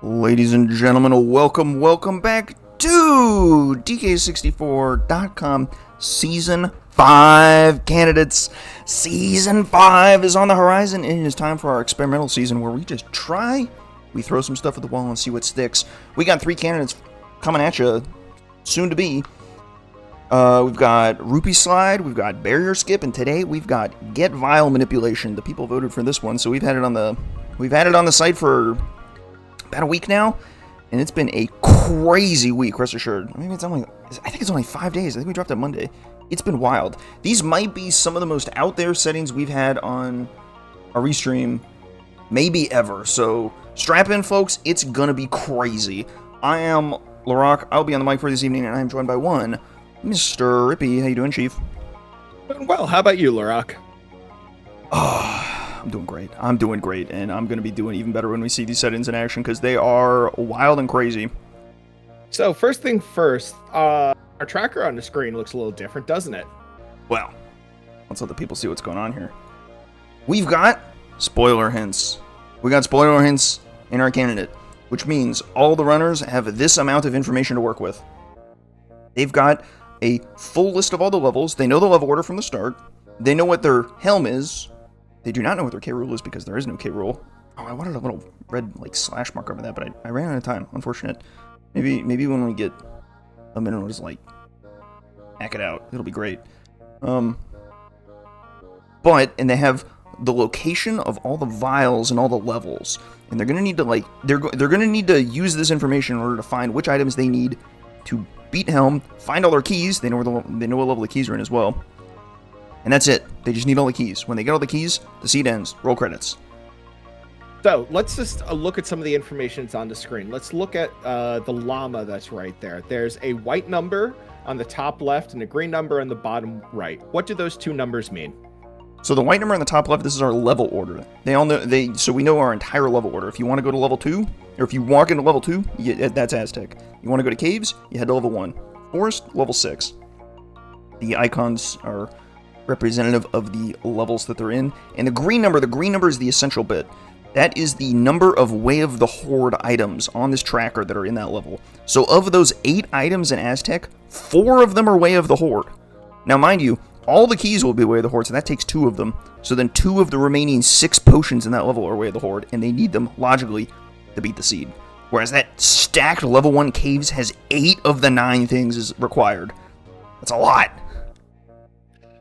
Ladies and gentlemen, welcome back to DK64.com Season 5 candidates. Season 5 is on the horizon, and it is time for our experimental season where we just we throw some stuff at the wall and see what sticks. We got 3 candidates coming at you, soon to be. We've got Rupee Slide, we've got Barrier Skip, and today we've got Get Vial Manipulation. The people voted for this one, so we've had it on the site for about a week now, and it's been a crazy week, rest assured. I think it's only 5 days. I think we dropped it Monday. It's been wild. These might be some of the most out there settings we've had on a restream maybe ever. So strap in, folks. It's gonna be crazy. I am Larock. I'll be on the mic for this evening, and I am joined by one Mr. Rippy. How you doing, Chief? Doing well. How about you, Larock? I'm doing great. I'm doing great, and I'm going to be doing even better when we see these settings in action, because they are wild and crazy. So, first thing first, our tracker on the screen looks a little different, doesn't it? Well, let's let the people see what's going on here. We've got spoiler hints. We got spoiler hints in our candidate, which means all the runners have this amount of information to work with. They've got a full list of all the levels. They know the level order from the start. They know what their helm is. They do not know what their K rule is because there is no K rule. Oh, I wanted a little red slash mark over that, but I ran out of time. Unfortunate. Maybe when we get a minute, we'll just hack it out. It'll be great. And they have the location of all the vials and all the levels, and they're gonna need to they're gonna need to use this information in order to find which items they need to beat helm. Find all their keys. They know what level the keys are in as well. And that's it. They just need all the keys. When they get all the keys, the seed ends. Roll credits. So let's just look at some of the information that's on the screen. Let's look at the llama that's right there. There's a white number on the top left and a green number on the bottom right. What do those two numbers mean? So the white number on the top left, this is our level order. They all know so we know our entire level order. If you want to go to level 2, or if you walk into level 2, that's Aztec. You want to go to caves, you head to level 1. Forest, level 6. The icons are representative of the levels that they're in. And the green number is the essential bit. That is the number of Way of the Horde items on this tracker that are in that level. So of those 8 items in Aztec, 4 of them are Way of the Horde. Now mind you, all the keys will be Way of the Horde, so that takes 2 of them. So then 2 of the remaining 6 potions in that level are Way of the Horde, and they need them, logically, to beat the seed. Whereas that stacked level 1 caves has 8 of the 9 things is required. That's a lot.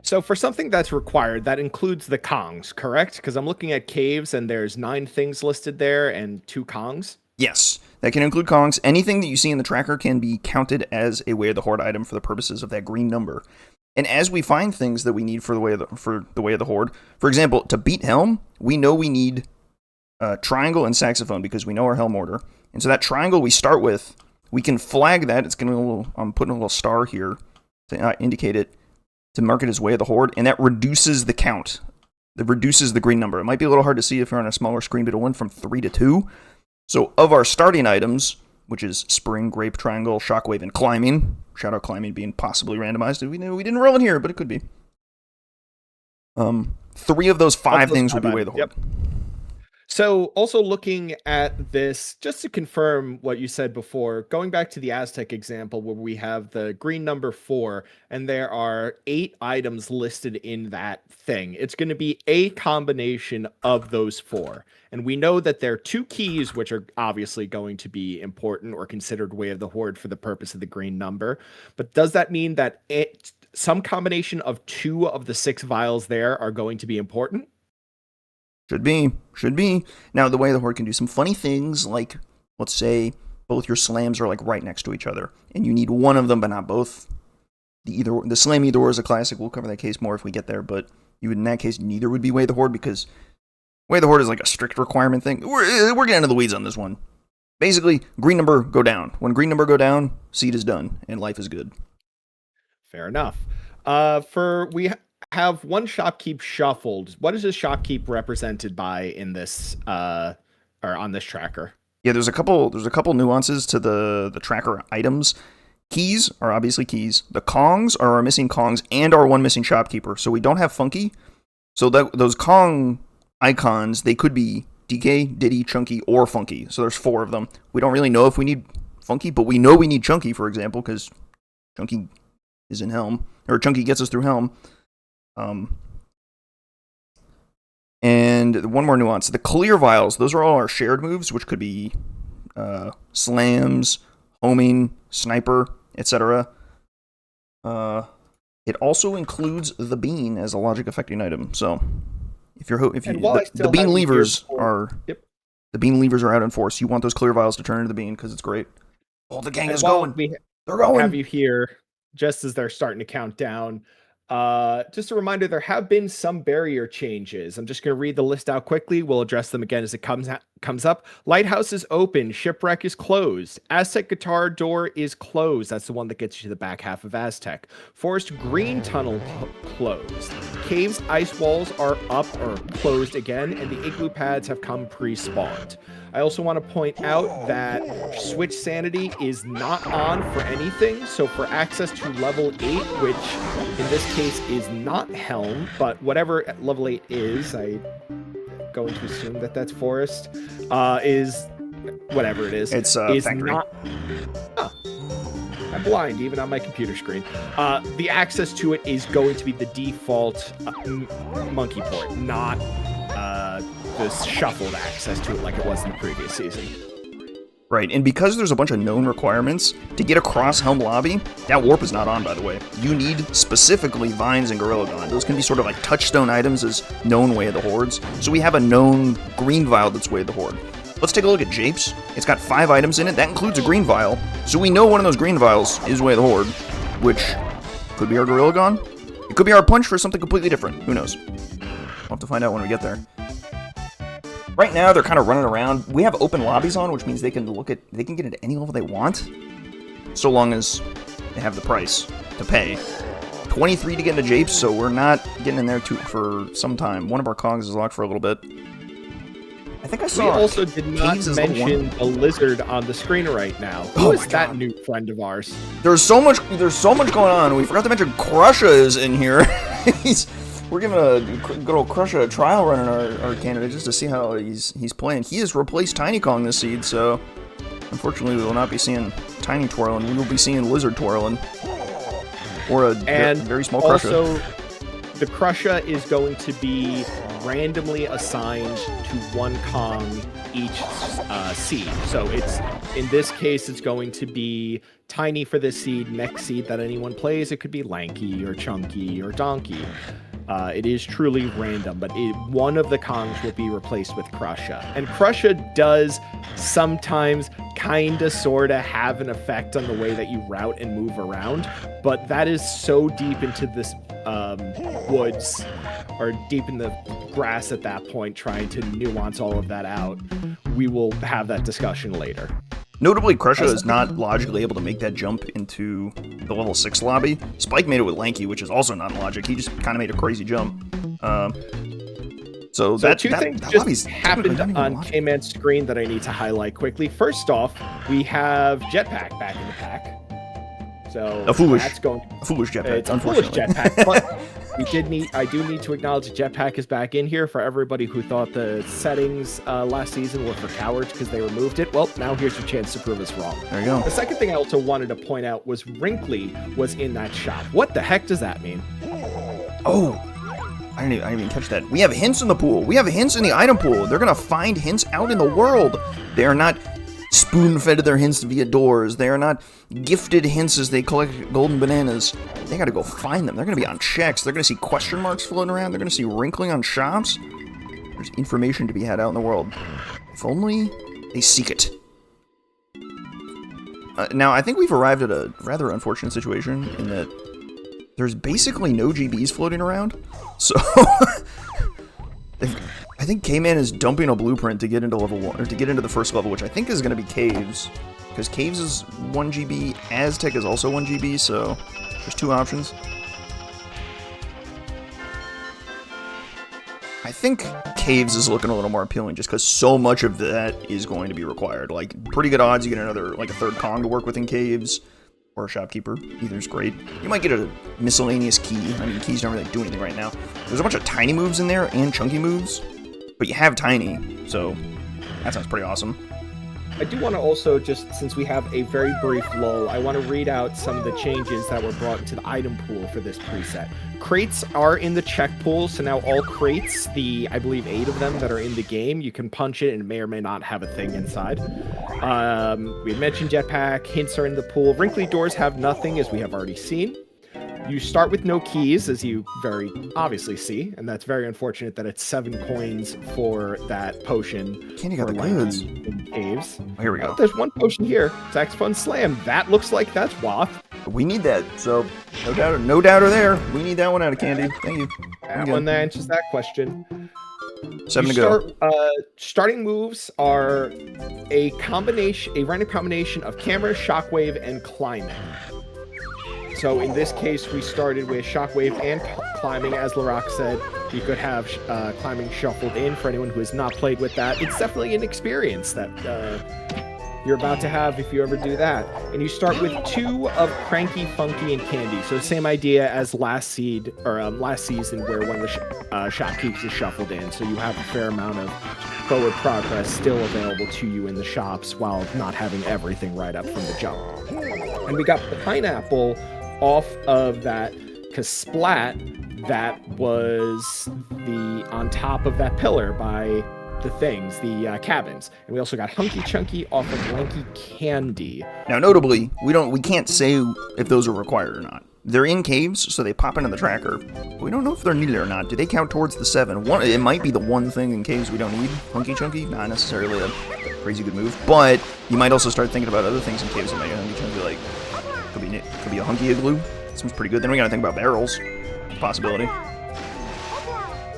So for something that's required, that includes the Kongs, correct? Because I'm looking at caves and there's 9 things listed there and 2 Kongs. Yes, that can include Kongs. Anything that you see in the tracker can be counted as a Way of the Horde item for the purposes of that green number. And as we find things that we need for the Way of the Horde, for example, to beat Helm, we know we need Triangle and Saxophone because we know our Helm order. And so that Triangle we start with, we can flag that. It's going to I'm putting a little star here to indicate it, to mark it as Way of the Horde, and that reduces the count. That reduces the green number. It might be a little hard to see if you're on a smaller screen, but it went from 3 to 2. So of our starting items, which is Spring, Grape, Triangle, Shockwave, and Climbing, shout out Climbing being possibly randomized. We didn't roll in here, but it could be. 3 of those 5 things will be Way of the Horde. Yep. So also looking at this, just to confirm what you said before, going back to the Aztec example where we have the green number 4 and there are 8 items listed in that thing. It's going to be a combination of those 4. And we know that there are 2 keys, which are obviously going to be important or considered Way of the Horde for the purpose of the green number. But does that mean that some combination of 2 of the 6 vials there are going to be important? Should be. Now, the Way of the Horde can do some funny things, like, let's say, both your slams are, right next to each other, and you need one of them, but not both. The slam either or is a classic. We'll cover that case more if we get there, but in that case, neither would be Way of the Horde, because Way of the Horde is, a strict requirement thing. We're getting into the weeds on this one. Basically, green number, go down. When green number go down, seed is done, and life is good. Fair enough. We have one shopkeep shuffled. What is this shopkeep represented by in this or on this tracker? Yeah, there's a couple nuances to the tracker items. Keys are obviously keys. The Kongs are our missing Kongs and our one missing shopkeeper. So we don't have Funky. So those Kong icons, they could be DK, Diddy, Chunky, or Funky. So there's 4 of them. We don't really know if we need Funky, but we know we need Chunky, for example, because Chunky is in Helm, or Chunky gets us through Helm. And one more nuance. The clear vials, those are all our shared moves, which could be slams, homing, sniper, etc. It also includes the bean as a logic affecting item. So if the bean levers are the bean levers are out in force, you want those clear vials to turn into the bean because it's great. Oh, the gang is going. They're going. Have you here just as they're starting to count down? Just a reminder, there have been some barrier changes. I'm just going to read the list out quickly. We'll address them again as it comes up. Lighthouse is open. Shipwreck is closed. Aztec Guitar Door is closed. That's the one that gets you to the back half of Aztec. Forest Green Tunnel closed. Caves Ice Walls are up or closed again, and the Igloo Pads have come pre-spawned. I also want to point out that Switch Sanity is not on for anything. So for access to level 8, which in this case is not Helm, but whatever level 8 is, I'm going to assume that that's Forest, is whatever it is. It's Factory. Not... Oh. I'm blind even on my computer screen. The access to it is going to be the default monkey port, not this shuffled access to it like it was in the previous season. Right, and because there's a bunch of known requirements, to get across Helm Lobby, that warp is not on, by the way. You need specifically Vines and Gorilla Gun. Those can be sort of like touchstone items as known Way of the Hordes. So we have a known green vial that's Way of the Horde. Let's take a look at Japes. It's got 5 items in it. That includes a green vial. So we know one of those green vials is Way of the Horde, which could be our Gorilla Gun. It could be our punch for something completely different. Who knows? We'll have to find out when we get there. Right now, they're kind of running around. We have open lobbies on, which means they can get into any level they want, so long as they have the price to pay. 23 to get into Japes, so we're not getting in there for some time. One of our cogs is locked for a little bit. I think I saw. We also did not mention a lizard on the screen right now. Who is that new friend of ours? There's so much going on. We forgot to mention Crusha is in here. We're giving a good old Crusha a trial run in our candidate just to see how he's playing. He has replaced Tiny Kong this seed, so unfortunately we will not be seeing Tiny twirling. We will be seeing Lizard twirling, or a very small Crusha. Also, the Crusha is going to be randomly assigned to 1 Kong each seed. So in this case, it's going to be Tiny for this seed. Next seed that anyone plays, it could be Lanky or Chunky or Donkey. It is truly random, but one of the Kongs will be replaced with Crusha. And Crusha does sometimes kinda sorta have an effect on the way that you route and move around, but that is so deep into this woods, or deep in the grass at that point, trying to nuance all of that out. We will have that discussion later. Notably, Crusha is not logically able to make that jump into the level 6 lobby. Spike made it with Lanky, which is also not logic. He just kind of made a crazy jump. So two things just happened on K-Man's screen that I need to highlight quickly. First off, we have Jetpack back in the pack. So a foolish It's jetpack, a foolish jetpack, but I do need to acknowledge that Jetpack is back in here for everybody who thought the settings last season were for cowards because they removed it. Well, now here's your chance to prove us wrong. There you go. The second thing I also wanted to point out was Wrinkly was in that shop. What the heck does that mean? Oh, I didn't even catch that. We have hints in the pool. We have hints in the item pool. They're going to find hints out in the world. They are not spoon-fed their hints via doors. They are not gifted hints as they collect golden bananas. They gotta go find them. They're gonna be on checks. They're gonna see question marks floating around. They're gonna see wrinkling on shops. There's information to be had out in the world. If only they seek it. Now, I think we've arrived at a rather unfortunate situation in that there's basically no GBs floating around. So I think K-Man is dumping a blueprint to get into level 1, or to get into the first level, which I think is going to be Caves. Because Caves is 1 GB, Aztec is also 1 GB, so there's 2 options. I think Caves is looking a little more appealing just because so much of that is going to be required. Like, pretty good odds you get another, like a 3rd Kong to work with in Caves, or a Shopkeeper. Either's great. You might get a miscellaneous key. I mean, keys don't really do anything right now. There's a bunch of tiny moves in there and chunky moves. but you have tiny, so that sounds pretty awesome. I do want to also, just since we have a very brief lull, I want to read out some of the changes that were brought into the item pool for this preset. Crates are in the check pool, so now all crates, the, I believe, 8 of them that are in the game, you can punch it and it may or may not have a thing inside. We had mentioned jetpack, hints are in the pool. Wrinkly doors have nothing, as we have already seen. You start with no keys, as you very obviously see, and that's very unfortunate that it's 7 coins for that potion. Candy got the goods. In caves. Oh, here we go. There's one potion here. Saxophone Slam. That looks like that's Wath. We need that, so no doubter there. We need that one out of Candy. Thank you. That one answers that question. 7 to go. Starting moves are a random combination of camera, shockwave, and climbing. So in this case, we started with shockwave and climbing, as Larock said. You could have climbing shuffled in for anyone who has not played with that. It's definitely an experience that you're about to have if you ever do that. And you start with 2 of Cranky, Funky, and Candy. So same idea as last season, where one of the shopkeepers is shuffled in. So you have a fair amount of forward progress still available to you in the shops while not having everything right up from the jump. And we got the pineapple off of that Splat that was on top of that pillar by the cabins. And we also got Hunky Chunky off of Lanky Candy. Now, notably, we can't say if those are required or not. They're in caves, so they pop into the tracker. We don't know if they're needed or not. Do they count towards the 7? It might be the one thing in caves we don't need. Hunky Chunky, not necessarily a crazy good move, but you might also start thinking about other things in caves that make a Hunky Chunky, like could be a Hunky Igloo. Seems pretty good. Then we gotta think about barrels. Possibility.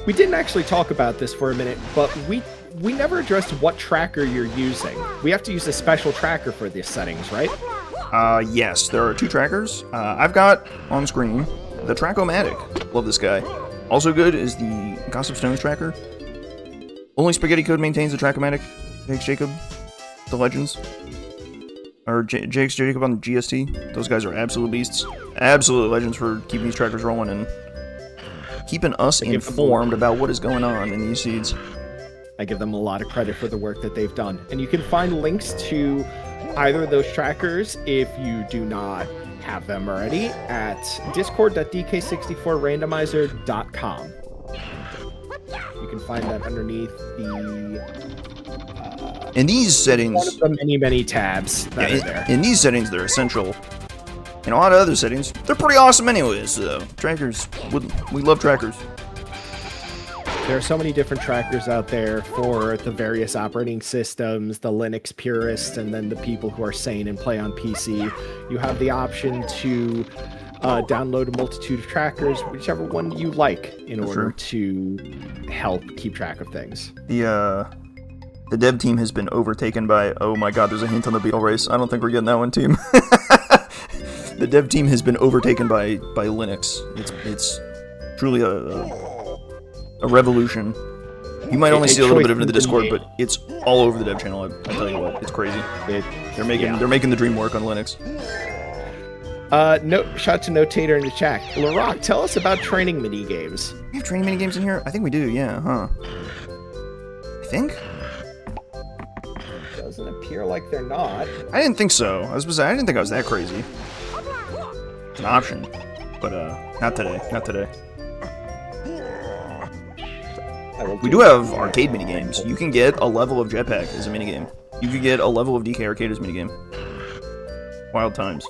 We didn't actually talk about this for a minute, but we never addressed what tracker you're using. We have to use a special tracker for these settings, right? Yes, there are 2 trackers. I've got on screen the Track-O-Matic. Love this guy. Also good is the Gossip Stones tracker. Only Spaghetti Code maintains the Track-O-Matic. Thanks, Jacob. The Legends. Or JX Jacob on the GST. Those guys are absolute beasts. Absolute legends for keeping these trackers rolling and keeping us informed about what is going on in these seeds. I give them a lot of credit for the work that they've done. And you can find links to either of those trackers if you do not have them already at discord.dk64randomizer.com. You can find that underneath in these settings, one of the many tabs that are there. In these settings, they're essential. In a lot of other settings, they're pretty awesome anyways. Trackers, we love trackers. There are so many different trackers out there for the various operating systems, the Linux purists, and then the people who are sane and play on PC. You have the option to download a multitude of trackers, whichever one you like, in order to help keep track of things. The dev team has been overtaken by, oh my god, there's a hint on the Beetle Race. I don't think we're getting that one, team. The dev team has been overtaken by Linux. It's truly a revolution. You might only see a little bit of it in the Discord, but it's all over the dev channel. I tell you what, it's crazy. They're making the dream work on Linux. Shout to Notator in the chat. Larock, tell us about training mini games. We have training mini games in here? I think we do. Yeah, huh? I think. Doesn't appear like they're not. I didn't think so. I didn't think I was that crazy. It's an option, but not today. Not today. We do have arcade minigames. You can get a level of Jetpack as a minigame. You could get a level of DK Arcade as a minigame. Wild times.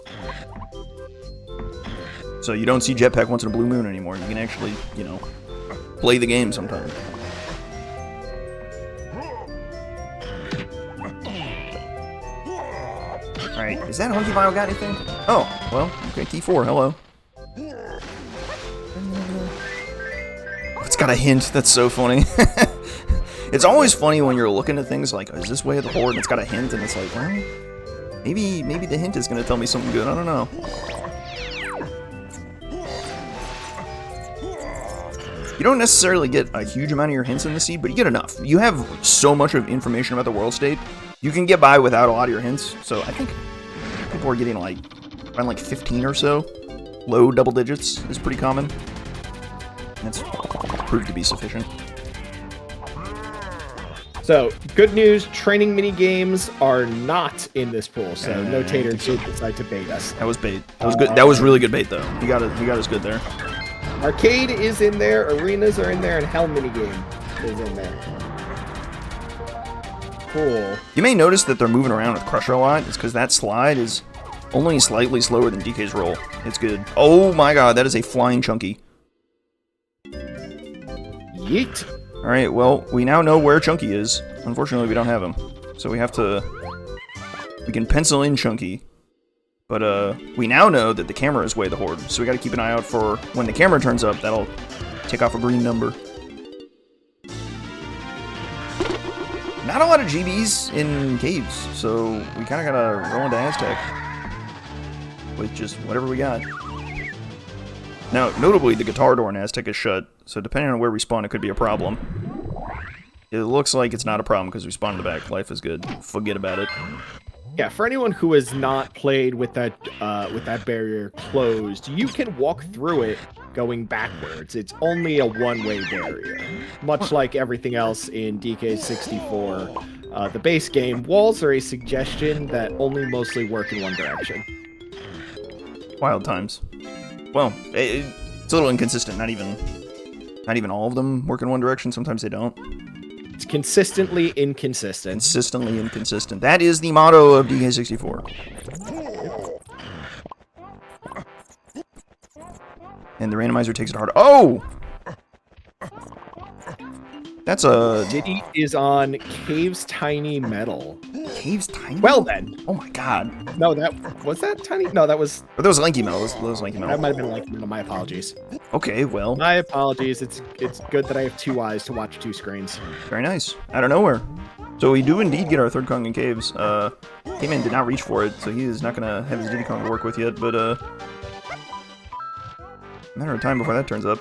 So you don't see Jetpack once in a blue moon anymore. You can actually, play the game sometime. Alright, is that Hunky Vial got anything? Oh, well, okay, T4, hello. It's got a hint, that's so funny. It's always funny when you're looking at things like, is this way of the board? And it's got a hint, and it's like, well, maybe the hint is going to tell me something good, I don't know. You don't necessarily get a huge amount of your hints in the seed, but you get enough. You have so much of information about the world state, you can get by without a lot of your hints. So I think people are getting around 15 or so. Low double digits is pretty common. That's proved to be sufficient. So, good news, training mini games are not in this pool, so no Tater did decide to bait us. That was bait. That was good. That was really good bait, though. You got us good there. Arcade is in there, arenas are in there, and Hell minigame is in there. Cool. You may notice that they're moving around with Crusher a lot. It's because that slide is only slightly slower than DK's roll. It's good. Oh my god, that is a flying Chunky. Yeet. Alright, well, we now know where Chunky is. Unfortunately, we don't have him. So we have to... We can pencil in Chunky. But, we now know that the camera is way the horde. So we gotta keep an eye out for when the camera turns up, that'll tick off a green number. Not a lot of GBs in caves, so we kinda gotta roll into Aztec. With just whatever we got. Now, notably, the guitar door in Aztec is shut, so depending on where we spawn, it could be a problem. It looks like it's not a problem because we spawned in the back. Life is good. Forget about it. Yeah, for anyone who has not played with that barrier closed, you can walk through it going backwards. It's only a one-way barrier. Much like everything else in DK64, the base game, walls are a suggestion that only mostly work in one direction. Wild times. Well, it's a little inconsistent. Not even all of them work in one direction. Sometimes they don't. It's consistently inconsistent. Consistently inconsistent. That is the motto of DK64. And the randomizer takes it hard. Oh! That's a... Diddy is on Cave's Tiny Metal. Cave's Tiny? Well then. Oh my god. No, was that Tiny? No, that was... Or that was Lanky Metal. That was Lanky Metal. That might have been Lanky Metal. My apologies. Okay, well. My apologies. It's good that I have two eyes to watch two screens. Very nice. Out of nowhere. So we do indeed get our third Kong in Caves. K-Man did not reach for it, so he is not going to have his Diddy Kong to work with yet, but, matter of time before that turns up.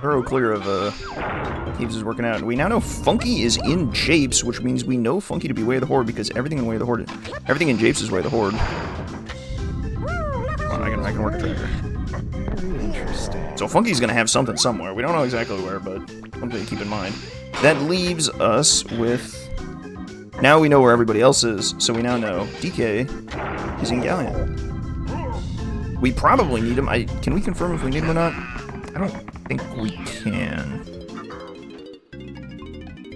Thorough clear of Caves is working out. We now know Funky is in Japes, which means we know Funky to be Way of the Horde because everything in Japes is Way of the Horde. Come on, I can work a tracker. Very interesting. So Funky's gonna have something somewhere. We don't know exactly where, but something to keep in mind. That leaves us with... Now we know where everybody else is, so we now know DK is in Galleon. We probably need him. Can we confirm if we need him or not? I don't think we can.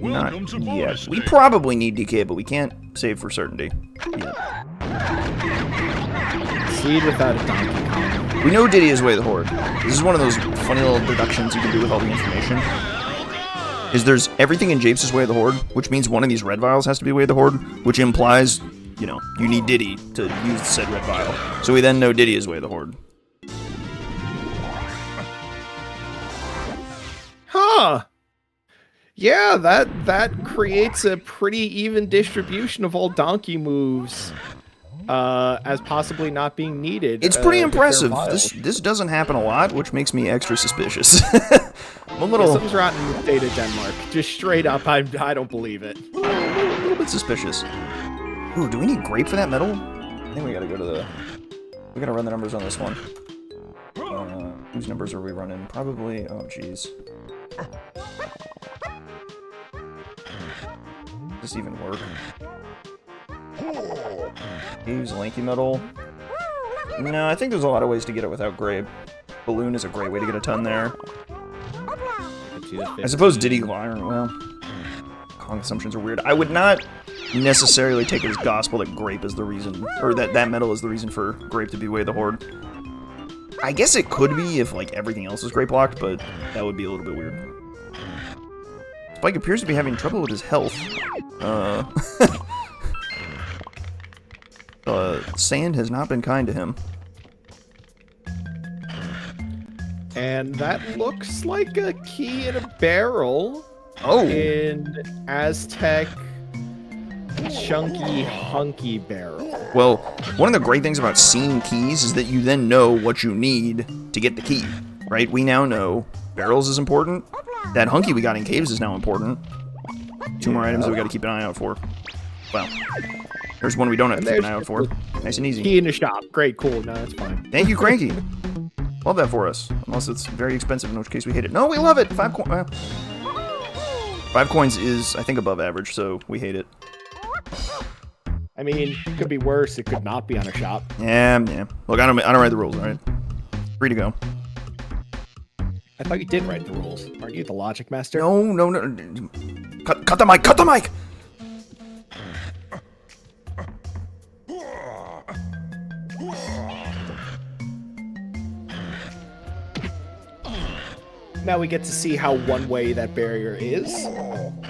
Not yet. We probably need DK, but we can't save for certainty yet. Seed without a Donkey Kong. We know Diddy is Way of the Horde. This is one of those funny little deductions you can do with all the information. Is there's everything in Japes is Way of the Horde, which means one of these red vials has to be Way of the Horde, which implies, you know, you need Diddy to use said red vial. So we then know Diddy is Way of the Horde. Huh. Yeah, that creates a pretty even distribution of all donkey moves as possibly not being needed. It's pretty impressive. This doesn't happen a lot, which makes me extra suspicious. I'm a little... Yeah, something's rotten with data Denmark. Just straight up, I don't believe it. A little bit suspicious. Ooh, do we need grape for that medal? I think we gotta go to the... We gotta run the numbers on this one. Whose numbers are we running? Probably... Oh, jeez. Does this even work? Use Lanky Metal. No, I think there's a lot of ways to get it without grape. Balloon is a great way to get a ton there. I suppose Diddy Iron, well... Kong assumptions are weird. I would not necessarily take it as gospel that grape is the reason, or that metal is the reason for grape to be Way of the Horde. I guess it could be if, like, everything else is grape locked, but that would be a little bit weird. Spike appears to be having trouble with his health. Sand has not been kind to him. And that looks like a key in a barrel. Oh! In Aztec Chunky Hunky Barrel. Well, one of the great things about seeing keys is that you then know what you need to get the key, right? We now know barrels is important. That hunky we got in caves is now important. 2 more items that we got to keep an eye out for. Well, there's one we don't have to keep an eye out for. Nice and easy. Key in the shop. Great, cool. No, that's fine. Thank you, Cranky. Love that for us. Unless it's very expensive, in which case we hate it. No, we love it! 5 coins. 5 coins is, I think, above average, so we hate it. I mean, it could be worse. It could not be on a shop. Yeah. Look, I don't write the rules, alright? Free to go. I thought you did write the rules. Aren't you the logic master? No. Cut the mic! Cut the mic! Now we get to see how one way that barrier is.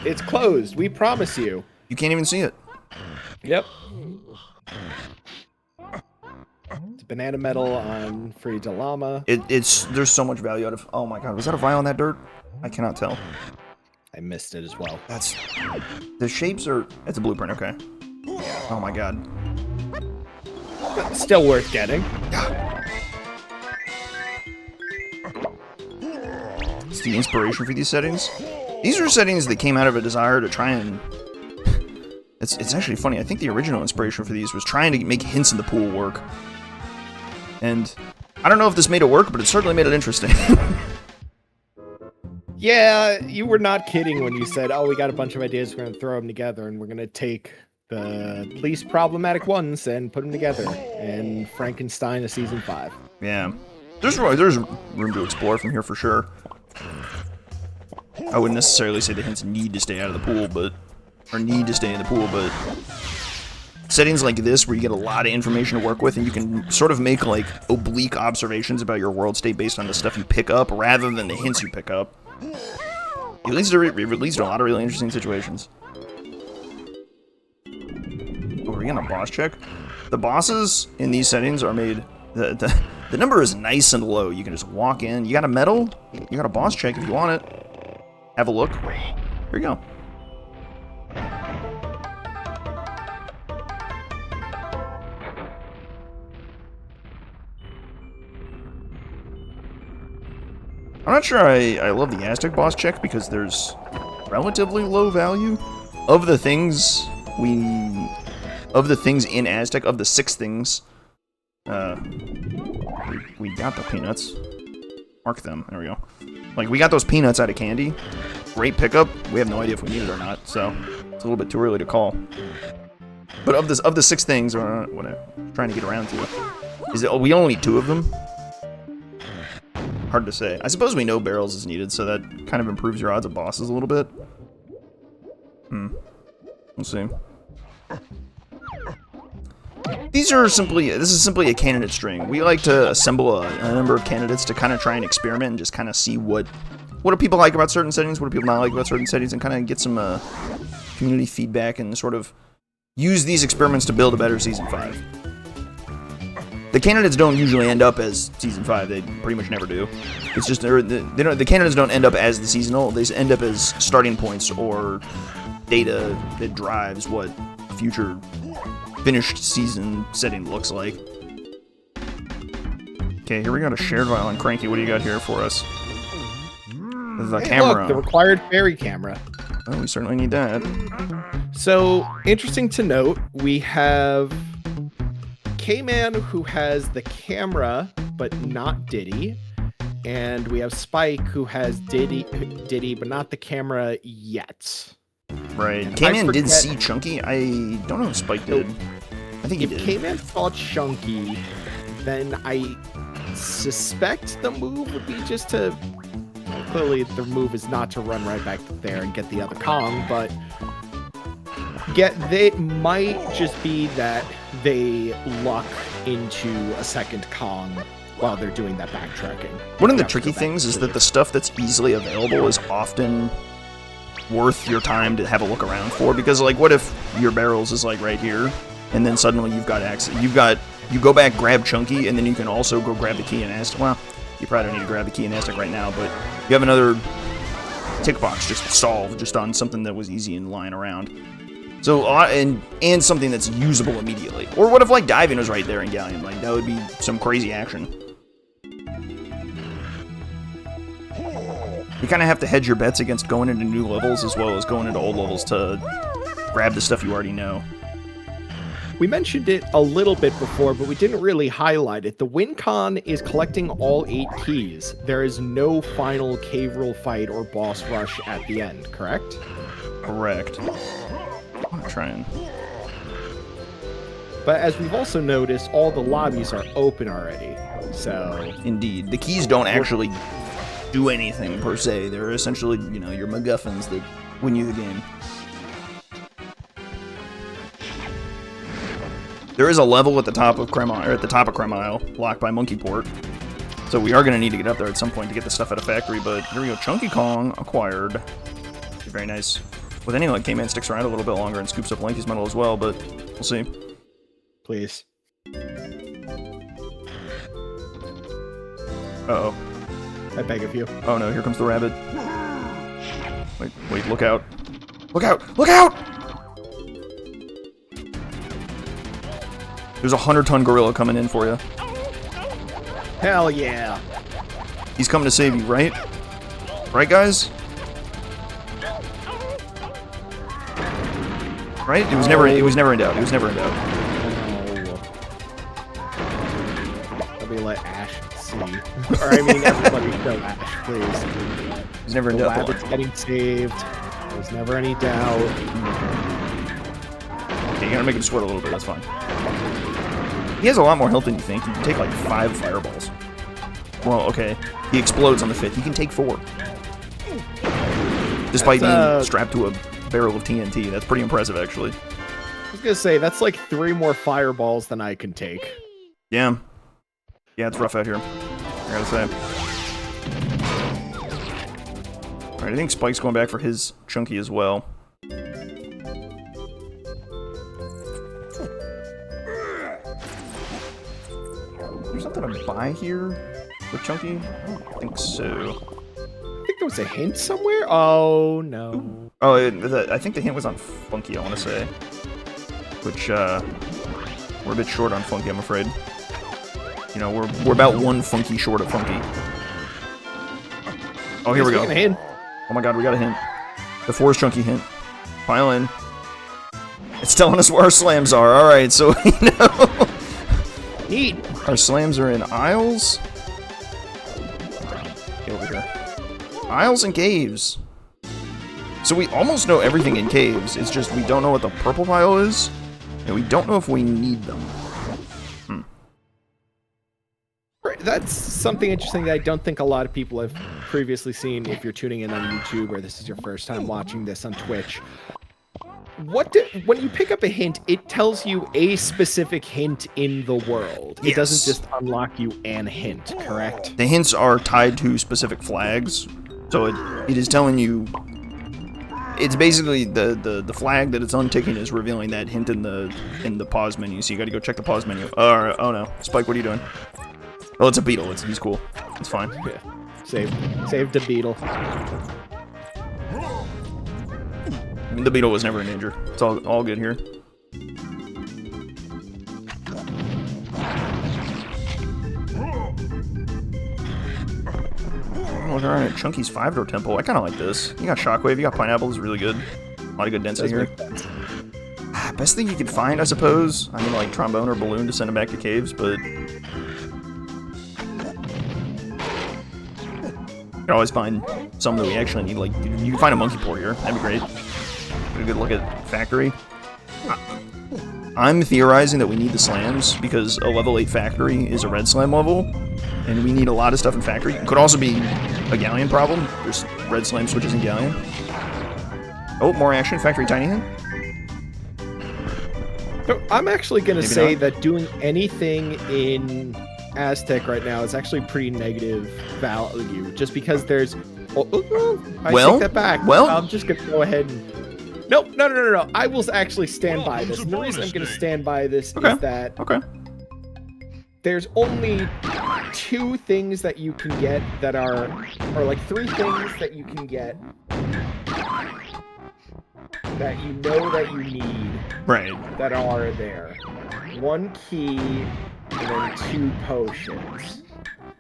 It's closed. We promise you. You can't even see it. Yep. It's banana metal on Free Llama. There's so much value out of. Oh my god, was that a vial in that dirt? I cannot tell. I missed it as well. That's the shapes are. It's a blueprint. Okay. Yeah. Oh my god. But still worth getting. It's the inspiration for these settings. These are settings that came out of a desire to try and. It's actually funny. I think the original inspiration for these was trying to make hints in the pool work. And I don't know if this made it work, but it certainly made it interesting. Yeah, you were not kidding when you said, oh, we got a bunch of ideas, we're going to throw them together, and we're going to take the least problematic ones and put them together in Frankenstein of Season 5. Yeah. There's room to explore from here for sure. I wouldn't necessarily say the hints need to stay out of the pool, but settings like this where you get a lot of information to work with and you can sort of make like oblique observations about your world state based on the stuff you pick up rather than the hints you pick up. It leads to a lot of really interesting situations. Oh, are we getting a boss check? The bosses in these settings are made... The number is nice and low. You can just walk in. You got a medal? You got a boss check if you want it. Have a look. Here you go. I'm not sure I love the Aztec boss check because there's relatively low value of the things in Aztec, of the 6 things. We got the peanuts. Mark them. There we go. Like, we got those peanuts out of candy. Great pickup. We have no idea if we need it or not, so it's a little bit too early to call. But of the 6 things, or what I'm trying to get around to, is that we only need 2 of them. Hard to say. I suppose we know barrels is needed, so that kind of improves your odds of bosses a little bit. We'll see. This is simply a candidate string. We like to assemble a number of candidates to kind of try and experiment and just kind of see what do people like about certain settings, what do people not like about certain settings, and kind of get some community feedback and sort of use these experiments to build a better Season 5. The candidates don't usually end up as Season 5. They pretty much never do. It's just the candidates don't end up as the seasonal. They end up as starting points or data that drives what future finished season setting looks like. Okay, here we got a shared vial on Cranky. What do you got here for us? The camera. Look, the required fairy camera. Oh, we certainly need that. So, interesting to note, we have K-Man who has the camera, but not Diddy. And we have Spike who has Diddy, but not the camera yet. Right. K-Man did see Chunky. I don't know if Spike did. I think he did. If K-Man saw Chunky, then I suspect the move would be just to... Clearly, the move is not to run right back there and get the other Kong, but... They might just be that they luck into a second Kong while they're doing that backtracking. One of the tricky things is that the stuff that's easily available is often worth your time to have a look around for, because like what if your barrels is like right here and then suddenly you've got access, you go back, grab Chunky, and then you can also go grab the key in Aztec. Well, you probably don't need to grab the key in Aztec right now, but you have another tick box just solved just on something that was easy and lying around. So and something that's usable immediately. Or what if like diving was right there in Galleon? Like that would be some crazy action. You kind of have to hedge your bets against going into new levels as well as going into old levels to grab the stuff you already know. we mentioned it a little bit before, but we didn't really highlight it. The win con is collecting all 8 keys. There is no final cave rule fight or boss rush at the end, correct? Correct. I'm trying. But as we've also noticed, all the lobbies are open already, so... Indeed. The keys don't actually do anything, per se. They're essentially, you know, your MacGuffins that win you the game. There is a level at the top of Cremile, locked by Monkey Port. So we are going to need to get up there at some point to get the stuff out of factory, but here we go. Chunky Kong acquired. Very nice. With any luck, K-Man sticks around a little bit longer and scoops up Lanky's medal as well, but we'll see. Please. Uh-oh. I beg of you. Oh no, here comes the rabbit. Wait, look out. Look out! Look out! There's a 100-ton gorilla coming in for you. Hell yeah! He's coming to save you, right? Right, guys? Right? It was never in doubt. It was never in doubt. Let me let Ash see. Or I mean everybody know Ash, please. It was never in The doubt. rabbit's getting saved. There's never any doubt. Okay, you gotta make him sweat a little bit, that's fine. He has a lot more health than you think. You can take like 5 fireballs. Well, okay. He explodes on the 5th. You can take 4. Despite being strapped to a barrel of TNT. That's pretty impressive, actually. I was gonna say, that's like 3 more fireballs than I can take. Yeah. Yeah, it's rough out here. I gotta say. Alright, I think Spike's going back for his Chunky as well. There's something to buy here with Chunky? I don't think so. I think there was a hint somewhere? Oh, no. Oh, I think the hint was on Funky, I want to say. Which, we're a bit short on Funky, I'm afraid. You know, we're about 1 Funky short of Funky. Oh, here we go. Oh my god, we got a hint. The Forest Chunky hint. Pile in. It's telling us where our slams are. Alright, so we know. Neat. Our slams are in aisles. Get over here. Aisles and caves. So we almost know everything in caves. It's just we don't know what the purple pile is, and we don't know if we need them. That's something interesting that I don't think a lot of people have previously seen if you're tuning in on YouTube or this is your first time watching this on Twitch. When you pick up a hint, it tells you a specific hint in the world. It doesn't just unlock you an hint, correct? The hints are tied to specific flags, so it is telling you. It's basically the flag that it's unticking is revealing that hint in the pause menu. So you got to go check the pause menu. Oh no, Spike, what are you doing? Oh, it's a beetle. He's cool. It's fine. Yeah. Save the beetle. I mean, the beetle was never in danger. It's all good here. Oh, look around at Chunky's 5-door temple. I kind of like this. You got Shockwave, you got Pineapple. Is really good. A lot of good density here. Best thing you could find, I suppose. I mean, like Trombone or Balloon to send him back to caves, but you can always find some that we actually need. Like, you can find a Monkey Port here. That'd be great. Get a good look at Factory. I'm theorizing that we need the slams because a level 8 Factory is a red slam level, and we need a lot of stuff in Factory. It could also be a Galleon problem. There's red slam switches in Galleon. Oh, more action. Factory Tiny Hand. So I'm actually going to say that doing anything in Aztec right now is actually pretty negative value, just because there's. I take that back. Well, I'm just gonna go ahead and. Nope, no. I will actually stand by this. And the reason I'm gonna stand by this is that there's only 2 things that you can get that are, or like 3 things that you can get that you know that you need, right? That are there. 1 key. And then 2 potions.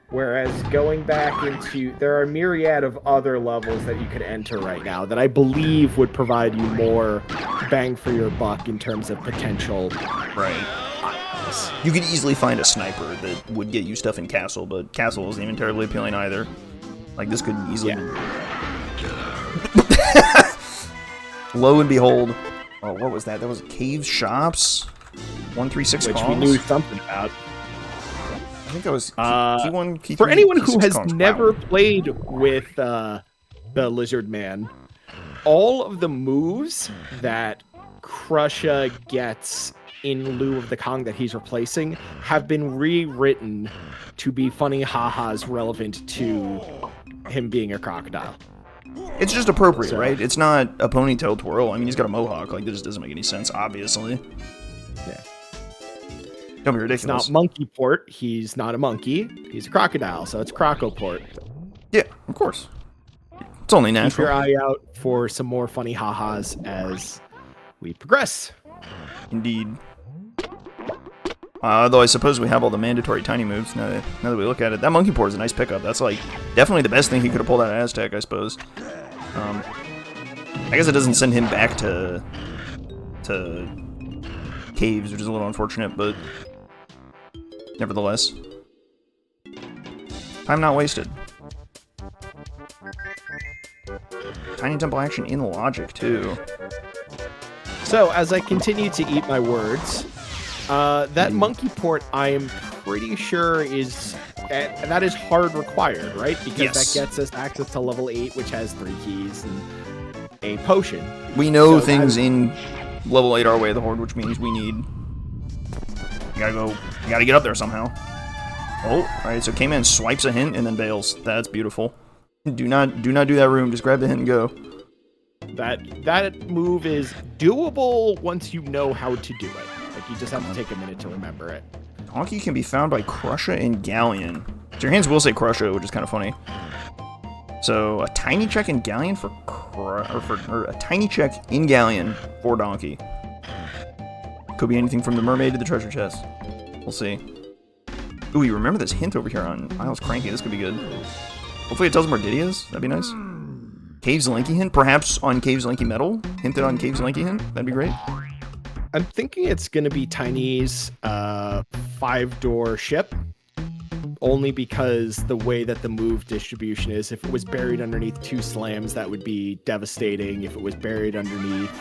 Whereas going back into... There are a myriad of other levels that you could enter right now that I believe would provide you more bang for your buck in terms of potential. Right. You could easily find a sniper that would get you stuff in Castle, but Castle isn't even terribly appealing either. Like, this could easily... Lo and behold... Oh, what was that? That was Cave Shops? 136 Which calls? we knew something about. I think that was Key1, Key3, for anyone who Key6 has calls. never Wow. played with the Lizard Man, all of the moves that Krusha gets in lieu of the Kong that he's replacing have been rewritten to be funny ha-has relevant to him being a crocodile. It's just appropriate, So- right? It's not a ponytail twirl. I mean, he's got a mohawk. Like, this doesn't make any sense, obviously. Yeah. Don't be It's not ridiculous. monkey port. He's not a monkey. He's a crocodile, so it's crocoport. Yeah, of course. It's only Keep natural. your eye out for some more funny ha-has as we progress. Indeed. Though I suppose we have all the mandatory tiny moves now that we look at it. That monkey port is a nice pickup. That's like definitely the best thing he could have pulled out of Aztec, I suppose. I guess it doesn't send him back to caves, which is a little unfortunate, but nevertheless, time not wasted. Tiny temple action in logic too. So, as I continue to eat my words, that monkey port, I am pretty sure that is hard required, right? Because Yes. that gets us access to level 8, which has 3 keys and a potion. We know So things in level 8 are Way of the Horde, which means we need... You gotta get up there somehow. Oh, alright, so K-Man swipes a hint and then bails. That's beautiful. Do not do that room, just grab the hint and go. That move is doable once you know how to do it. Like, you just have to take a minute to remember it. Donkey can be found by Krusha and Galleon. So your hands will say Krusha, which is kind of funny. So a tiny check in Galleon or a tiny check in Galleon for Donkey. Could be anything from the mermaid to the treasure chest. We'll see. Ooh, you remember this hint over here on Isles Cranky? This could be good. Hopefully it tells him where Diddy is. That'd be nice. Caves Lanky hint, perhaps on Caves Lanky Metal. Hinted on Caves Lanky hint. That'd be great. I'm thinking it's going to be Tiny's 5-door ship. Only because the way that the move distribution is, if it was buried underneath 2 slams, that would be devastating. If it was buried underneath,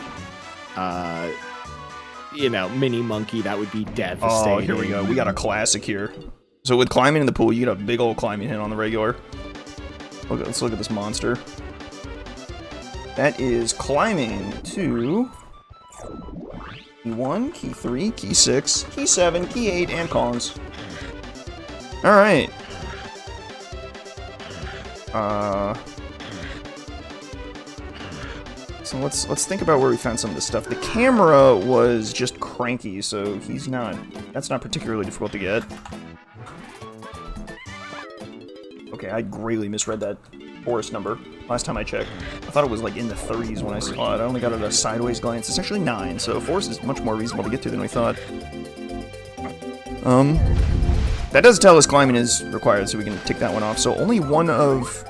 Mini Monkey, that would be devastating. Oh, here we go. We got a classic here. So with climbing in the pool, you get a big old climbing hint on the regular. Let's look at this monster. That is climbing to Key 1, Key 3, Key 6, Key 7, Key 8, and Kongs. Alright. So let's think about where we found some of this stuff. The camera was just cranky, so that's not particularly difficult to get. Okay, I greatly misread that forest number last time I checked. I thought it was like in the 30s when I saw it. I only got it a sideways glance. It's actually 9, so forest is much more reasonable to get to than we thought. That does tell us climbing is required, so we can tick that one off. So only one of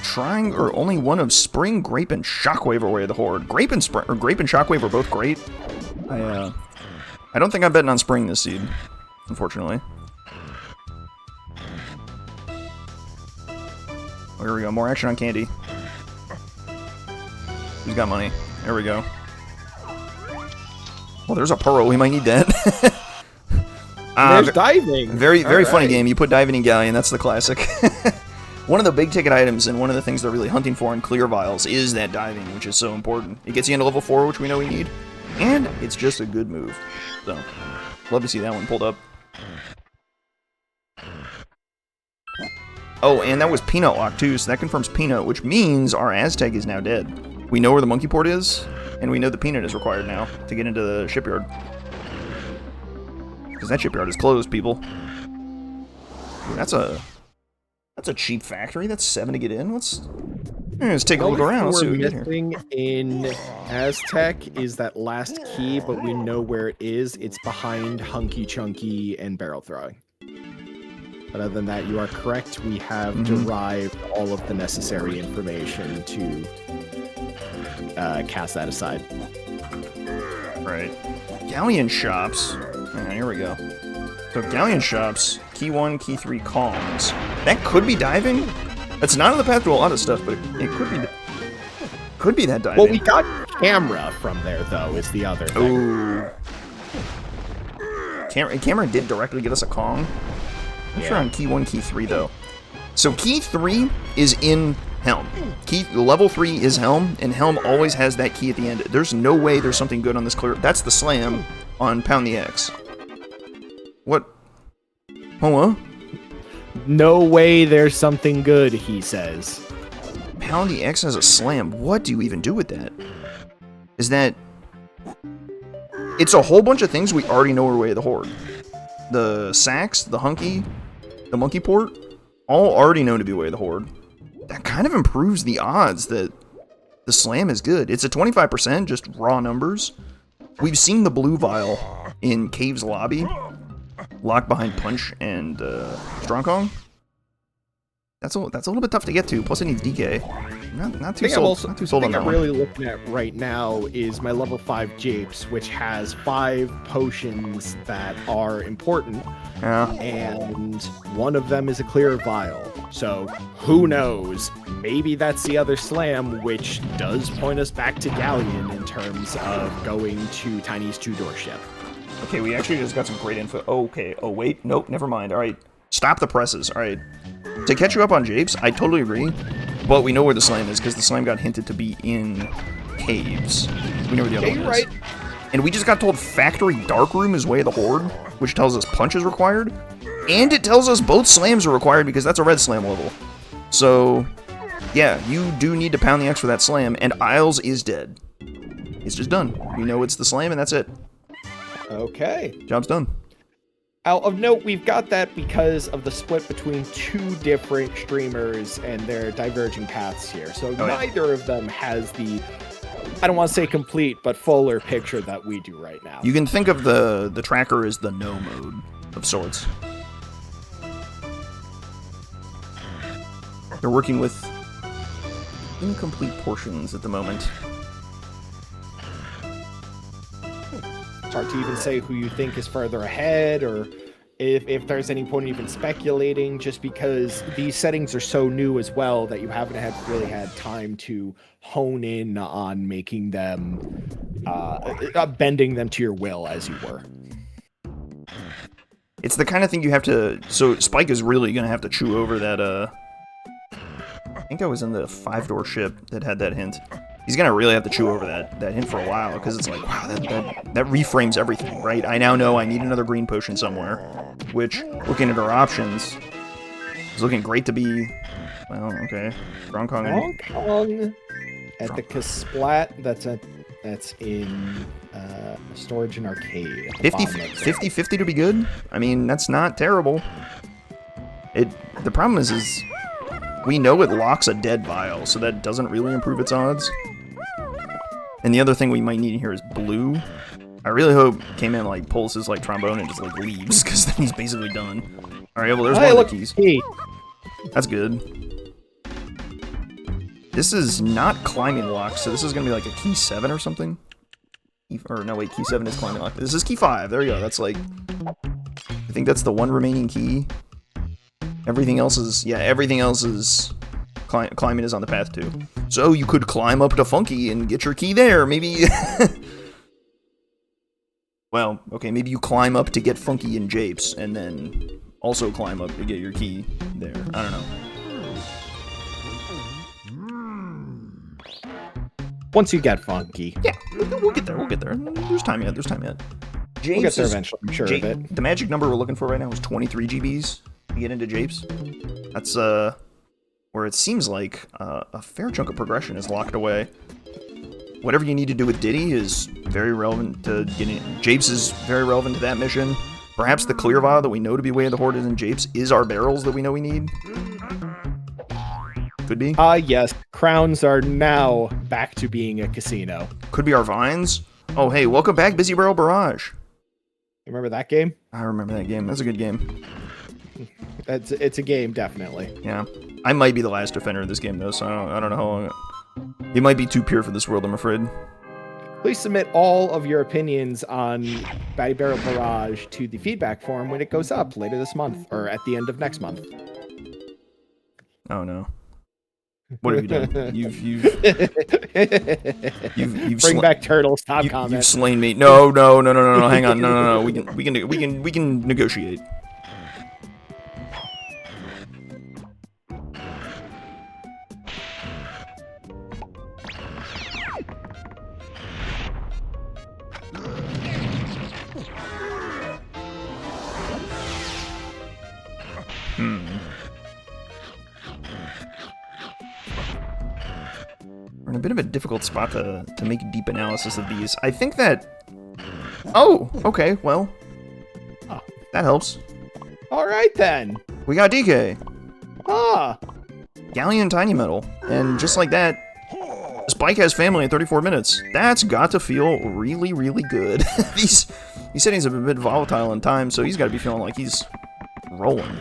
Spring, Grape, and Shockwave are Way of the Horde. Grape and Shockwave are both great. I don't think I'm betting on Spring this seed, unfortunately. Oh, here we go. More action on Candy. Who's got money? There we go. Well, there's a Pearl. We might need that. There's diving. Very All funny right. game. You put diving in Galleon. That's the classic. One of the big ticket items and one of the things they're really hunting for in clear vials is that diving, which is so important. It gets you into level 4, which we know we need, and it's just a good move. So, love to see that one pulled up. Oh, and that was Peanut Lock too, so that confirms Peanut, which means our Aztec is now dead. We know where the monkey port is, and we know the Peanut is required now to get into the shipyard. Because that shipyard is closed, people. Ooh, that's a cheap factory. That's 7 to get in. Let's take a look around. Let's see what we get here. Missing in Aztec is that last key, but we know where it is. It's behind Hunky Chunky and Barrel Throwing. But other than that, you are correct. We have derived all of the necessary information to cast that aside. Right. Galleon shops. Hang on, here we go. So galleon shops, key 1, key 3 calms. That could be diving. That's not on the path to a lot of stuff, but it could be that diving. Well, we got camera from there, though, is the other thing. Ooh. Camera did directly get us a Kong. I'm sure on key 1, key 3, though. So key 3 is in Helm. Level 3 is Helm, and Helm always has that key at the end. There's no way there's something good on this clear. That's the slam on Pound the X. What? Huh? No way there's something good, he says. Pound the X has a slam. What do you even do with that? Is that... It's a whole bunch of things we already know are Way of the Horde. The Sax, the Hunky, the Monkey Port, all already known to be Way of the Horde. That kind of improves the odds that the slam is good. It's a 25%, just raw numbers. We've seen the blue vial in Cave's lobby, locked behind Punch and Strong Kong. That's a little bit tough to get to. Plus, it needs DK. Not too sold. Not too sold on that I'm one. really looking at right now is my level 5 Japes, which has 5 potions that are important. Yeah. And one of them is a clear vial. So who knows? Maybe that's the other slam, which does point us back to Galleon in terms of going to Tiny's 2-door ship. Okay, we actually just got some great info. Okay. Oh wait, nope, never mind. All right, stop the presses. All right. To catch you up on Japes, I totally agree, but we know where the slam is because the slam got hinted to be in caves. We know where the other one is. Right. And we just got told Factory Darkroom is Way of the Horde, which tells us Punch is required, and it tells us both slams are required because that's a red slam level. So, yeah, you do need to pound the X for that slam, and Isles is dead. It's just done. We know it's the slam, and that's it. Okay. Job's done. Out of note, we've got that because of the split between 2 different streamers and their diverging paths here. So neither of them has the, I don't want to say complete, but fuller picture that we do right now. You can think of the tracker as the no mode of sorts. They're working with incomplete portions at the moment. It's hard to even say who you think is further ahead or if there's any point in even speculating, just because these settings are so new as well that you haven't really had time to hone in on making them, bending them to your will, as you were. It's the kind of thing you have to... So Spike is really going to have to chew over that, I think I was in the 5-door ship that had that hint. He's going to really have to chew over that hint for a while, because it's like, wow, that reframes everything, right? I now know I need another green potion somewhere, which, looking at our options, is looking great to be... Well, okay. Strong Kong. At the Kasplat, that's in storage and arcade. 50-50 to be good? I mean, that's not terrible. The problem is we know it locks a dead vial, so that doesn't really improve its odds. And the other thing we might need here is blue. I really hope K-Man like pulls his like trombone and just like leaves, because then he's basically done. Alright, well there's one of the keys. That's good. This is not climbing lock, so this is gonna be like a key 7 or something. Or no wait, key 7 is climbing lock. This is key 5, there you go, that's like... I think that's the one remaining key. Everything else is... Yeah, everything else is... Climbing is on the path too. So you could climb up to Funky and get your key there, maybe... Well, okay, maybe you climb up to get Funky and Japes, and then also climb up to get your key there. I don't know. Once you get Funky. Yeah, we'll get there, we'll get there. There's time yet, there's time yet. Japes we'll get there eventually, I'm sure of it. The magic number we're looking for right now is 23 GBs to get into Japes. That's, where it seems like a fair chunk of progression is locked away. Whatever you need to do with Diddy is very relevant to getting... Japes is very relevant to that mission. Perhaps the clear vial that we know to be Way of the Horde is in Japes is our barrels that we know we need. Could be. Yes. Crowns are now back to being a casino. Could be our vines. Oh, hey, welcome back, Busy Barrel Barrage. You remember that game? I remember that game. That's a good game. It's a game, definitely. Yeah. I might be the last defender of this game, though, so I don't know how long... It might be too pure for this world, I'm afraid. Please submit all of your opinions on Batty Barrel Barrage to the feedback form when it goes up later this month or at the end of next month. Oh no. What have you done? You've Bring back Turtles. Top comment. You've slain me. No. Hang on. No. We can negotiate. We're in a bit of a difficult spot to make a deep analysis of these. I think that... Oh, okay, well, that helps. All right, then. We got DK. Ah. Galleon Tiny Metal. And just like that, Spike has family in 34 minutes. That's got to feel really, really good. These settings have been a bit volatile in time, so he's got to be feeling like he's rolling.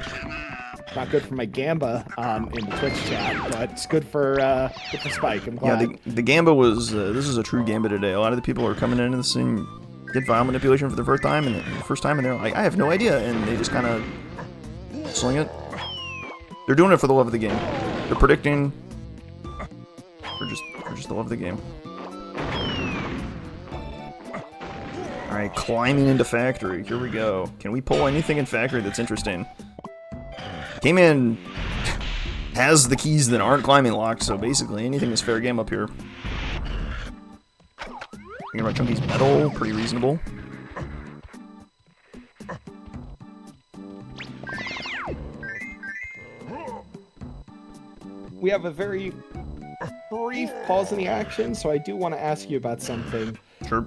Not good for my Gamba in the Twitch chat, but it's good for Spike. I'm glad. Yeah, the Gamba was... this is a true Gamba today. A lot of the people are coming into this and get Vial Manipulation for the first time, and they're like, I have no idea, and they just kind of sling it. They're doing it for the love of the game. They're predicting for just the love of the game. Alright, climbing into Factory. Here we go. Can we pull anything in Factory that's interesting? K-Man has the keys that aren't climbing locked, so basically anything is fair game up here. Thinking about Chunky's metal, pretty reasonable. We have a very brief pause in the action, so I do want to ask you about something. Sure.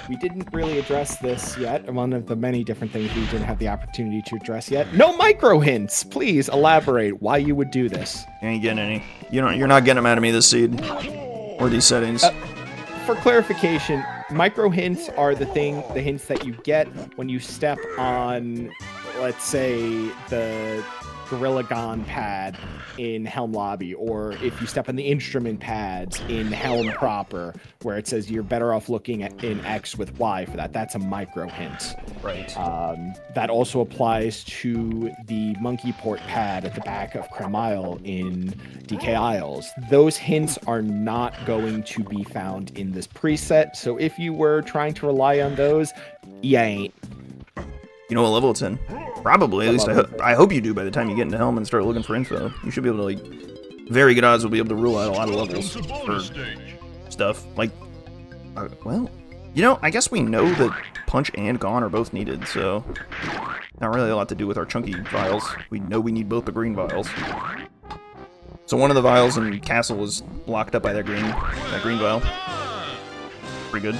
We didn't really address this yet. One of the many different things we didn't have the opportunity to address yet. No micro hints. Please elaborate why you would do this. You ain't getting any. You're not getting them out of me this seed or these settings. For clarification, micro hints are the hints that you get when you step on, let's say, the Gorilla Gon pad in Helm Lobby, or if you step on the instrument pads in Helm proper, where it says you're better off looking in X with Y for that. That's a micro hint. Right. That also applies to the monkey port pad at the back of Creme Isle in DK Isles. Those hints are not going to be found in this preset, so if you were trying to rely on those, you ain't. You know what level it's in? Probably. At least I hope you do by the time you get into Helm and start looking for info. You should be able to, like, very good odds will be able to rule out a lot of levels for stuff. Like, well, you know, I guess we know that Punch and Gon are both needed, so not really a lot to do with our chunky vials. We know we need both the green vials. So one of the vials in Castle is locked up by that green vial. Pretty good.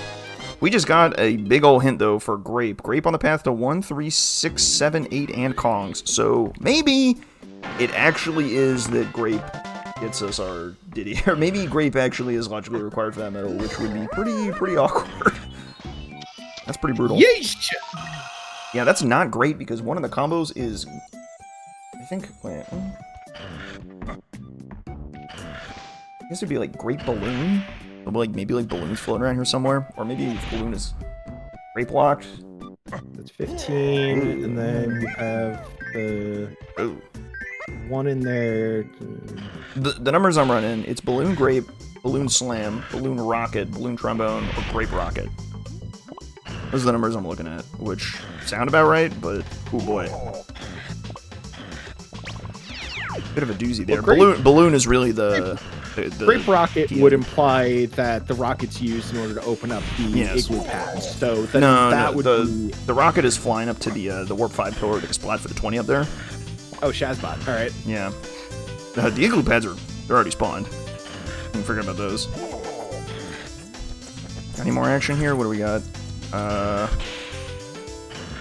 We just got a big ol' hint, though, for Grape. Grape on the path to 1, 3, 6, 7, 8, and Kongs. So maybe it actually is that Grape gets us our Diddy. Or maybe Grape actually is logically required for that medal, which would be pretty awkward. That's pretty brutal. Yeesh! Yeah, that's not great, because one of the combos is... I think... Wait, I guess it'd be like Grape Balloon. Like maybe like balloons floating around here somewhere, or maybe if balloon is grape locked. That's 15, and then we have the one in there. The numbers I'm running, it's balloon grape, balloon slam, balloon rocket, balloon trombone, or grape rocket. Those are the numbers I'm looking at, which sound about right, but oh boy. Bit of a doozy there. Well, balloon is really the grape rocket would imply that the rocket's used in order to open up the igloo pads. So the rocket is flying up to the warp 5 pillar to splat for the 20 up there. Oh, Shazbot. All right. Yeah. The igloo pads they're already spawned. I'm forgetting about those. Got any more action here? What do we got? I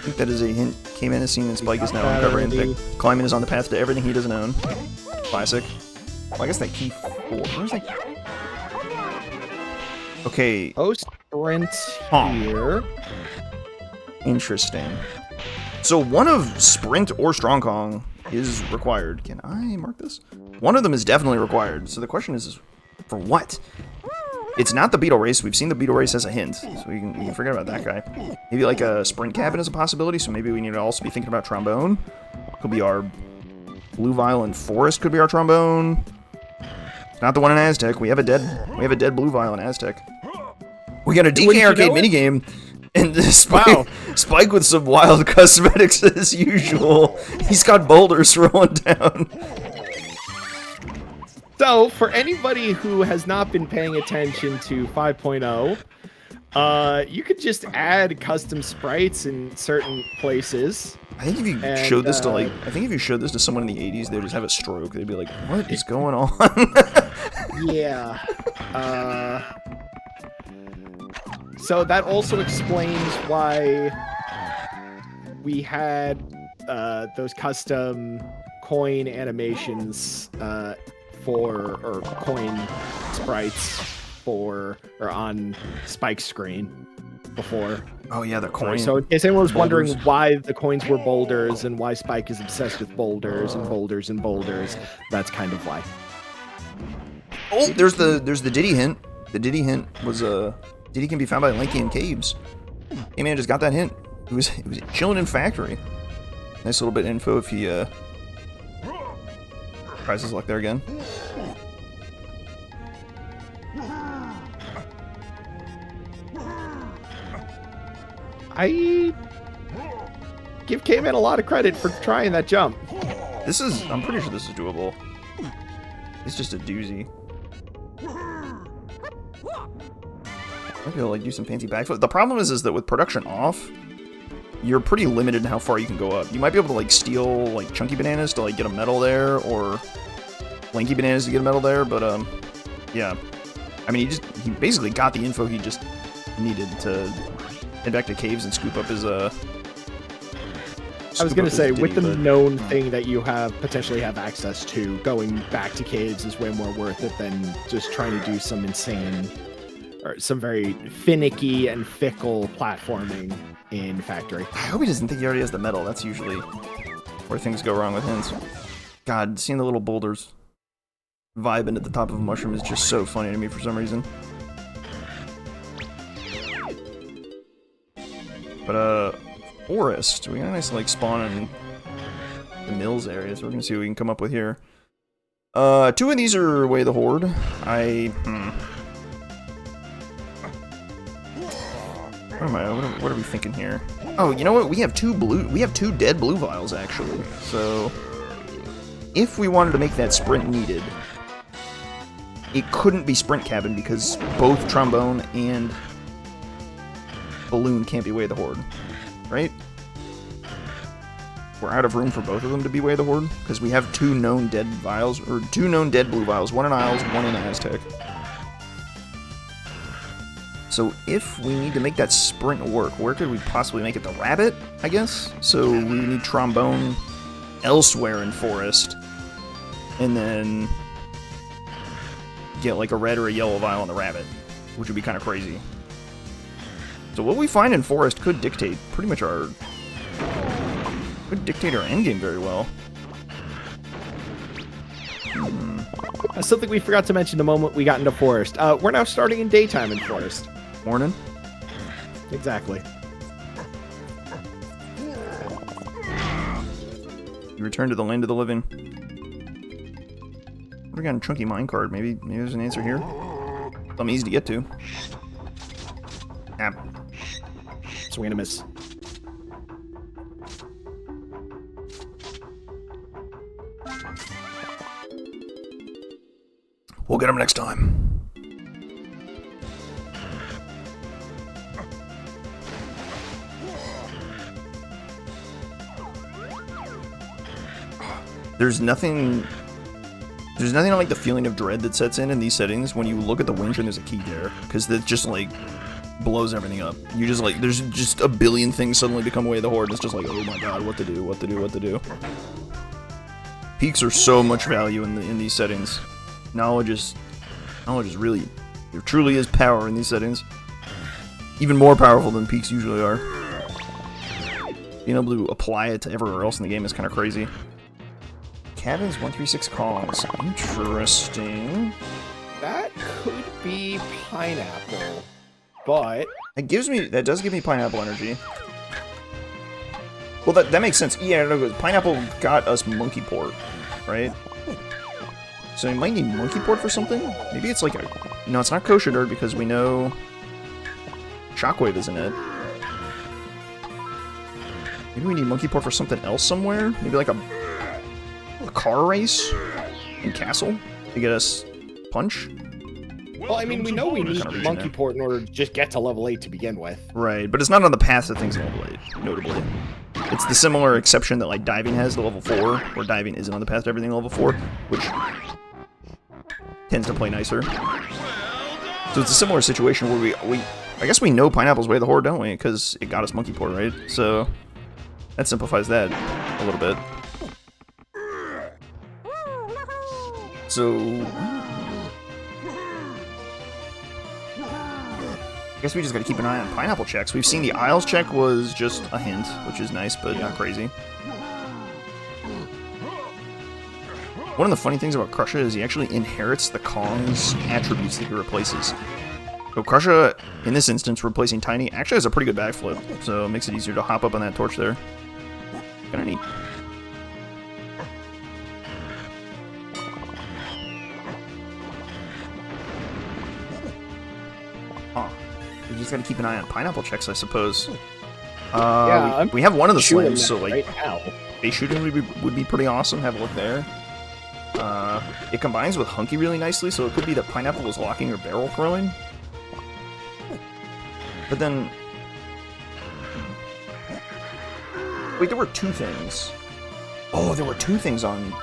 think that is a hint. K-Man has seen and Spike is now uncovering. Climbing is on the path to everything he doesn't own. Classic. Well, I guess that key 4. Where's that? Okay. Post sprint here. Interesting. So one of Sprint or Strong Kong is required. Can I mark this? One of them is definitely required. So the question is for what? It's not the beetle race. We've seen the beetle race as a hint, so we can forget about that guy. Maybe like a sprint cabin is a possibility, so maybe we need to also be thinking about trombone. Could be our blue vial and forest could be our trombone. It's not the one in Aztec. We have a dead blue vial in Aztec. We got a DK arcade minigame, and Spike with some wild cosmetics as usual. He's got boulders rolling down. So, for anybody who has not been paying attention to 5.0, you could just add custom sprites in certain places. I think if you showed this to if you showed this to someone in the 80s, they'd just have a stroke. They'd be like, "What is going on?" Yeah. So that also explains why we had those custom coin animations or coin sprites on Spike's screen before. Oh yeah, the coin. So in case anyone was wondering why the coins were boulders and why Spike is obsessed with boulders and boulders and boulders, that's kind of why. Oh, there's the Diddy hint. The Diddy hint was Diddy can be found by Lanky in caves. Hey man, just got that hint. He was chilling in factory. Nice little bit of info if he tries his luck there again. I give K-Man a lot of credit for trying that jump. I'm pretty sure this is doable. It's just a doozy. Might be able to like do some fancy backflip. The problem is that with production off, you're pretty limited in how far you can go up. You might be able to like steal like chunky bananas to like get a medal there, or lanky bananas to get a medal there, but yeah. I mean, he basically got the info he just needed to head back to caves and scoop up his I was gonna say, with the known thing that you potentially have access to, going back to caves is way more worth it than just trying to do some insane or some very finicky and fickle platforming in Factory. I hope he doesn't think he already has the medal. That's usually where things go wrong with hints. God, seeing the little boulders vibing at the top of a mushroom is just so funny to me for some reason. But, forest. We got a nice, like, spawn in the mills area, so we're gonna see what we can come up with here. 2 of these are Way of the Horde. What are we thinking here? Oh, you know what? We have two dead blue vials, actually. So, if we wanted to make that sprint needed, it couldn't be sprint cabin because both trombone and balloon can't be Way of the Horde, right? We're out of room for both of them to be Way of the Horde because we have 2 known dead vials, or 2 known dead blue vials, one in Isles, one in Aztec. So if we need to make that sprint work, where could we possibly make it? The rabbit, I guess? So we need trombone elsewhere in forest, and then get like a red or a yellow vial on the rabbit, which would be kind of crazy. So what we find in forest could dictate pretty much our endgame very well. Something we forgot to mention the moment we got into forest. We're now starting in daytime in forest. Mornin? Exactly. You return to the land of the living. We got a chunky minecart. Maybe there's an answer here. Something easy to get to. Swing and a miss. We'll get him next time. There's nothing like the feeling of dread that sets in these settings when you look at the winch and there's a key there, because that just like blows everything up. You just like, there's just a billion things suddenly become Way of the Horde. It's just like, oh my god, what to do. Peaks are so much value in these settings. Knowledge is really, there truly is power in these settings. Even more powerful than peaks usually are. Being able to apply it to everywhere else in the game is kind of crazy. Cabins 136 calls. Interesting. That could be pineapple, but That does give me pineapple energy. Well, that makes sense. Yeah, no, pineapple got us monkey port, right? So we might need monkey port for something? Maybe it's like a... No, it's not kosher dirt because we know Shockwave isn't it. Maybe we need monkey port for something else somewhere? Maybe like a car race in Castle to get us punch? Well, I mean, we know we need monkey port in order to just get to level 8 to begin with. Right, but it's not on the path to things level 8, notably. It's the similar exception that like diving has to level 4, where diving isn't on the path to everything level 4, which tends to play nicer. So it's a similar situation where we I guess we know Pineapple's Way of the Horde, don't we? Because it got us monkey port, right? So that simplifies that a little bit. So I guess we just gotta keep an eye on pineapple checks. We've seen the Isles check was just a hint, which is nice, but not crazy. One of the funny things about Krusha is he actually inherits the Kong's attributes that he replaces. So Krusha, in this instance, replacing Tiny, actually has a pretty good backflip, so it makes it easier to hop up on that torch there. Kinda neat. Huh. We just gotta keep an eye on pineapple checks, I suppose. Yeah, we have one of the slams, so like right now. base shooting would be pretty awesome. Have a look there. It combines with Hunky really nicely, so it could be that pineapple was locking or barrel throwing. But then, wait, there were two things. Oh, there were two things on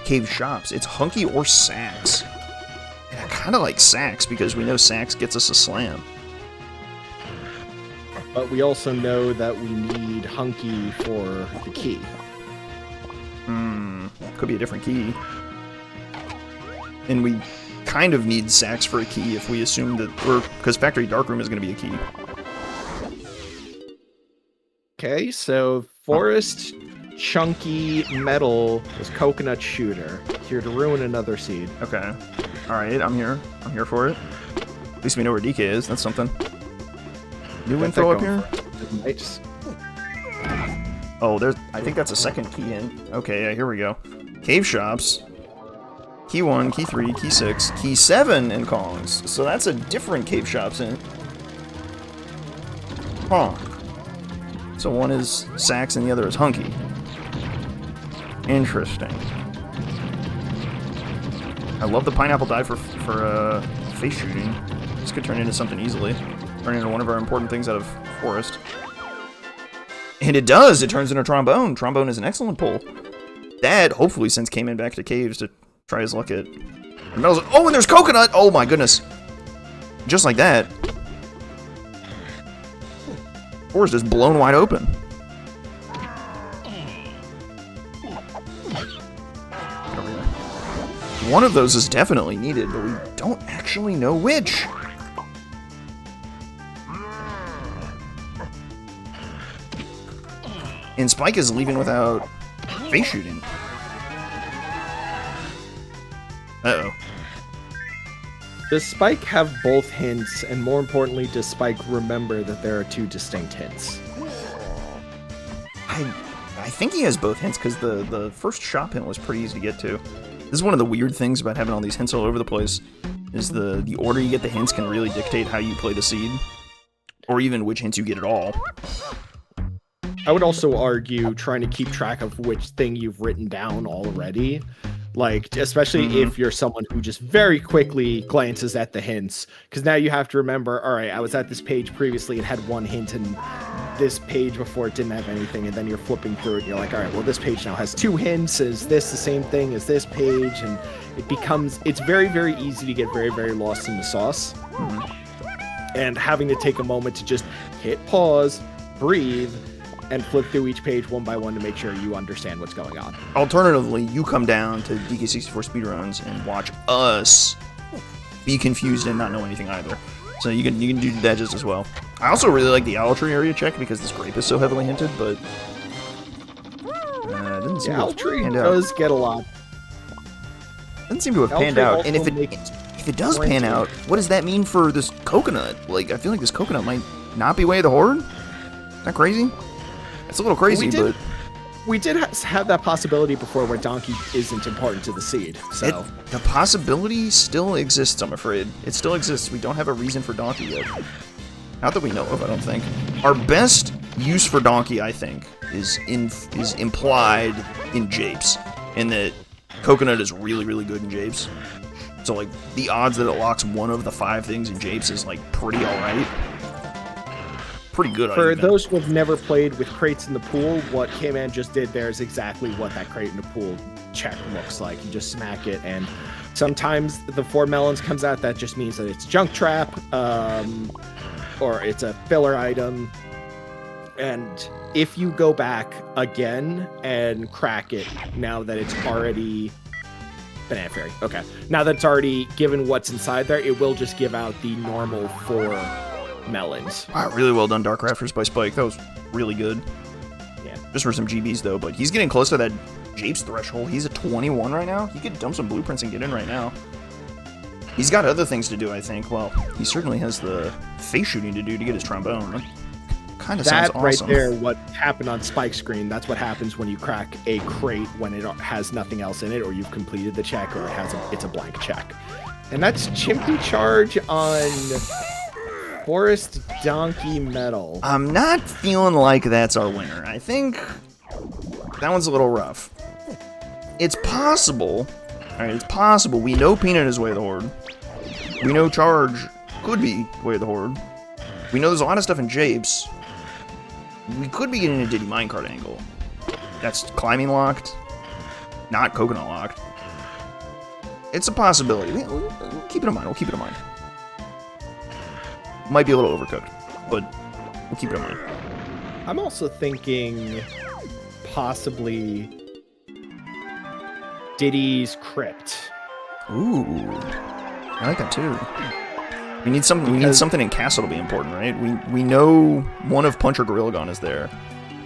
Cave Shops. It's Hunky or Sax. And I kind of like Sax because we know Sax gets us a slam. But we also know that we need Hunky for the key. Could be a different key. And we kind of need Sax for a key if we assume that because Factory Darkroom is going to be a key. Okay, so Forest Chunky Metal was Coconut Shooter. Here to ruin another seed. Okay. Alright, I'm here. I'm here for it. At least we know where DK is. That's something. New info up here? Nice. Oh, I think that's a second key in. Okay, yeah, here we go. Cave Shops. Key 1, Key 3, Key 6, Key 7 in Kongs. So that's a different Cave Shops in. Huh. So one is Sax and the other is Hunky. Interesting. I love the pineapple die for face shooting. This could turn into something easily. Turn into one of our important things out of Forest. And it does! It turns into Trombone. Trombone is an excellent pull. Dad, hopefully, since came in back to caves to try his luck at... Oh, and there's Coconut! Oh my goodness. Just like that. Forest is blown wide open. One of those is definitely needed, but we don't actually know which. And Spike is leaving without face shooting. Uh-oh. Does Spike have both hints, and more importantly, does Spike remember that there are two distinct hints? I think he has both hints, because the first shop hint was pretty easy to get to. This is one of the weird things about having all these hints all over the place, is the order you get the hints can really dictate how you play the seed, or even which hints you get at all. I would also argue trying to keep track of which thing you've written down already. Like, especially if you're someone who just very quickly glances at the hints. Because now you have to remember, all right, I was at this page previously, it had one hint, and this page before it didn't have anything, and then you're flipping through it, and you're like, all right, well, this page now has two hints. Is this the same thing as this page? And it's very, very easy to get very, very lost in the sauce. And having to take a moment to just hit pause, breathe, and flip through each page one by one to make sure you understand what's going on. Alternatively, you come down to DK64 Speedruns and watch us be confused and not know anything either. So you can do that just as well. I also really like the Owl Tree area check because this grape is so heavily hinted, but it didn't seem Owl Tree panned does get a lot. Doesn't seem to have panned out. And if if it does pan out, what does that mean for this coconut? Like, I feel like this coconut might not be way of the horde. Is that crazy? It's a little crazy, but we did have that possibility before where Donkey isn't important to the seed. So the possibility still exists, I'm afraid. It still exists. We don't have a reason for Donkey yet. Not that we know of, I don't think. Our best use for Donkey, I think, is implied in Japes. In that Coconut is really, really good in Japes. So, like, the odds that it locks one of the 5 things in Japes is, like, pretty alright. Pretty good. For those who have never played with crates in the pool, what K-Man just did there is exactly what that crate in the pool check looks like. You just smack it, and sometimes the 4 melons comes out. That just means that it's junk trap, or it's a filler item. And if you go back again and crack it, now that it's already Banana Fairy, okay, now that it's already given what's inside there, it will just give out the normal 4 melons. Wow, really well done, Dark Rafters by Spike. That was really good. Yeah. Just for some GBs, though, but he's getting close to that Japes threshold. He's at 21 right now. He could dump some blueprints and get in right now. He's got other things to do, I think. Well, he certainly has the face shooting to do to get his trombone. That kind of sounds awesome. That right there, what happened on Spike's screen, that's what happens when you crack a crate when it has nothing else in it, or you've completed the check, or it's a blank check. And that's Chimpy Charge on Forest Donkey Metal. I'm not feeling like that's our winner. I think that one's a little rough. It's possible. Alright, it's possible. We know Peanut is way of the horde. We know Charge could be way of the horde. We know there's a lot of stuff in Japes. We could be getting a Diddy minecart angle. That's climbing locked, not coconut locked. It's a possibility. We'll keep it in mind. We'll keep it in mind. Might be a little overcooked, but we'll keep it in mind. I'm also thinking possibly Diddy's Crypt. Ooh, I like that too. We need something. We need something in Castle to be important, right? We know one of Punch or Gorilla Gun is there,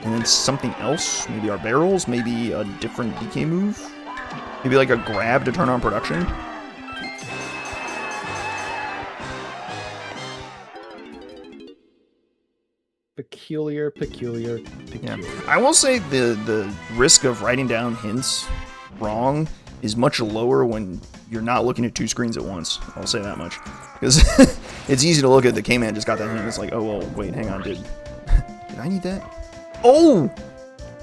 and then something else. Maybe our barrels. Maybe a different DK move. Maybe like a grab to turn on production. Peculiar. Yeah. I will say the risk of writing down hints wrong is much lower when you're not looking at 2 screens at once. I'll say that much. Because it's easy to look at the K-Man just got that hint and it's like, oh, well, wait, hang on, did I need that? Oh!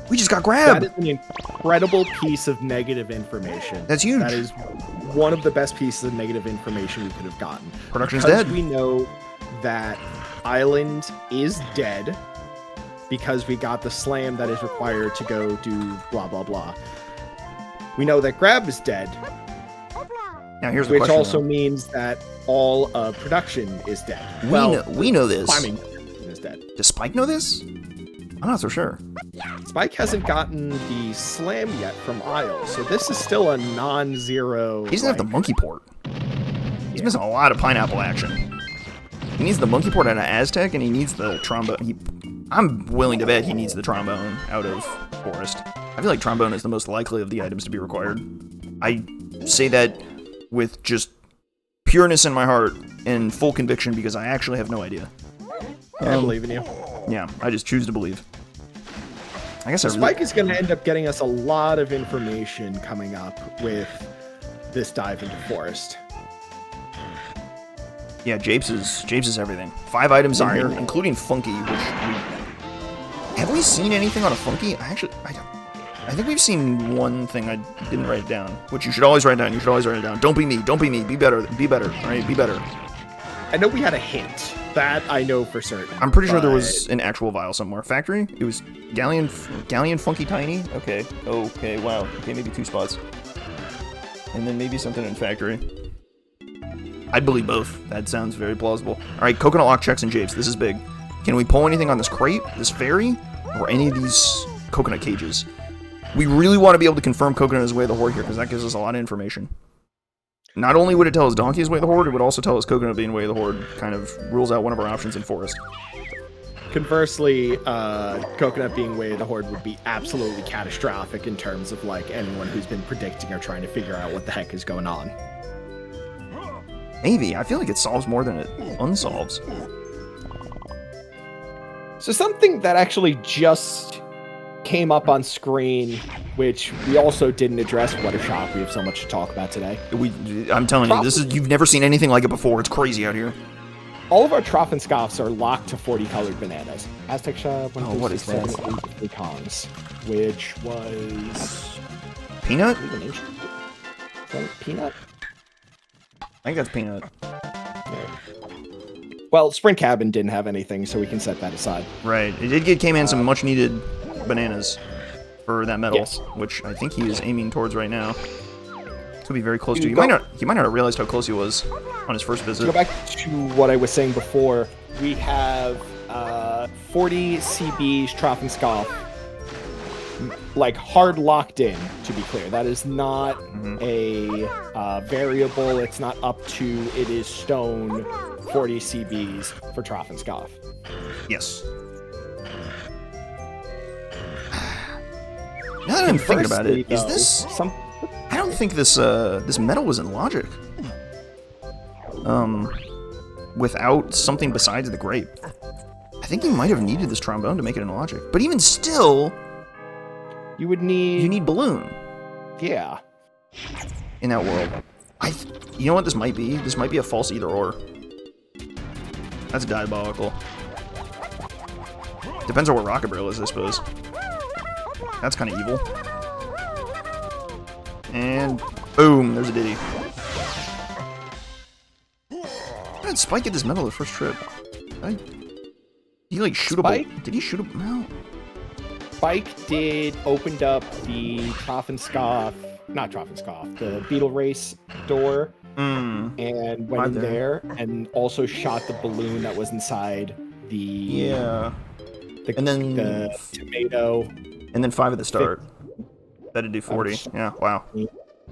We just got grabbed! That is an incredible piece of negative information. That's huge. That is one of the best pieces of negative information we could have gotten. Production's dead. We know that Island is dead because we got the slam that is required to go do blah, blah, blah. We know that Grab is dead. Now here's the which question, also though. means that all of production is dead. We know this. Climbing is dead. Does Spike know this? I'm not so sure. Spike hasn't gotten the slam yet from Isle, so this is still a non-zero. He doesn't have the monkey port. He's missing a lot of pineapple action. He needs the monkey port out of Aztec, and he needs the trombone. I'm willing to bet he needs the trombone out of Forest. I feel like trombone is the most likely of the items to be required. I say that with just pureness in my heart and full conviction because I actually have no idea. I believe in you. Yeah, I just choose to believe. I guess Spike is going to end up getting us a lot of information coming up with this dive into Forest. Yeah, Japes is everything. 5 items in here, including Funky, which have we seen anything on a Funky? I think we've seen one thing. I didn't write it down, which you should always write down. You should always write it down. Don't be me. Don't be me. Be better. Be better. All right, be better. I know we had a hint. That I know for certain. I'm pretty sure there was an actual vial somewhere. Factory? It was Galleon Funky Tiny? Okay. Okay, wow. Okay, maybe 2 spots. And then maybe something in Factory. I'd believe both. That sounds very plausible. Alright, Coconut Lock checks and Japes. This is big. Can we pull anything on this crate, this fairy, or any of these coconut cages? We really want to be able to confirm Coconut is way of the horde here, because that gives us a lot of information. Not only would it tell us Donkey is way of the horde, it would also tell us Coconut being way of the horde kind of rules out one of our options in Forest. Conversely, Coconut being way of the horde would be absolutely catastrophic in terms of like anyone who's been predicting or trying to figure out what the heck is going on. Maybe. I feel like it solves more than it unsolves. So something that actually just came up on screen, which we also didn't address. What a shock. We have so much to talk about today. I'm telling you, you've never seen anything like it before. It's crazy out here. All of our Trophenscoffs are locked to 40 colored bananas. Aztec Shop, what is that? Kongs, which was Peanut? Is that Peanut? I think that's Peanut. Well, Sprint Cabin didn't have anything, so we can set that aside. Right. It did get K-Man some much needed bananas for that medal, Yes. which I think he is aiming towards right now. Could be very close to. He might not have realized how close he was on his first visit. To go back to what I was saying before, we have 40 CBs Trophenscoff, like hard locked in, to be clear. That is not a variable. It's not up to, it is stone 40 CBs for Trophenscoff. Yes. Now that I'm thinking about it, is this... I don't think this this medal was in logic. Without something besides the grape. I think you might have needed this trombone to make it in logic. But even still... You would need... You need balloon. Yeah. In that world. You know what this might be? This might be a false either or. That's diabolical. Depends on what Rocket Barrel is, I suppose. That's kind of evil. And boom, there's a Diddy. How did Spike get this medal the first trip? Did he like shoot Spike? Did he shoot a... No. Spike opened up the Trophenscoff, not Trophenscoff, the Beetle Race door, and went in there, and also shot the balloon that was inside the the tomato, and then 5 at the start. That'd do 40. Yeah, wow.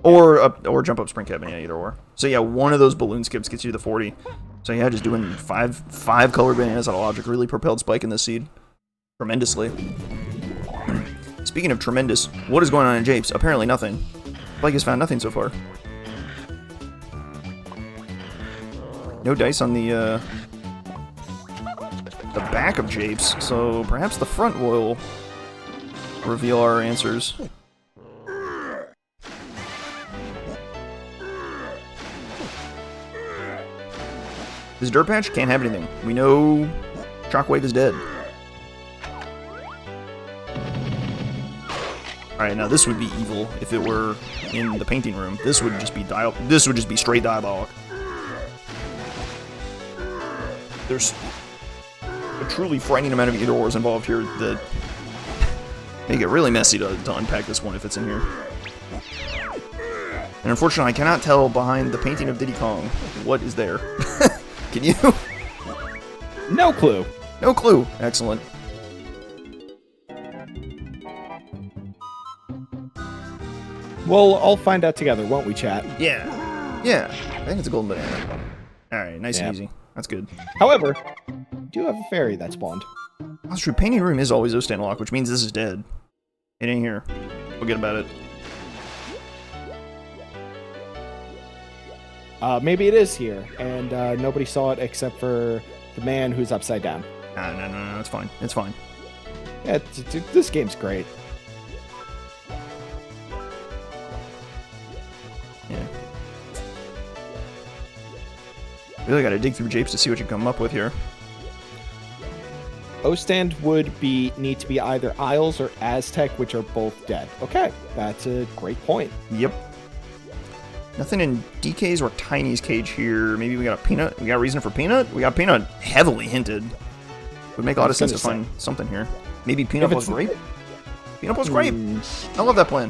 Or jump up Sprint Cabin, yeah, either or. So yeah, one of those balloon skips gets you to the 40. So yeah, just doing five colored bananas out of logic really propelled Spike in this seed tremendously. Speaking of tremendous, what is going on in Japes? Apparently nothing. Spike has found nothing so far. No dice on the back of Japes, so perhaps the front will reveal our answers. This dirt patch can't have anything. We know Shockwave is dead. Alright, now this would be evil if it were in the painting room. This would just be straight diabolic. There's a truly frightening amount of either ors involved here that make it really messy to unpack this one if it's in here. And unfortunately, I cannot tell behind the painting of Diddy Kong what is there. Can you? No clue. No clue. Excellent. We'll all find out together, won't we, chat? Yeah. Yeah. I think it's a golden banana. Alright, nice and easy. That's good. However, we do have a fairy that spawned. That's true. Painting room is always O-stand lock, which means this is dead. It ain't here. Forget about it. Maybe it is here, and nobody saw it except for the man who's upside down. No, it's fine. It's fine. Yeah, this game's great. Yeah. Really gotta dig through Japes to see what you come up with here. O-stand would need to be either Isles or Aztec, which are both dead. Okay, that's a great point. Yep. Nothing in DK's or Tiny's cage here. Maybe we got a Peanut. We got a reason for Peanut? We got Peanut heavily hinted. Would make a lot of sense to find something here. Maybe Peanut plus Grape? Peanut plus Grape! I love that plan.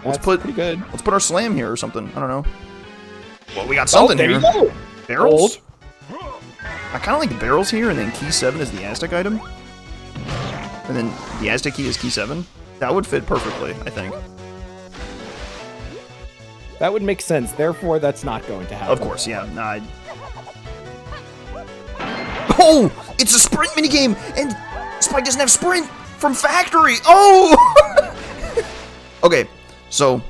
Let's put pretty good. Let's put our Slam here or something. I don't know. Well, we got something there here. You go. Barrels? I kind of like the barrels here, and then key 7 is the Aztec item. And then the Aztec key is key 7. That would fit perfectly, I think. That would make sense. Therefore, that's not going to happen. Of course, yeah. Nah, Oh! It's a sprint minigame! And Spike doesn't have sprint from factory! Oh! Okay, so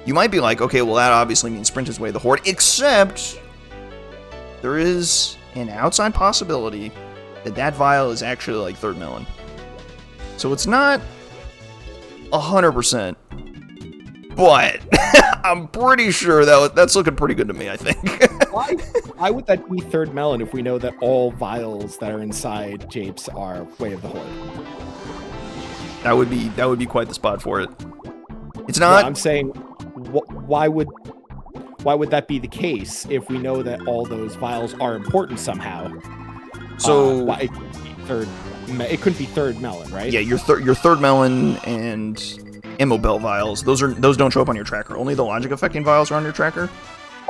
you might be like, okay, well, that obviously means sprint is way the horde, except there is an outside possibility that that vial is actually like third melon. So it's not 100%, but I'm pretty sure that's looking pretty good to me, I think. Why would that be third melon if we know that all vials that are inside Japes are Way of the Horde? That would be quite the spot for it. It's not. No, I'm saying, why would that be the case if we know that all those vials are important somehow? So it couldn't be third melon, right? Yeah, your third melon and ammo belt vials. Those don't show up on your tracker. Only the logic affecting vials are on your tracker.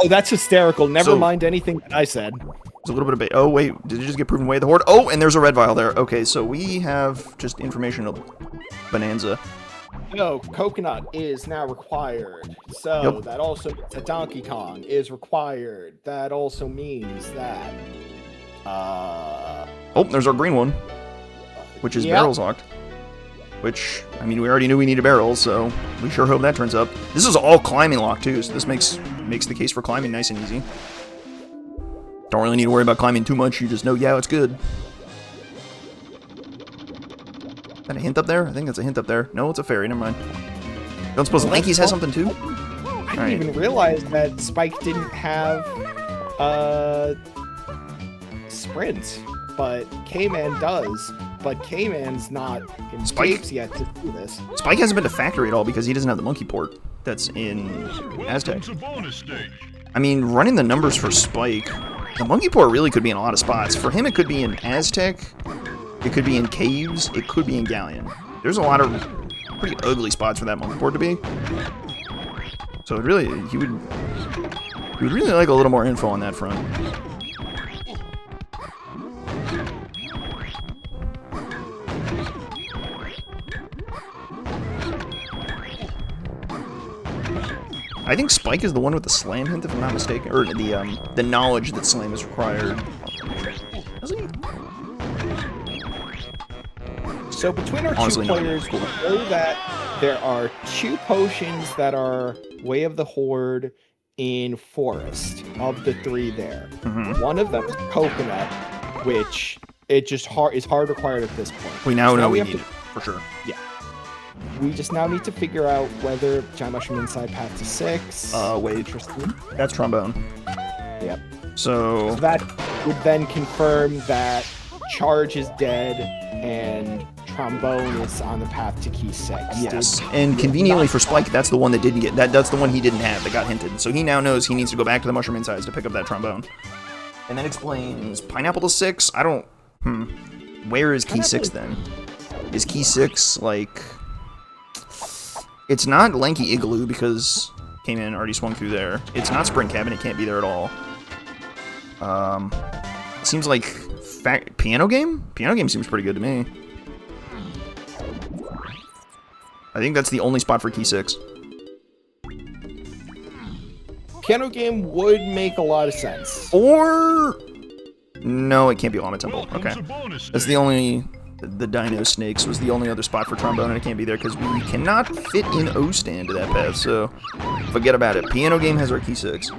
Oh, that's hysterical. Never mind anything that I said. There's a little bit of oh wait, did it just get proven Way of the Horde? Oh, and there's a red vial there. Okay, so we have just informational bonanza. No, coconut is now required. So that also means that Donkey Kong is required. That also means that oh, there's our green one, which is barrels locked. Which, I mean, we already knew we needed barrels, so we sure hope that turns up. This is all climbing lock too, so this makes the case for climbing nice and easy. Don't really need to worry about climbing too much. You just know, yeah, it's good. Is that a hint up there? I think that's a hint up there. No, it's a fairy. Never mind. Don't suppose Lanky's has something too? I didn't even realize that Spike didn't have sprints, but K-Man does. But K-Man's not in Japes yet to do this. Spike hasn't been to factory at all because he doesn't have the monkey port that's in Aztec. I mean, running the numbers for Spike, the monkey port really could be in a lot of spots. For him, it could be in Aztec, it could be in Caves, it could be in Galleon. There's a lot of pretty ugly spots for that monkey port to be. So it really, he would really like a little more info on that front. I think Spike is the one with the slam hint, if I'm not mistaken, or the knowledge that slam is required. Doesn't he? So between our two players, we know that there are 2 potions that are Way of the Horde in Forest, of the 3 there. One of them is Coconut, which is hard required at this point. We now know we need it, for sure. Yeah. We just now need to figure out whether Giant Mushroom inside path to 6. Wait. Interesting. That's trombone. Yep. So that would then confirm that Charge is dead and Trombone is on the path to key 6. Yes. And conveniently for Spike, that's the one that didn't get that's the one he didn't have that got hinted. So he now knows he needs to go back to the Mushroom insides to pick up that trombone. And that explains Pineapple to 6. I don't where is key 6 then? Is key 6 like it's not Lanky Igloo because K-Man already swung through there. It's not Sprint Cabin, it can't be there at all. It seems like Piano Game? Piano Game seems pretty good to me. I think that's the only spot for key 6. Piano Game would make a lot of sense. Or no, it can't be Llama Temple. Okay. That's the only the Dino Snakes was the only other spot for trombone, and it can't be there because we cannot fit in O-Stand to that path, so forget about it. Piano Game has our key 6.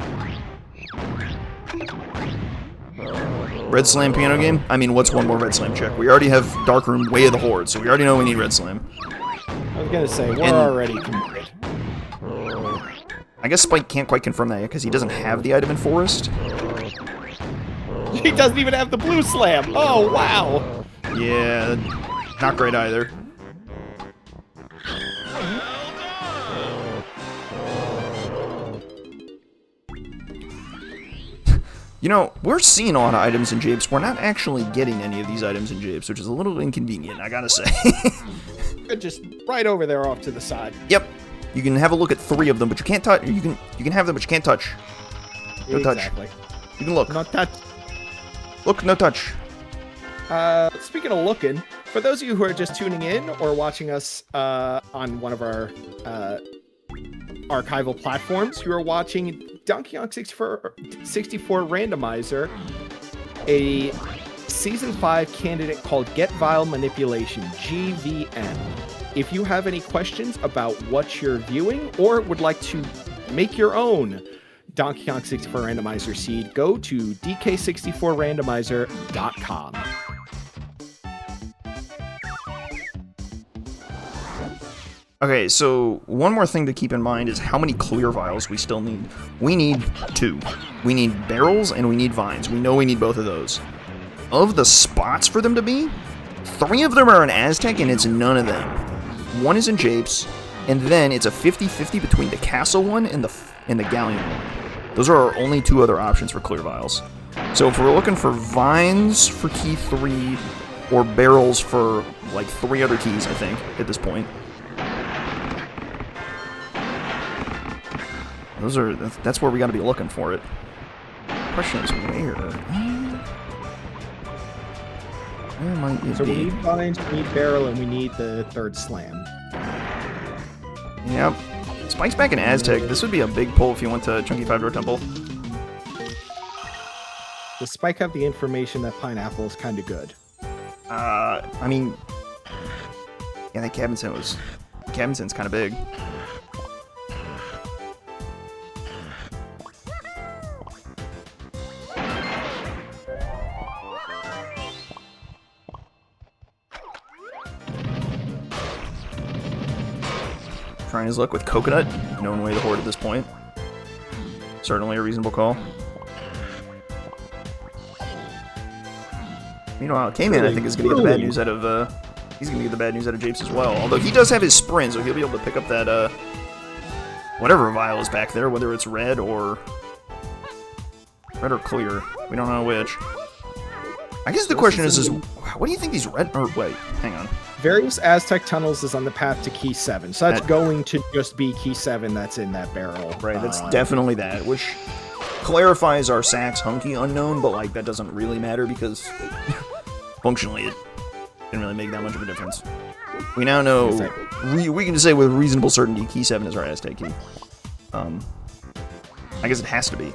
Red Slam Piano Game? I mean, what's one more Red Slam check? We already have Dark Room, Way of the Horde, so we already know we need Red Slam. I was gonna say, we're already committed. I guess Spike can't quite confirm that yet because he doesn't have the item in Forest. He doesn't even have the Blue Slam! Oh, wow! Yeah, not great either. You know, we're seeing a lot of items in Japes. We're not actually getting any of these items in Japes, which is a little inconvenient, I gotta say. Just right over there off to the side. Yep. You can have a look at 3 of them, but you can't touch. You can have them, but you can't touch. No exactly. touch. You can look. Not touch. Look, no touch. Speaking of looking, for those of you who are just tuning in or watching us on one of our archival platforms, you are watching Donkey Kong 64 Randomizer, a Season 5 candidate called Get Vial Manipulation, GVM. If you have any questions about what you're viewing or would like to make your own Donkey Kong 64 Randomizer seed, go to DK64Randomizer.com. Okay, so one more thing to keep in mind is how many clear vials we still need. We need 2. We need barrels and we need vines. We know we need both of those. Of the spots for them to be, 3 of them are in Aztec and it's none of them. 1 is in Japes, and then it's a 50-50 between the castle one and the galleon one. Those are our only 2 other options for clear vials. So if we're looking for vines for key 3, or barrels for like 3 other keys, I think, at this point. That's where we got to be looking for it. Question is where? Where might it So be? we need vines, we need barrel, and we need the 3rd slam. Yep. Spike's back in Aztec. This would be a big pull if you went to Chunky 5-Door Temple. Does Spike have the information that pineapple is kind of good? I mean, yeah, that cabin scent's kind of big. Trying his luck with coconut, known way to hoard at this point. Certainly a reasonable call. Meanwhile, K-Man, I think, is going to get the bad news out of he's going to get the bad news out of Japes as well. Although he does have his sprint, so he'll be able to pick up that whatever vial is back there, whether it's red or clear. We don't know which. I guess the question is what do you think these red? Or wait, hang on. Various Aztec tunnels is on the path to key 7, so that's going to just be key 7 that's in that barrel. Right, that's definitely that, which clarifies our Sax Hunky unknown, but like that doesn't really matter because functionally it didn't really make that much of a difference. We now know we can say with reasonable certainty key 7 is our Aztec key. I guess it has to be,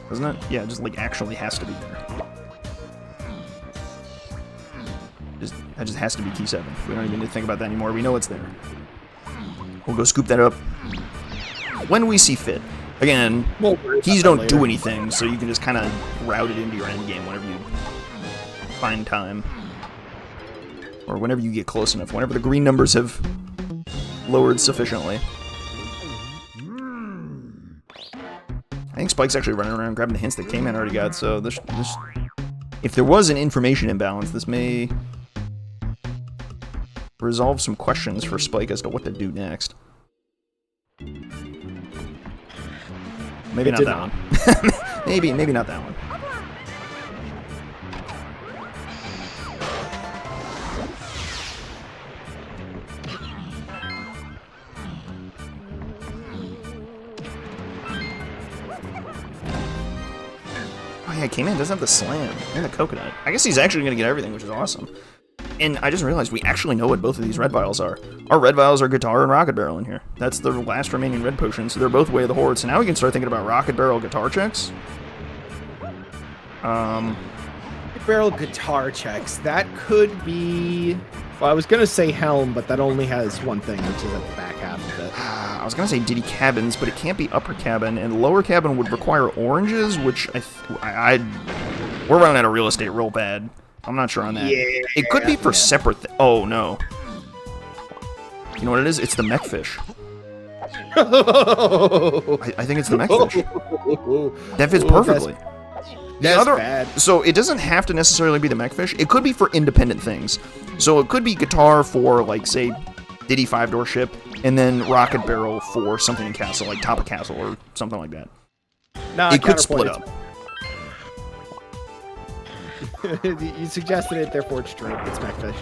doesn't it? Yeah, it just like actually has to be there. That just has to be key 7. We don't even need to think about that anymore. We know it's there. We'll go scoop that up when we see fit. Again, keys don't do anything, so you can just kind of route it into your end game whenever you find time. Or whenever you get close enough. Whenever the green numbers have lowered sufficiently. I think Spike's actually running around grabbing the hints that K-Man already got, so this if there was an information imbalance, this may resolve some questions for Spike as to what to do next. Maybe not that one. maybe not that one. Oh yeah, K-Man does have the slam and the coconut. I guess he's actually going to get everything, which is awesome. And I just realized we actually know what both of these red vials are. Our red vials are Guitar and Rocket Barrel in here. That's the last remaining red potion, so they're both Way of the Horde. So now we can start thinking about Rocket Barrel Guitar checks. Barrel guitar checks. That could be... Well, I was going to say Helm, but that only has one thing, which is at the back half of it. I was going to say Diddy Cabins, but it can't be upper cabin, and lower cabin would require oranges, which we're running out of real estate real bad. I'm not sure on that. Yeah, it could be for separate oh, no. You know what it is? It's the mechfish. I think it's the mechfish. That fits perfectly. That's bad. So it doesn't have to necessarily be the mechfish. It could be for independent things. So it could be guitar for, like, say, Diddy 5-door ship, and then Rocket Barrel for something in Castle, like Top of Castle or something like that. Nah, it could split up. You suggested it, therefore it's true. It's mechfish.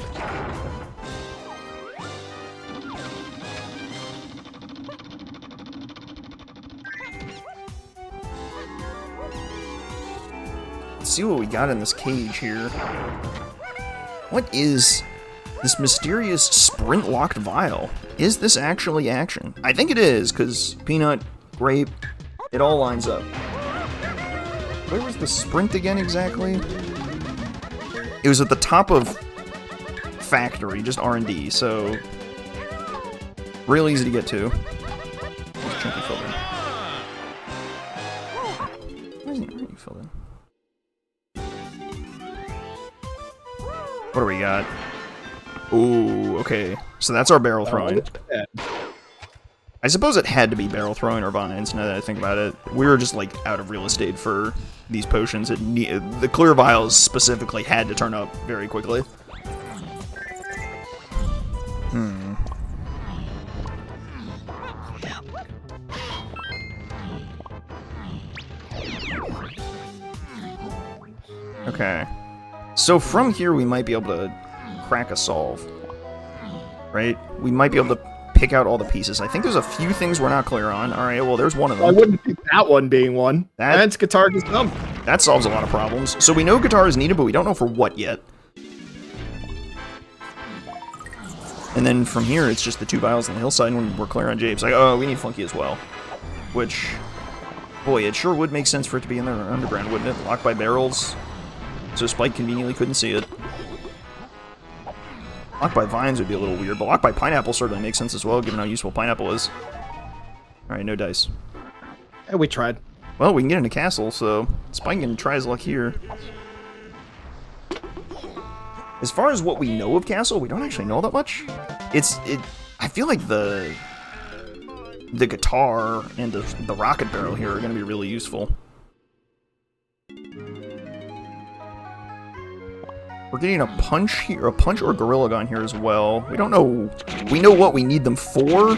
Let's see what we got in this cage here. What is this mysterious sprint-locked vial? Is this actually action? I think it is, because peanut, grape, it all lines up. Where was the sprint again exactly? It was at the top of factory, just R&D, so real easy to get to. Chunky filter. What do we got? Ooh, okay. So that's our barrel throwing. I suppose it had to be barrel throwing or vines, now that I think about it. We were just, like, out of real estate for these potions. The clear vials specifically had to turn up very quickly. Okay. So from here, we might be able to crack a solve. Right? We might be able to pick out all the pieces. I think there's a few things we're not clear on. All right, well, there's one of them. I wouldn't think that one being one. That's guitar is dumb. That solves a lot of problems. So we know guitar is needed, but we don't know for what yet. And then from here, it's just the 2 vials on the hillside, and we're clear on Japes. Like, oh, we need Funky as well. Which, boy, it sure would make sense for it to be in there underground, wouldn't it? Locked by barrels. So Spike conveniently couldn't see it. Locked by vines would be a little weird, but locked by pineapple certainly makes sense as well, given how useful pineapple is. Alright, no dice. Yeah, we tried. Well, we can get into castle, so Spike can try his luck here. As far as what we know of castle, we don't actually know that much. I feel like the guitar and the rocket barrel here are going to be really useful. We're getting a punch here, a punch or gorilla gun here as well. We don't know. We know what we need them for.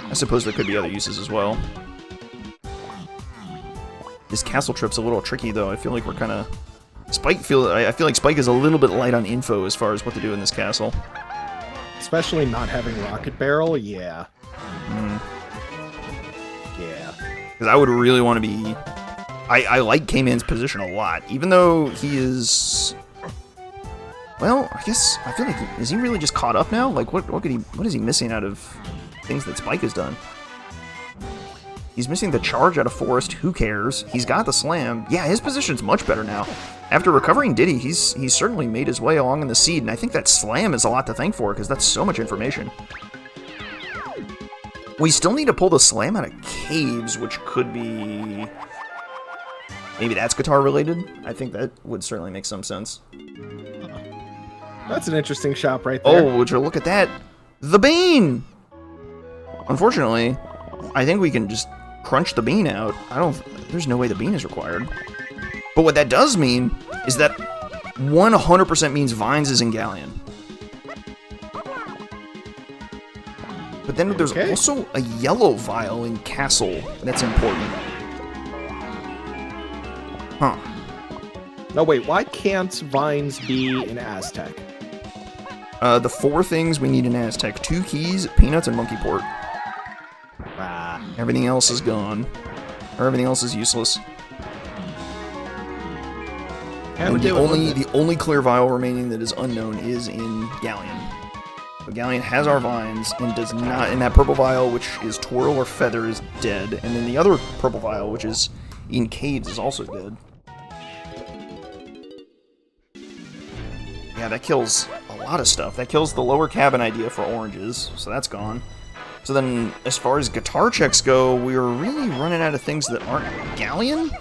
I suppose there could be other uses as well. This castle trip's a little tricky though. I feel like we're kind of I feel like Spike is a little bit light on info as far as what to do in this castle. Especially not having rocket barrel. Yeah. Yeah. Because I would really want to be. I like K-Man's position a lot, even though he is. Well, I feel like is he really just caught up now? Like, what is he missing out of things that Spike has done? He's missing the charge out of Forest. Who cares? He's got the slam. Yeah, his position's much better now. After recovering Diddy, he's certainly made his way along in the seed, and I think that slam is a lot to thank for because that's so much information. We still need to pull the slam out of caves, which could be. Maybe that's guitar related. I think that would certainly make some sense. That's an interesting shop right there. Oh, would you look at that? The bean! Unfortunately, I think we can just crunch the bean out. There's no way the bean is required. But what that does mean is that 100% means Vines is in Galleon. But then there's also a yellow vial in Castle that's important. Huh. No, wait, why can't Vines be in Aztec? The 4 things we need in Aztec: 2 keys, peanuts, and monkey port. Everything else is gone. Or everything else is useless. And the only clear vial remaining that is unknown is in Galleon. So Galleon has our vines and does not. And that purple vial, which is twirl or feather, is dead. And then the other purple vial, which is in caves, is also dead. Yeah, that kills a lot of stuff. That kills the lower cabin idea for oranges, so that's gone. So then, as far as guitar checks go, we're really running out of things that aren't Galleon.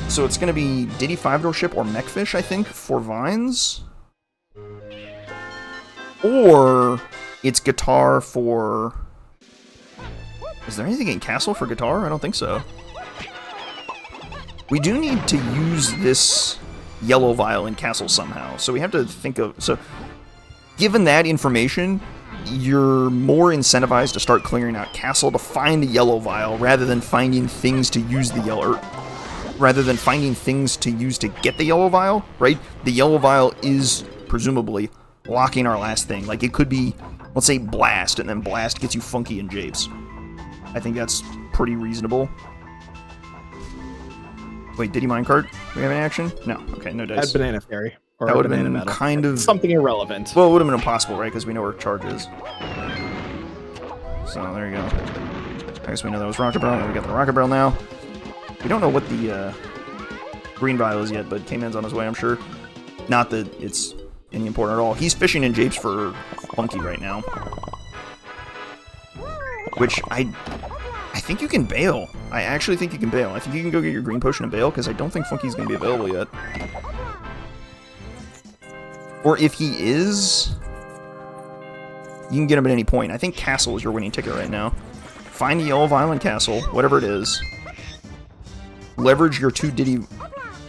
So it's going to be Diddy 5-door ship or Mechfish, I think, for Vines. Or it's guitar for... Is there anything in Castle for guitar? I don't think so. We do need to use this yellow vial in Castle somehow. So we have to think of... So, given that information, you're more incentivized to start clearing out Castle to find the yellow vial rather than finding things to use the yellow... Rather than finding things to use to get the yellow vial, right? The yellow vial is, presumably, locking our last thing. Like, it could be, let's say, Blast, and then Blast gets you Funky and Japes. I think that's pretty reasonable. Wait, Diddy Minecart? Do we have any action? No. Okay, no dice. Had Banana Fairy. Or that would have been metal. kind of... Something irrelevant. Well, it would have been impossible, right? Because we know where charge is. So, there you go. I guess we know that was Rocket Barrel. We got the Rocket Barrel now. We don't know what the green vial is yet, but K-Man's on his way, I'm sure. Not that it's any important at all. He's fishing in Japes for Funky right now. Which I think you can bail. I actually think you can bail. I think you can go get your green potion and bail, because I don't think Funky's going to be available yet. Or if he is, you can get him at any point. I think Castle is your winning ticket right now. Find the Yellow Vial in Castle, whatever it is. Leverage your 2 Diddy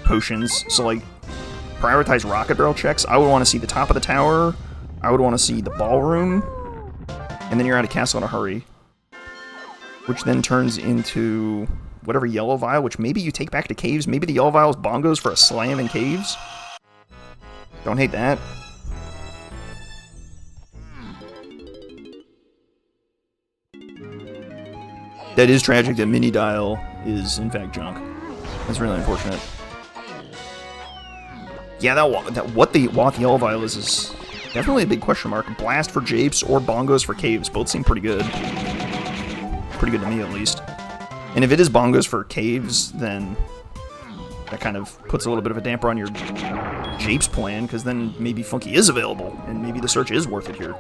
potions, so like, prioritize rocket barrel checks. I would want to see the top of the tower, I would want to see the ballroom, and then you're out of Castle in a hurry. Which then turns into whatever Yellow Vial, which maybe you take back to Caves. Maybe the Yellow Vial's bongos for a slam in Caves. Don't hate that. That is tragic that Mini Dial is, in fact, junk. That's really unfortunate. Yeah, what the Yellow Vial is definitely a big question mark. Blast for Japes or bongos for Caves. Both seem pretty good. Pretty good to me, at least. And if it is bongos for Caves, then that kind of puts a little bit of a damper on your Japes plan, because then maybe Funky is available, and maybe the search is worth it here.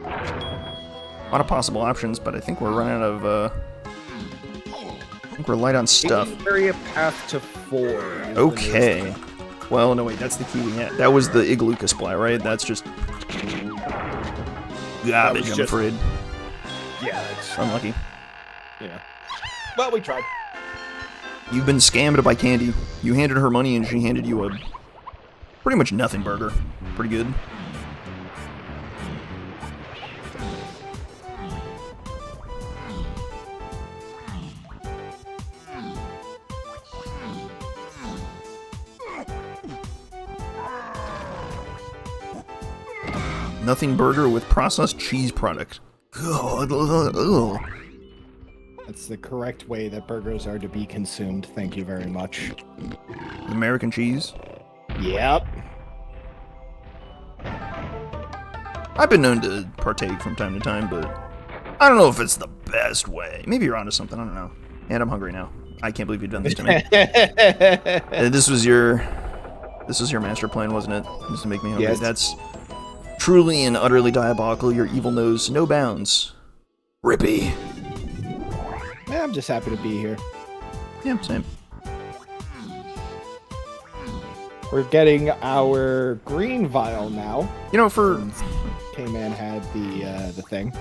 A lot of possible options, but I think we're running out of, I think we're light on stuff. Area path to 4. Okay. Well, no, wait, that's the key we had. That was the Iglooka Splat, right? That's just garbage, I'm afraid. Yeah, it's unlucky. Yeah. Well, we tried. You've been scammed by Candy. You handed her money and she handed you a pretty much nothing burger. Pretty good. Nothing burger with processed cheese product. Ugh. That's the correct way that burgers are to be consumed. Thank you very much. American cheese? Yep. I've been known to partake from time to time, but I don't know if it's the best way. Maybe you're onto something, I don't know. And I'm hungry now. I can't believe you've done this to me. This was your master plan, wasn't it? Just to make me hungry. Yes. That's truly and utterly diabolical. Your evil knows no bounds. Rippy. Yeah, I'm just happy to be here. Yeah, same. We're getting our green vial now. You know, for K-Man had the thing.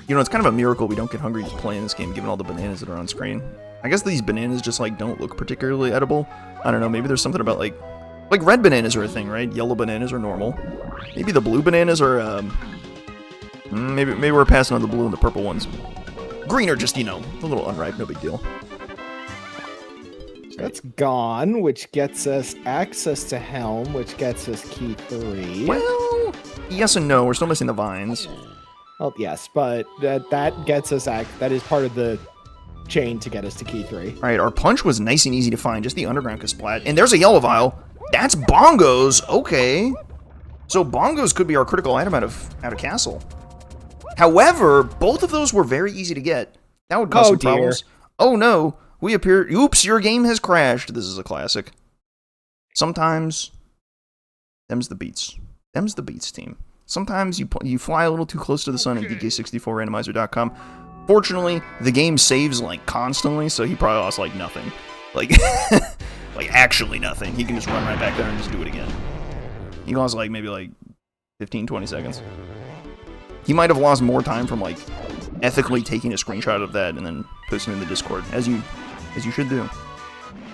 You know, it's kind of a miracle we don't get hungry just playing this game, given all the bananas that are on screen. I guess these bananas just like don't look particularly edible. I don't know. Maybe there's something about like red bananas are a thing, right? Yellow bananas are normal. Maybe the blue bananas are maybe we're passing on the blue and the purple ones. Green are just, you know, a little unripe, no big deal. That's gone, which gets us access to Helm, which gets us key 3. Well, yes and no. We're still missing the vines. Well, yes, but that gets us that is part of the chain to get us to key 3. All right, our punch was nice and easy to find, just the underground Kasplat. And there's a yellow vial. That's bongos. Okay. So bongos could be our critical item out of Castle. However, both of those were very easy to get. That would cause some problems. Oh no, we appear. Oops, your game has crashed. This is a classic. Sometimes, them's the beats. Them's the beats, team. Sometimes you fly a little too close to the sun at DK64Randomizer.com. Fortunately, the game saves like constantly, so he probably lost like nothing. Like, like actually nothing. He can just run right back there and just do it again. He lost like maybe like 15, 20 seconds. He might have lost more time from like ethically taking a screenshot of that and then posting it in the Discord, as you should do.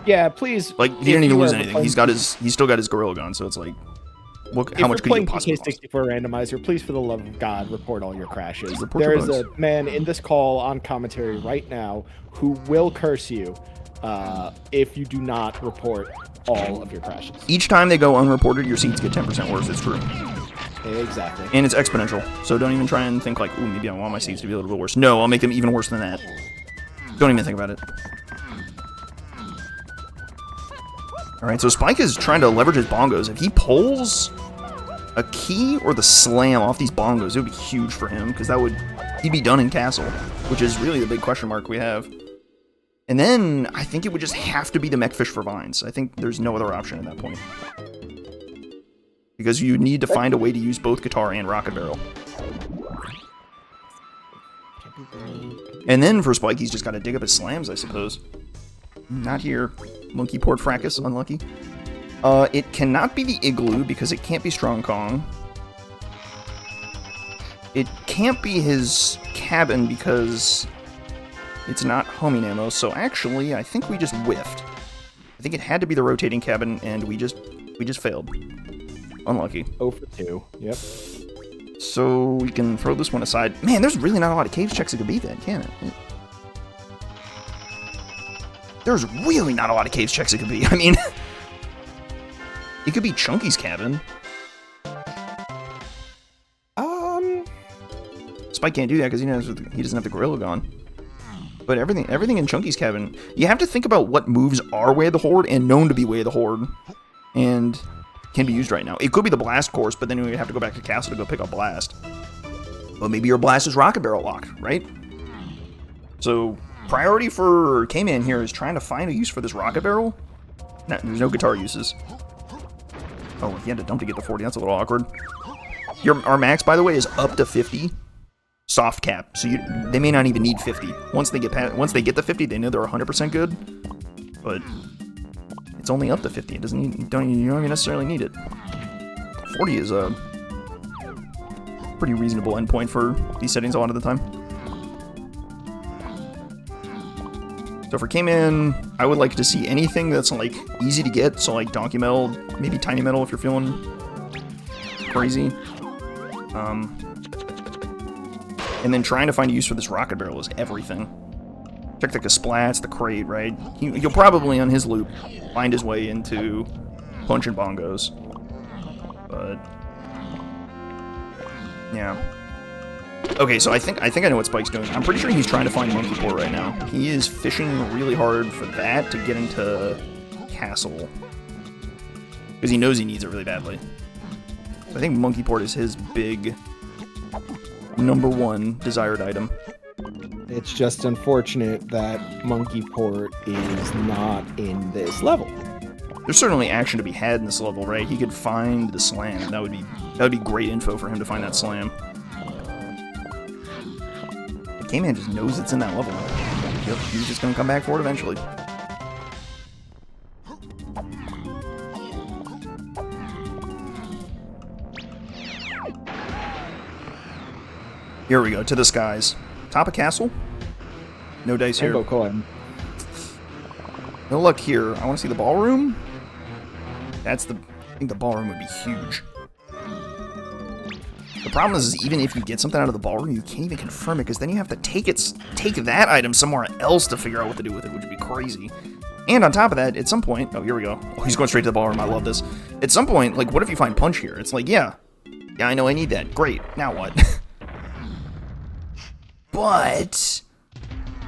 Yeah, please. Like he didn't even lose anything. He's still got his Gorilla Gun, so it's like, how much could you possibly lose? DK64 Randomizer, please, for the love of God, report all your crashes. There is a man in this call on commentary right now who will curse you if you do not report all of your crashes. Each time they go unreported, your seats get 10% worse. It's true. Exactly. And it's exponential, so don't even try and think like, ooh, maybe I want my seats to be a little bit worse. No, I'll make them even worse than that. Don't even think about it. Alright, so Spike is trying to leverage his bongos. If he pulls a key or the slam off these bongos, it would be huge for him, because he'd be done in Castle, which is really the big question mark we have. And then, I think it would just have to be the Mechfish for Vines. I think there's no other option at that point. Because you need to find a way to use both Guitar and Rocket Barrel. And then for Spike, he's just got to dig up his slams, I suppose. Not here. Monkey Port Fracas, unlucky. It cannot be the Igloo because it can't be Strong Kong. It can't be his cabin because it's not homing ammo. So actually, I think we just whiffed. I think it had to be the rotating cabin, and we just failed. Unlucky. 0 for 2. Yep. So we can throw this one aside. Man, there's really not a lot of caves checks that could beat that, can it? There's really not a lot of caves checks it could be. I mean, it could be Chunky's cabin. Spike can't do that because he doesn't have the gorilla gone. But everything in Chunky's cabin, you have to think about what moves are way of the Horde and known to be way of the Horde, and can be used right now. It could be the Blast course, but then we have to go back to Castle to go pick up Blast. But maybe your Blast is Rocket Barrel locked, right? So priority for K-Man here is trying to find a use for this Rocket Barrel. No, there's no guitar uses. Oh, he had to dump to get the 40. That's a little awkward. Our max, by the way, is up to 50. Soft cap, so they may not even need 50. Once they get the 50, they know they're 100% good. But it's only up to 50. It doesn't need, you don't even necessarily need it. 40 is a pretty reasonable endpoint for these settings a lot of the time. So for K-Man, I would like to see anything that's like easy to get. So like Donkey Metal, maybe Tiny Metal if you're feeling crazy. And then trying to find a use for this Rocket Barrel is everything. Check the Kasplats, the crate, right? He'll probably, on his loop, find his way into Punch and Bongos. But yeah. Okay, so I think I know what Spike's doing. I'm pretty sure he's trying to find Monkey Port right now. He is fishing really hard for that to get into Castle. Because he knows he needs it really badly. So I think Monkey Port is his big #1 desired item. It's just unfortunate that Monkey Port is not in this level. There's certainly action to be had in this level, right? He could find the slam. That would be great info for him to find that slam. K-Man just knows it's in that level. Yep, he's just gonna come back for it eventually. Here we go, to the skies. Top of castle? No dice here. Rainbow coin. No luck here. I want to see the ballroom. I think the ballroom would be huge. The problem is even if you get something out of the ballroom, you can't even confirm it, because then you have to take that item somewhere else to figure out what to do with it, which would be crazy. And on top of that, at some point... Oh, here we go. Oh, he's going straight to the ballroom. I love this. At some point, like, what if you find Punch here? It's like, yeah, I know I need that. Great. Now what? But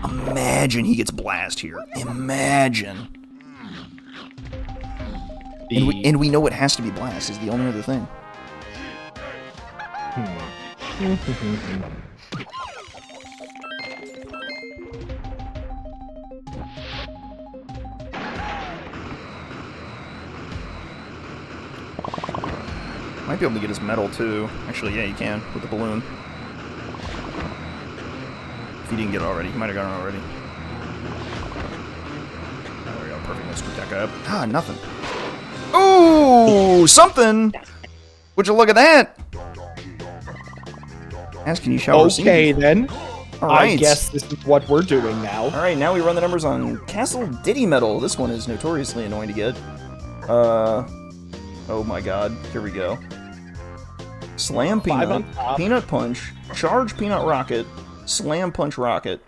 imagine he gets Blast here. Imagine. And we know it has to be Blast is the only other thing. Might be able to get his medal too. Actually, yeah, you can with the balloon. If he didn't get it already, he might have gotten it already. Oh, there we go. Perfect. Let's scoop that guy up. Ah, nothing. Ooh, something. Would you look at that? Ask, can you shower? Okay, then. All right. I guess this is what we're doing now. All right, now we run the numbers on Castle Diddy Medal. This one is notoriously annoying to get. Oh my god. Here we go. Slam Peanut, Peanut Punch, Charge Peanut Rocket, Slam Punch Rocket.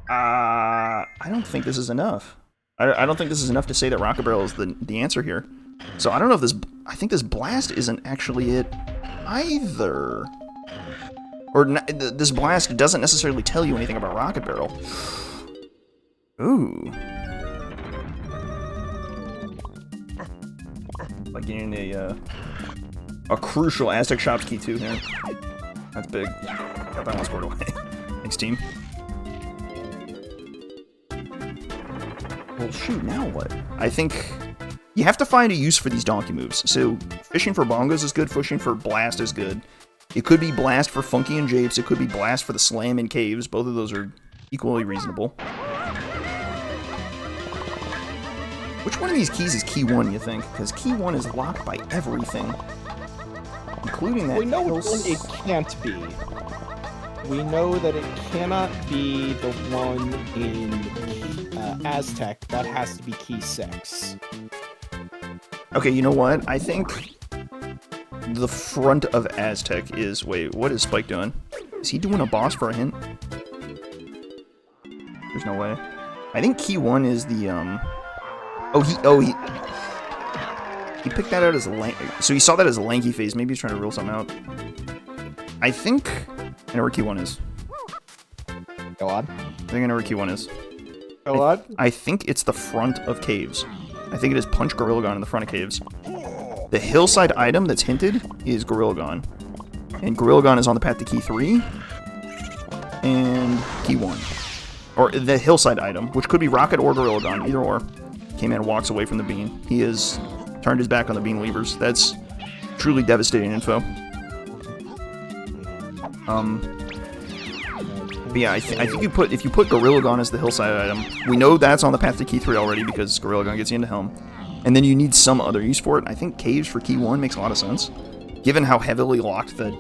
I don't think this is enough. I don't think this is enough to say that Rocket Barrel is the answer here. So I don't know if this... I think this Blast isn't actually it either. Or this Blast doesn't necessarily tell you anything about Rocket Barrel. Ooh. Like getting a crucial Aztec Shops key too here. That's big. Got that one squared away. Thanks, team. Well, shoot, now what? I think you have to find a use for these donkey moves. So fishing for bongos is good, fishing for Blast is good. It could be Blast for Funky and Japes, it could be Blast for the Slam in Caves. Both of those are equally reasonable. Which one of these keys is key 1, you think? Because key 1 is locked by everything. Including that. We know which one it can't be. We know that it cannot be the one in Aztec. That has to be key 6. Okay, you know what? I think the front of Aztec is... Wait, what is Spike doing? Is he doing a boss for a hint? There's no way. I think key 1 is the, He picked that out as a so he saw that as a lanky phase. Maybe he's trying to rule something out. I think I know where key 1 is. Go on. I think I know where key 1 is. Go on. I think it's the front of caves. I think it is Punch Gorilla in the front of caves. The hillside item that's hinted is Gorilla, and Gorilla is on the path to key 3 and key 1. Or the hillside item, which could be Rocket or Gorilla, either or. Came in and walks away from the bean. He has turned his back on the bean weavers. That's truly devastating info. But yeah, I think if you put Gorilla as the hillside item, we know that's on the path to key 3 already because Gorilla gets you into Helm. And then you need some other use for it. I think caves for key 1 makes a lot of sense, given how heavily locked that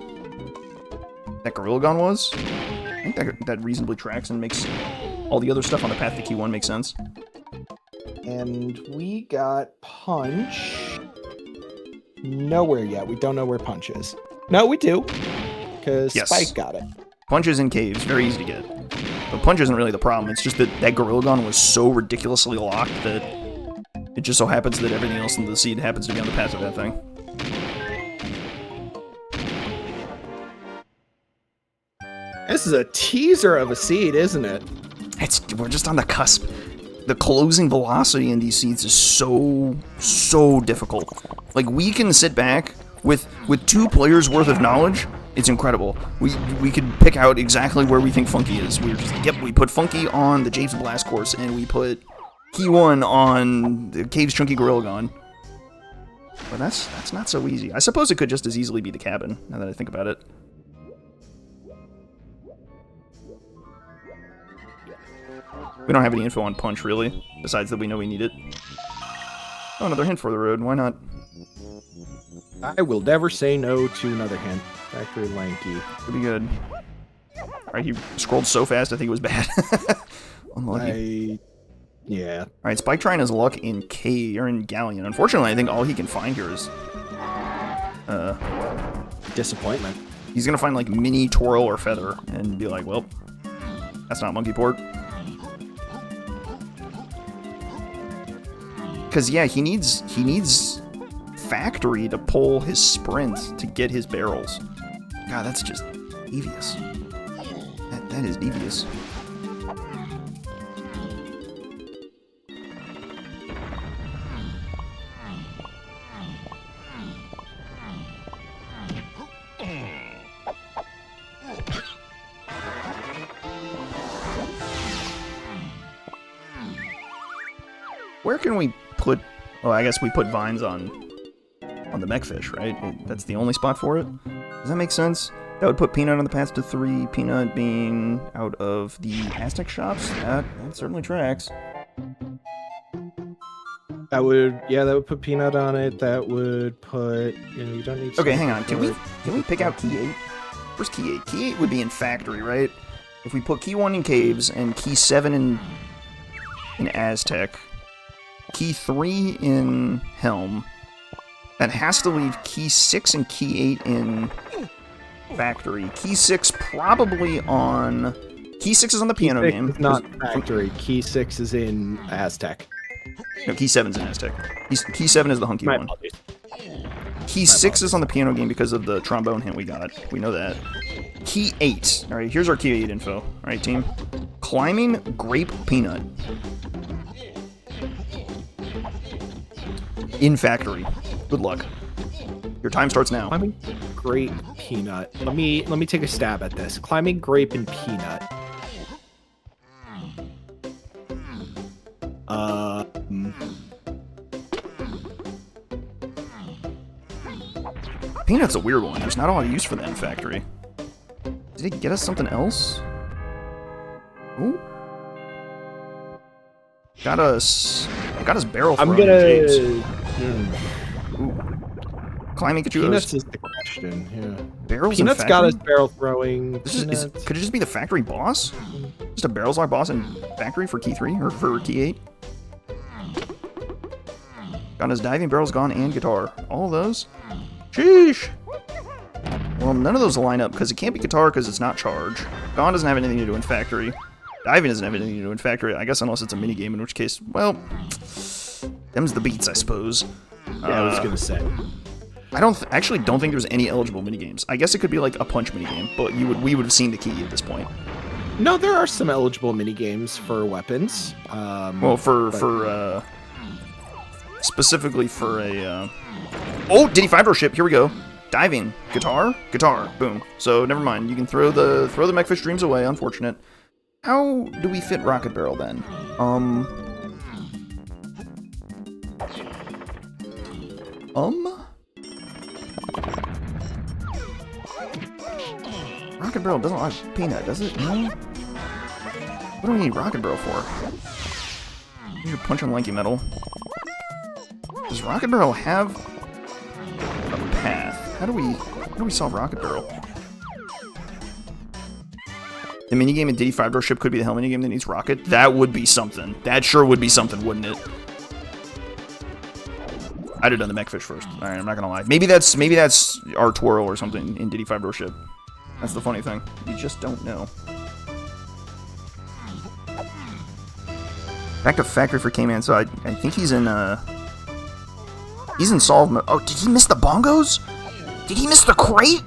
Gorilla was. I think that reasonably tracks and makes all the other stuff on the path to key 1 make sense. And we got Punch. Nowhere yet. We don't know where Punch is. No, we do. Because yes. Spike got it. Punch is in caves. Very easy to get. But Punch isn't really the problem. It's just that Gorilla was so ridiculously locked that it just so happens that everything else in the seed happens to be on the path of that thing. This is a teaser of a seed, isn't it? We're just on the cusp. The closing velocity in these seeds is so difficult. Like, we can sit back with 2 players worth of knowledge. It's incredible. We could pick out exactly where we think Funky is. We're just like, yep, we put Funky on the Japes Blast course, and we put key 1 on the Cave's Chunky Gorilla. But that's not so easy. I suppose it could just as easily be the cabin, now that I think about it. We don't have any info on Punch, really, besides that we know we need it. Oh, another hint for the road. Why not? I will never say no to another hint. Factory Lanky. Could be good. Alright, he scrolled so fast, I think it was bad. Unlucky. Yeah. Alright, Spike trying his luck in Galleon. Unfortunately, I think all he can find here is... disappointment. He's gonna find, like, Mini, Twirl, or Feather, and be like, well, that's not Monkey Port. Because, yeah, he needs Factory to pull his sprint to get his barrels. God, that's just devious. That is devious. Where can we put... Oh, I guess we put vines on the mechfish, right? That's the only spot for it? Does that make sense? That would put Peanut on the path to 3, Peanut being out of the Aztec shops. That certainly tracks. That would put Peanut on it. That would put... You don't need... Okay, hang on. Can we pick out key 8? Where's key 8? Key 8 would be in Factory, right? If we put key 1 in Caves and key 7 in Aztec, key 3 in Helm, that has to leave key 6 and key 8 in Factory. Key 6 probably on... Key 6 is on the piano game. It's not Factory. Key 6 is in Aztec. No, key 7's in Aztec. Key 7 is the hunky one. Apologies. Key 6 is on the piano game because of the trombone hint we got. We know that. Key 8. Alright, here's our key 8 info. Alright, team. Climbing Grape Peanut. In Factory. Good luck. Your time starts now. Climbing Grape Peanut. Let me take a stab at this. Climbing Grape and Peanut. Peanut's a weird one. There's not a lot of use for that in Factory. Did it get us something else? Ooh. Got us... got his barrel I'm throwing gonna. Japes. Hmm. Climbing Kachuos. Peanuts is the question. Yeah. Barrels Peanuts and got factory? his barrel throwing. Could it just be the factory boss? Just a barrels lock boss in factory for key 3 or for key 8? Got his diving, barrels gone, and guitar. All of those? Sheesh! Well, none of those line up because it can't be guitar because it's not charge. Gone doesn't have anything to do in factory. Diving doesn't have anything to do in factory. I guess unless it's a minigame, in which case, well, them's the beats, I suppose. Yeah, I was gonna say. I actually don't think there's any eligible minigames. I guess it could be like a punch minigame, but we would have seen the key at this point. No, there are some eligible minigames for weapons. Well, for specifically for a oh, Diddy 5-door ship. Here we go. Diving, guitar, boom. So never mind. You can throw the Mechfish dreams away. Unfortunate. How do we fit Rocket Barrel then? Rocket Barrel doesn't like Peanut, does it? No. What do we need Rocket Barrel for? You're punching Lanky Metal. Does Rocket Barrel have a path? How do we solve Rocket Barrel? The minigame in Diddy 5-door ship could be the hell minigame that needs Rocket. That would be something. That sure would be something, wouldn't it? I'd have done the Mechfish first. Alright, I'm not gonna lie. Maybe that's our twirl or something in Diddy 5-door ship. That's the funny thing. You just don't know. Back to factory for K-Man. So I think he's in solve mode. Oh, did he miss the bongos? Did he miss the crate?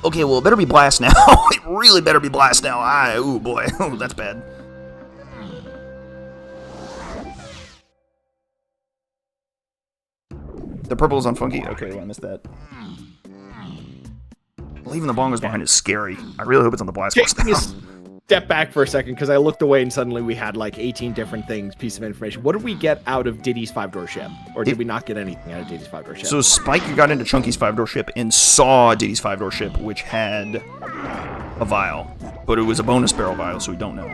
Okay, well, it better be blast now. It really better be blast now. Ooh, boy. Oh, that's bad. The purple is on Funky. Okay, well, I missed that. Leaving the bongos behind is scary. I really hope it's on the blast course now. Step back for a second, because I looked away and suddenly we had like 18 different things, piece of information. What did we get out of Diddy's 5-door ship? Or did we not get anything out of Diddy's 5-door ship? So Spike got into Chunky's 5-door ship and saw Diddy's 5-door ship, which had a vial. But it was a bonus barrel vial, so we don't know.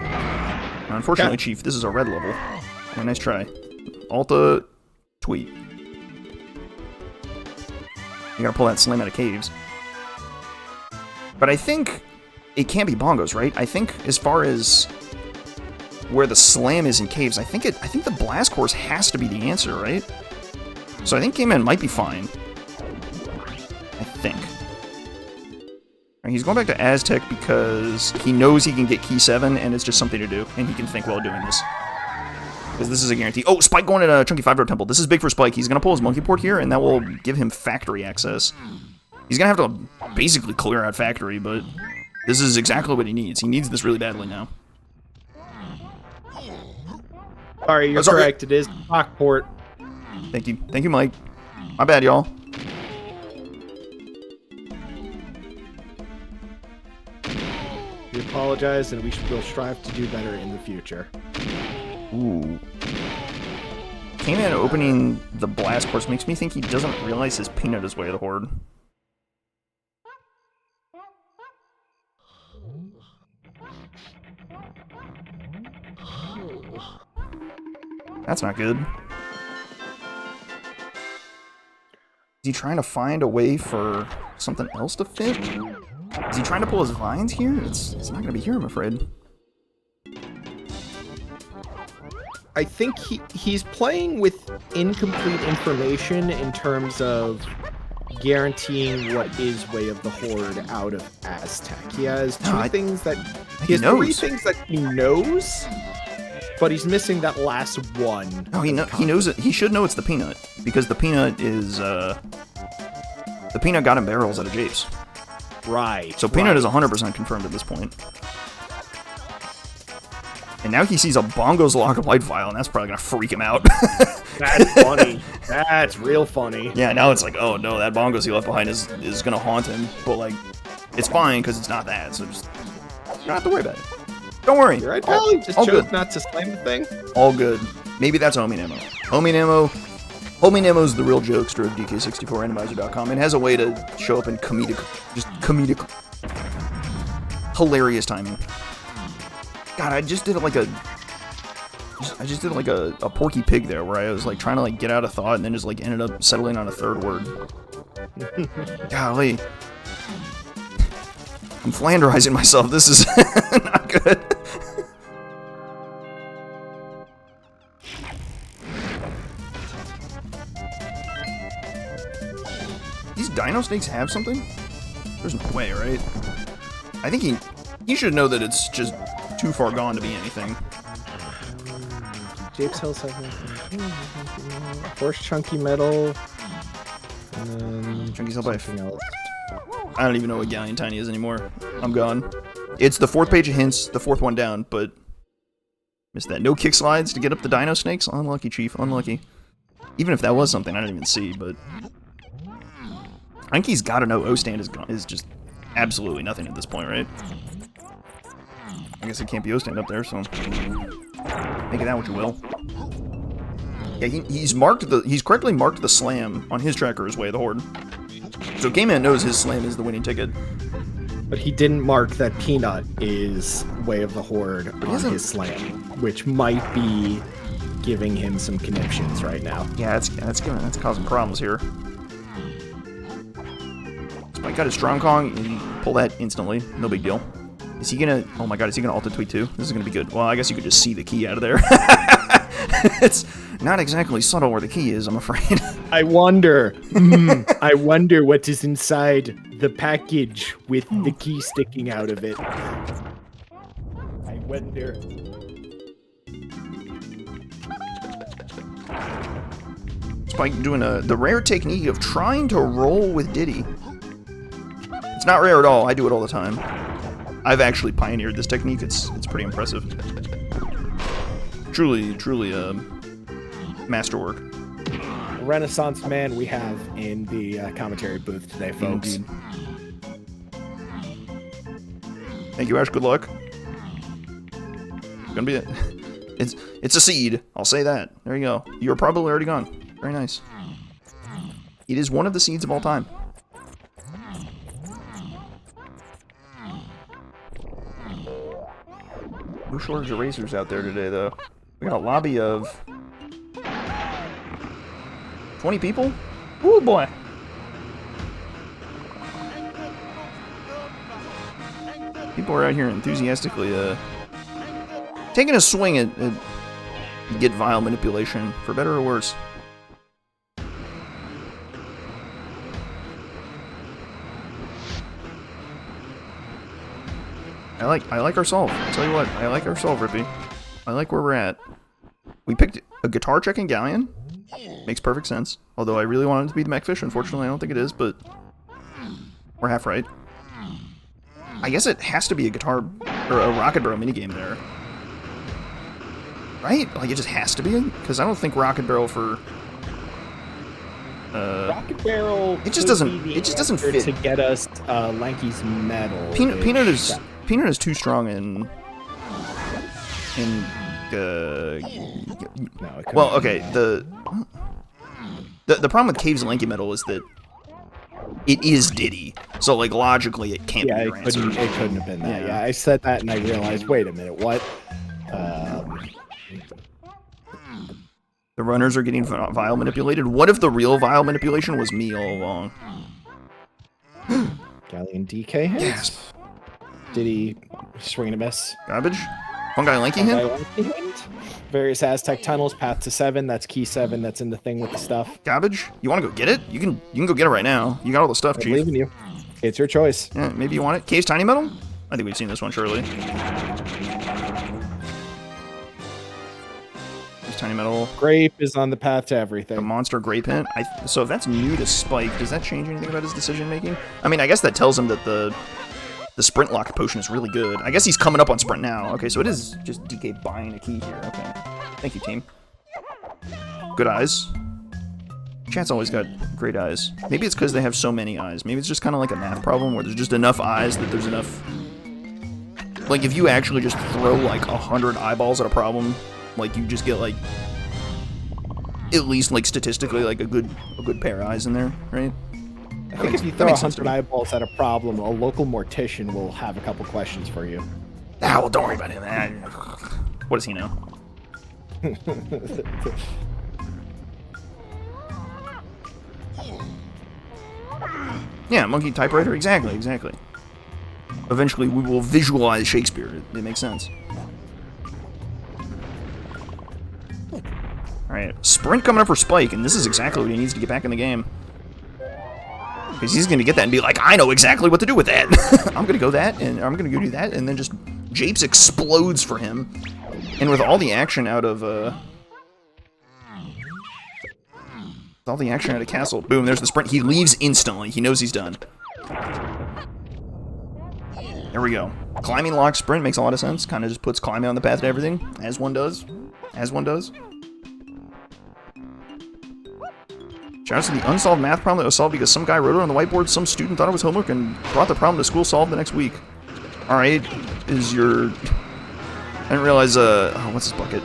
Unfortunately, okay. Chief, this is a red level. Oh, nice try. Alta, tweet. You gotta pull that slam out of caves. But I think it can't be bongos, right? I think as far as where the slam is in caves, I think the blast course has to be the answer, right? So I think K-Man might be fine. I think. Right, he's going back to Aztec because he knows he can get key 7 and it's just something to do, and he can think while doing this. Because this is a guarantee. Oh, Spike going to Chunky 5-door temple. This is big for Spike. He's going to pull his monkey port here, and that will give him factory access. He's going to have to basically clear out factory, but this is exactly what he needs. He needs this really badly now. Sorry, you're correct. It is Lockport. Thank you. Thank you, Mike. My bad, y'all. We apologize, and will strive to do better in the future. Ooh. K-Man opening the blast course makes me think he doesn't realize his peanut is way of the horde. That's not good. Is he trying to find a way for something else to fit? Is he trying to pull his vines here? It's not going to be here, I'm afraid. I think he's playing with incomplete information in terms of guaranteeing what is Way of the Horde out of Aztec. He has three things that he knows, but he's missing that last one. No, he knows it. He should know it's the peanut because the peanut is the peanut got him barrels out of Japes. Right. So peanut is 100% confirmed at this point. And now he sees a Bongo's Lock of Light Vial, and that's probably gonna freak him out. That's funny. That's real funny. Yeah, now it's like, oh no, that Bongos he left behind is gonna haunt him. But like, it's fine because it's not that. So just you don't have to worry about it. Don't worry. You're right, pal. Just chose not to slam the thing. All good. Maybe that's Homie Nemo. Homie Nemo's the real jokester of DK64 Randomizer.com and has a way to show up in comedic, hilarious timing. God, I just did like a I just did like a Porky Pig there, where I was like trying to like get out of thought and then just like ended up settling on a third word. Golly. I'm Flanderizing myself. This is not good. These dino snakes have something? There's no way, right? I think he should know that it's just too far gone to be anything. Japes Hill segment. Force Chunky Metal. And then Chunky's Hill by something else. I don't even know what Galleon Tiny is anymore. I'm gone. It's the 4th page of hints, the 4th one down, but missed that. No kick slides to get up the dino snakes? Unlucky, Chief. Unlucky. Even if that was something, I didn't even see, but I think he's got to know O-stand is just absolutely nothing at this point, right? I guess it can't be O-stand up there, so make it that what you will. Yeah, he's correctly marked the slam on his tracker as Way of the Horde. So Game Man knows his slam is the winning ticket. But he didn't mark that Peanut is Way of the Horde on his slam, which might be giving him some conniptions right now. Yeah, that's causing problems here. Spike got his Strong Kong and pull that instantly. No big deal. Is he gonna? Oh my God! Is he gonna Alta Tweet too? This is gonna be good. Well, I guess you could just see the key out of there. It's not exactly subtle where the key is, I'm afraid. I wonder. I wonder what is inside the package with the key sticking out of it. I wonder. Spike doing the rare technique of trying to roll with Diddy. It's not rare at all. I do it all the time. I've actually pioneered this technique. It's pretty impressive. Truly masterwork. Renaissance man we have in the commentary booth today, folks. Indeed. Thank you, Ash. Good luck. It's gonna be it's a seed. I'll say that. There you go. You're probably already gone. Very nice. It is one of the seeds of all time. No shortage of racers out there today, though. We got a lobby of 20 people? Ooh, boy. People are out here enthusiastically taking a swing at get Vial Manipulation, for better or worse. I like our solve. I'll tell you what, I like our solve, Rippy. I like where we're at. We picked a guitar checking Galleon. Makes perfect sense. Although I really wanted it to be the Mechfish. Unfortunately, I don't think it is, but we're half right. I guess it has to be a guitar or a Rocket Barrel minigame there. Right? Like, it just has to be? Because I don't think Rocket Barrel for... Rocket Barrel it just doesn't fit. To get us Lanky's medal. Peanut is too strong in no, well, okay, the problem with Cave's Lanky Medal is that it is Diddy, so like logically it can't be your answer. It couldn't have been that. Yeah, I said that and I realized, wait a minute, what? The runners are getting Vial Manipulated. What if the real Vial Manipulation was me all along? Galleon DK hits. Yes. Diddy swing and a miss. Garbage. Fungi Lanky hint. Various Aztec tunnels, path to 7. That's key 7. That's in the thing with the stuff. Garbage. You want to go get it? You can go get it right now. You got all the stuff, I Chief. believe in you. It's your choice. Yeah, maybe you want it. Cave's Tiny Metal. I think we've seen this one surely. Tiny Metal. Grape is on the path to everything. The monster grape hint. So if that's new to Spike, does that change anything about his decision making? I mean, I guess that tells him that the sprint lock potion is really good. I guess he's coming up on sprint now. Okay, so it is just DK buying a key here. Okay, thank you, team. Good eyes. Chat's always got great eyes. Maybe it's because they have so many eyes. Maybe it's just kind of like a math problem where there's just enough eyes that there's enough. Like if you actually just throw like 100 eyeballs at a problem. Like, you just get, like, at least, like, statistically, like, a good pair of eyes in there, right? I think if you throw 100 eyeballs at a problem, a local mortician will have a couple questions for you. Ah, well, don't worry about him. What does he know? Yeah, monkey typewriter. Exactly. Eventually, we will visualize Shakespeare. It makes sense. Alright, sprint coming up for Spike, and this is exactly what he needs to get back in the game. Because he's going to get that and be like, I know exactly what to do with that. I'm going to go that, and I'm going to go do that, and then just Japes explodes for him. And with all the action out of, Castle, boom, there's the sprint. He leaves instantly. He knows he's done. There we go. Climbing lock sprint makes a lot of sense. Kind of just puts climbing on the path to everything, as one does. Shouts to the unsolved math problem that was solved because some guy wrote it on the whiteboard, some student thought it was homework, and brought the problem to school solved the next week. Alright, is your... I didn't realize, what's his bucket?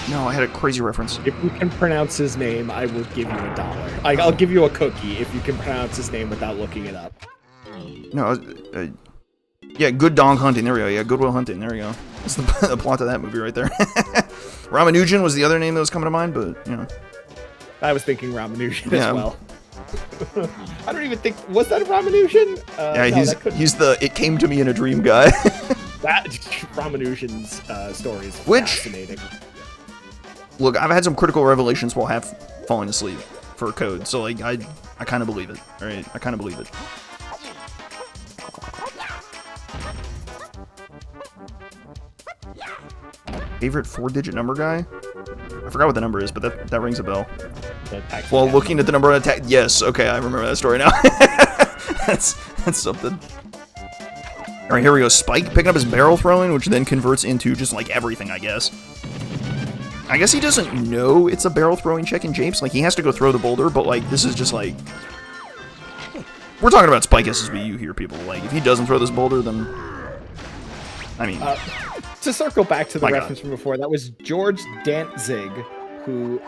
No, I had a crazy reference. If you can pronounce his name, I will give you $1. I'll give you a cookie if you can pronounce his name without looking it up. No, yeah, Good Dog Hunting, there we go. Yeah, Goodwill Hunting, there we go. That's the plot of that movie right there. Ramanujan was the other name that was coming to mind, but, you know. I was thinking Ramanujan as well. I don't even think... Was that a Ramanujan? Yeah, no, he's the It Came to Me in a Dream guy. That Ramanujan's story is fascinating. Look, I've had some critical revelations while half falling asleep for code, so, like, I kind of believe it. Alright, I kind of believe it. Favorite 4-digit number guy? I forgot what the number is, but that rings a bell. Well, looking at the number on attack, yes, okay, I remember that story now. that's something. All right, here we go. Spike picking up his barrel throwing, which then converts into just like everything, I guess. I guess he doesn't know it's a barrel throwing check in Japes. Like, he has to go throw the boulder, but like this is just like we're talking about Spike SSBU here, people. Like, if he doesn't throw this boulder, then I mean. To circle back to the reference from before, that was George Dantzig, who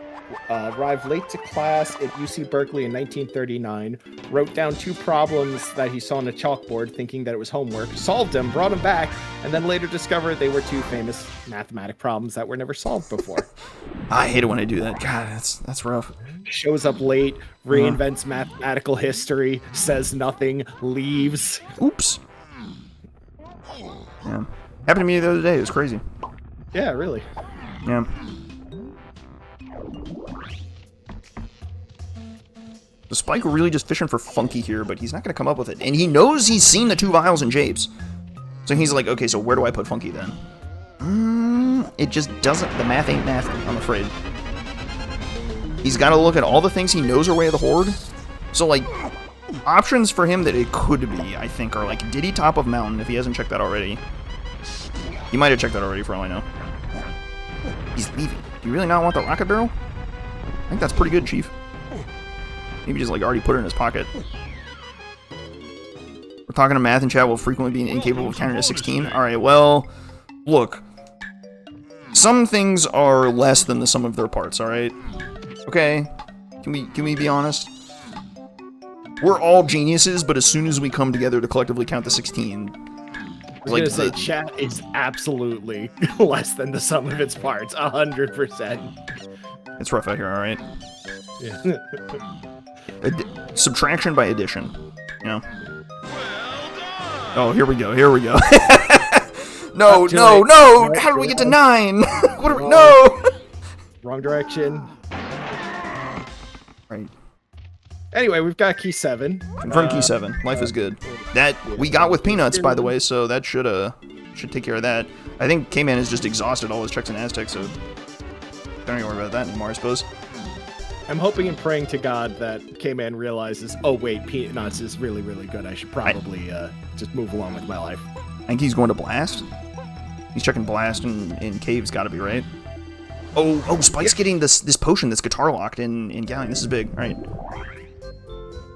arrived late to class at UC Berkeley in 1939, wrote down 2 problems that he saw on a chalkboard thinking that it was homework, solved them, brought them back, and then later discovered they were 2 famous mathematic problems that were never solved before. I hate it when I do that. God, that's rough. Shows up late, reinvents mathematical history, says nothing, leaves. Oops. Yeah. Happened to me the other day. It was crazy. Yeah, really. Yeah. The Spike really just fishing for funky here, but he's not going to come up with it. And he knows he's seen the 2 vials in Japes. So he's like, okay, so where do I put funky then? It just doesn't. The math ain't math, I'm afraid. He's got to look at all the things he knows are way of the Horde. So, like, options for him that it could be, I think, are like Diddy top of mountain, if he hasn't checked that already. He might have checked that already, for all I know. He's leaving. Do you really not want the rocket barrel? I think that's pretty good, Chief. Maybe just, like, already put it in his pocket. We're talking to math in chat while frequently being incapable of counting to 16. Alright, well, look. Some things are less than the sum of their parts, alright? Okay? Can we be honest? We're all geniuses, but as soon as we come together to collectively count to 16... I was gonna say, chat is absolutely less than the sum of its parts, 100%. It's rough out here, alright? Yeah. Subtraction by addition, you know? Oh, here we go, No! How do we get to 9? What are we... No! Wrong direction. Right. Anyway, we've got key 7. Confirm key 7. Life is good. That we got with Peanuts, by the way, so that should take care of that. I think K-Man has just exhausted all his checks in Aztec, so don't even worry about that anymore, I suppose. I'm hoping and praying to God that K-Man realizes, oh wait, Peanuts is really, really good. I should probably just move along with my life. I think he's going to Blast. He's checking Blast in Cave's gotta be, right? Oh, Spike's getting this potion that's guitar locked in Galleon. This is big, right?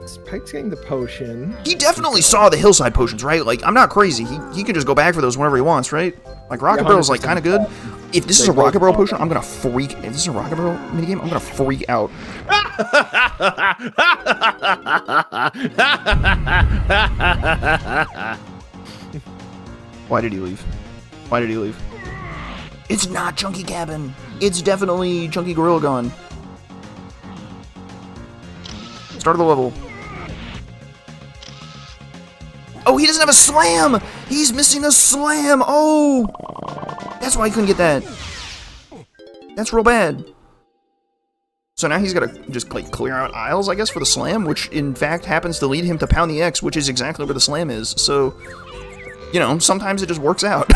Spike's getting the potion. He definitely saw the hillside potions, right? Like, I'm not crazy. He can just go back for those whenever he wants, right? Like, Rocket Barrel's, like, kind of good. If this is a Rocket Barrel potion, I'm gonna freak... If this is a Rocket Barrel minigame, I'm gonna freak out. Why did he leave? It's not Chunky Cabin. It's definitely Chunky Gorilla Gun. Start of the level. Oh, he doesn't have a slam! He's missing a slam! Oh! That's why I couldn't get that. That's real bad. So now he's got to just like clear out aisles, I guess, for the slam, which in fact happens to lead him to pound the X, which is exactly where the slam is. So, you know, sometimes it just works out.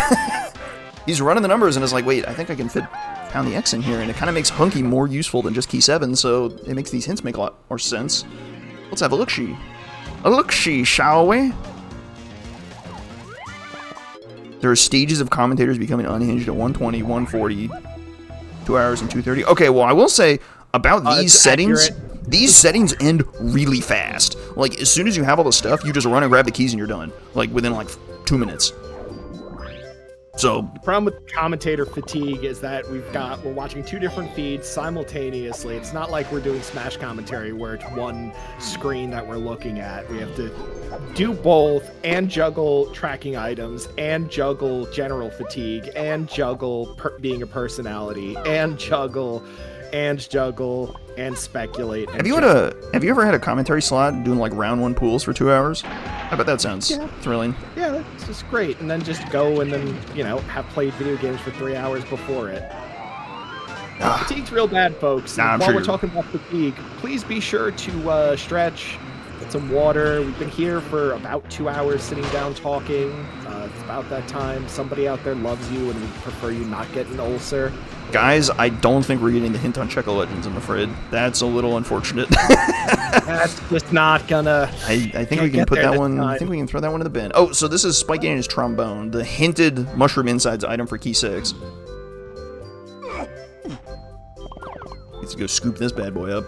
He's running the numbers and is like, wait, I think I can fit pound the X in here, and it kind of makes Hunky more useful than just key 7, so it makes these hints make a lot more sense. Let's have a look-see. A look-see, shall we? There are stages of commentators becoming unhinged at 120, 140, 2 hours and 2:30. Okay, well, I will say about these settings, these settings end really fast. Like, as soon as you have all the stuff, you just run and grab the keys and you're done. Like, within, like, 2 minutes. So the problem with commentator fatigue is that we're watching 2 different feeds simultaneously. It's not like we're doing Smash commentary where it's one screen that we're looking at. We have to do both and juggle tracking items and juggle general fatigue and juggle being a personality and juggle and speculate. And have you ever had a commentary slot doing like round 1 pools for 2 hours? I bet that sounds thrilling. Yeah, it's just great. And then just go and then, you know, have played video games for 3 hours before it. Fatigue's real bad, folks. While we're talking about fatigue, please be sure to stretch, get some water. We've been here for about 2 hours sitting down talking. It's about that time. Somebody out there loves you and would prefer you not get an ulcer. Guys, I don't think we're getting the hint on Checo Legends, I'm afraid. That's a little unfortunate. That's just not gonna... I think we can put that one... I think we can throw that one in the bin. Oh, so this is Spike getting his trombone, the hinted Mushroom Insides item for Key 6. Let's go scoop this bad boy up.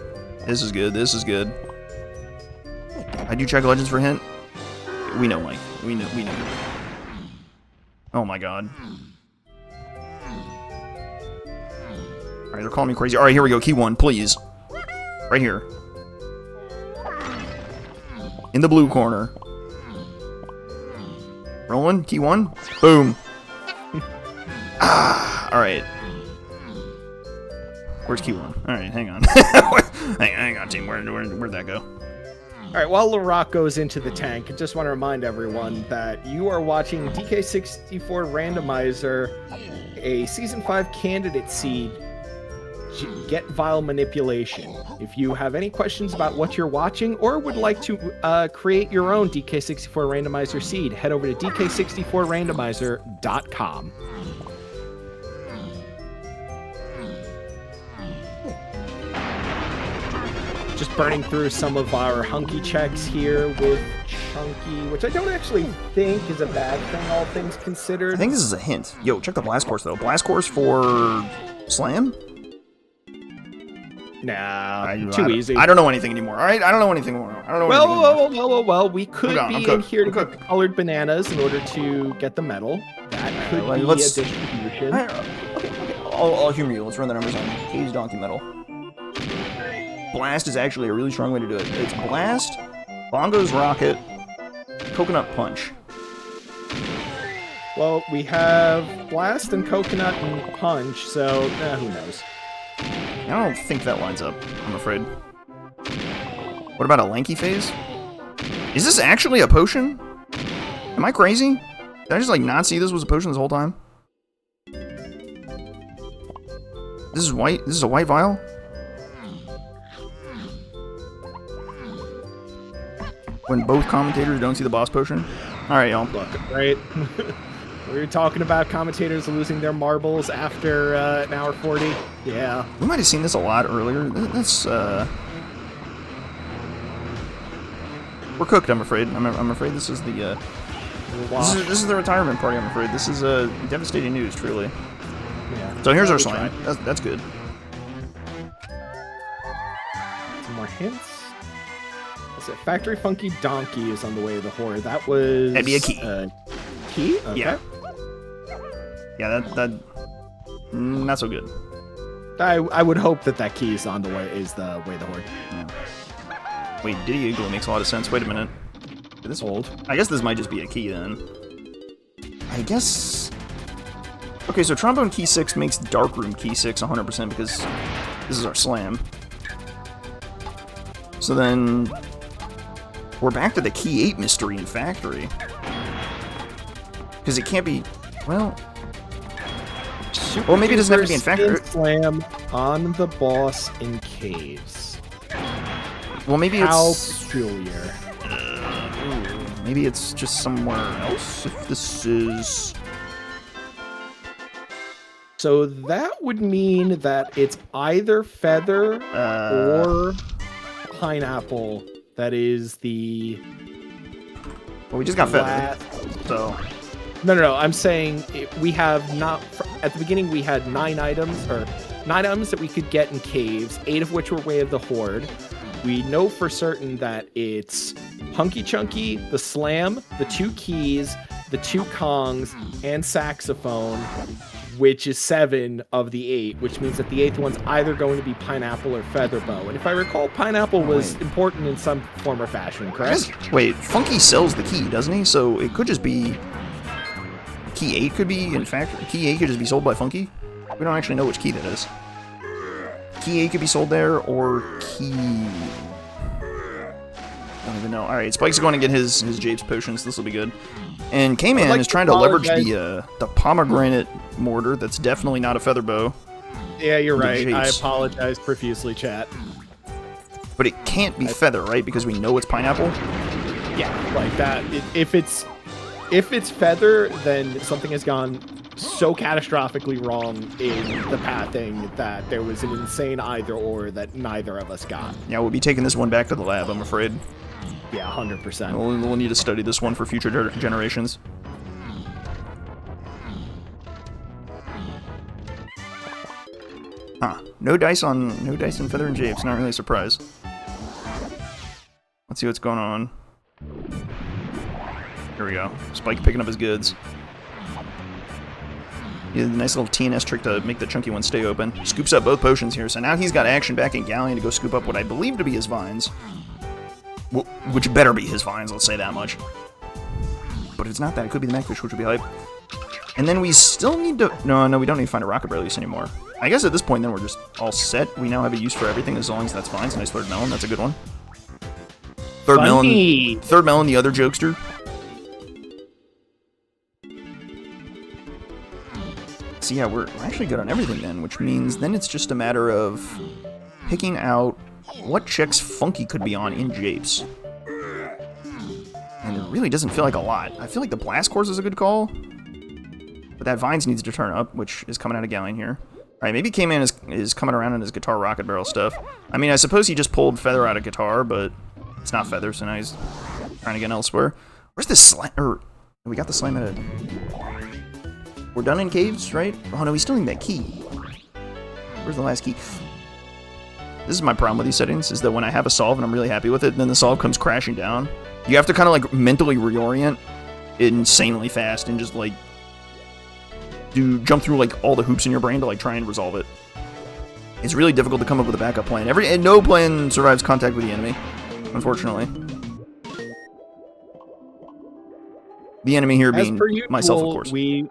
This is good, this is good. I do Checo Legends for hint? We know, Mike. We know. Oh my god. Alright, they're calling me crazy. Alright, here we go. Key 1, please. Right here. In the blue corner. Rolling. Key 1. Boom. Alright. Where's Key 1? Alright, hang on. hang on, team. Where'd that go? Alright, while LaRock goes into the tank, I just want to remind everyone that you are watching DK64 Randomizer, a Season 5 candidate seed. Get Vial Manipulation. If you have any questions about what you're watching or would like to create your own DK64 Randomizer seed, head over to DK64Randomizer.com. Just burning through some of our hunky checks here with Chunky, which I don't actually think is a bad thing, all things considered. I think this is a hint. Yo, check the blast course, though. Blast course for Slam? Nah, too easy. I don't know anything anymore. All right, I don't know anything anymore. Well, we could be in here to get the colored bananas in order to get the medal. That could be a distribution. Okay. I'll humor you. Let's run the numbers on K's Donkey Medal. Blast is actually a really strong way to do it. It's Blast, Bongo's Rocket, Coconut Punch. Well, we have Blast and Coconut and Punch, so who knows? I don't think that lines up, I'm afraid. What about a Lanky Phase? Is this actually a potion? Am I crazy? Did I just, like, not see this was a potion this whole time? This is white? This is a white vial? When both commentators don't see the boss potion? Alright, y'all. Look, right? We were talking about commentators losing their marbles after an hour 40. Yeah. We might have seen this a lot earlier. That's, we're cooked, I'm afraid. I'm afraid this is the, this is the retirement party, I'm afraid. This is, devastating news, truly. Yeah. So here's our slime. That's good. Some more hints. That's it. Factory Funky Donkey is on the way to the horde. That was... That'd be a key. Key? Okay. Yeah. Yeah, that not so good. I would hope that key is on the way, is the way the horde. Yeah. Wait, Diddy Igloo makes a lot of sense. Wait a minute. Is this old? I guess this might just be a key then. I guess... Okay, so Trombone Key 6 makes Darkroom Key 6 100% because this is our slam. So then we're back to the Key 8 mystery in Factory. Because it can't be, well maybe it doesn't have to be in Factory. Slam on the boss in caves. Well, maybe How it's... peculiar. Maybe it's just somewhere else, if this is... So that would mean that it's either Feather or Pineapple that is the... Well, we just got Feather, so... No. I'm saying we have not... At the beginning, we had 9 items that we could get in caves, 8 of which were Way of the Horde. We know for certain that it's Hunky Chunky, the Slam, the 2 keys, the 2 Kongs, and Saxophone, which is 7 of the 8, which means that the 8th one's either going to be Pineapple or Featherbow. And if I recall, Pineapple was important in some form or fashion, correct? Wait, Funky sells the key, doesn't he? So it could just be... Key 8 could be, in fact, Key 8 could just be sold by Funky? We don't actually know which key that is. Key 8 could be sold there, or Key... I don't even know. Alright, Spike's going to get his Japes potions. This will be good. And K-Man is trying to leverage the pomegranate mortar that's definitely not a feather bow. Yeah, you're right. I apologize profusely, chat. But it can't be feather, right? Because we know it's pineapple? Yeah, like that. If it's feather, then something has gone so catastrophically wrong in the pathing that there was an insane either-or that neither of us got. Yeah, we'll be taking this one back to the lab, I'm afraid. Yeah, 100%. We'll need to study this one for future generations. Huh. No dice on Feather and Japes. Not really surprised. Let's see what's going on. Here we go. Spike picking up his goods. He did a nice little TNS trick to make the chunky one stay open. Scoops up both potions here, so now he's got action back in Galleon to go scoop up what I believe to be his vines. Which better be his vines, let's say that much. But if it's not that, it could be the Magfish, which would be hype. And then we still need to... No, we don't need to find a Rocket Release anymore. I guess at this point, then, we're just all set. We now have a use for everything, as long as that's fine. It's a nice third melon. That's a good one. Third melon, the other jokester. So yeah, we're actually good on everything then, which means then it's just a matter of picking out what checks Funky could be on in Japes. And it really doesn't feel like a lot. I feel like the Blast Course is a good call. But that Vines needs to turn up, which is coming out of Galleon here. Alright, maybe K-Man is coming around on his Guitar Rocket Barrel stuff. I mean, I suppose he just pulled Feather out of Guitar, but it's not Feather, so now he's trying to get elsewhere. Where's the Slime? We got the Slime at a... We're done in caves, right? Oh no, we still need that key. Where's the last key? This is my problem with these settings, is that when I have a solve and I'm really happy with it, then the solve comes crashing down. You have to kind of like mentally reorient insanely fast and just like jump through like all the hoops in your brain to like try and resolve it. It's really difficult to come up with a backup plan. And no plan survives contact with the enemy, unfortunately. The enemy here being myself, of course. We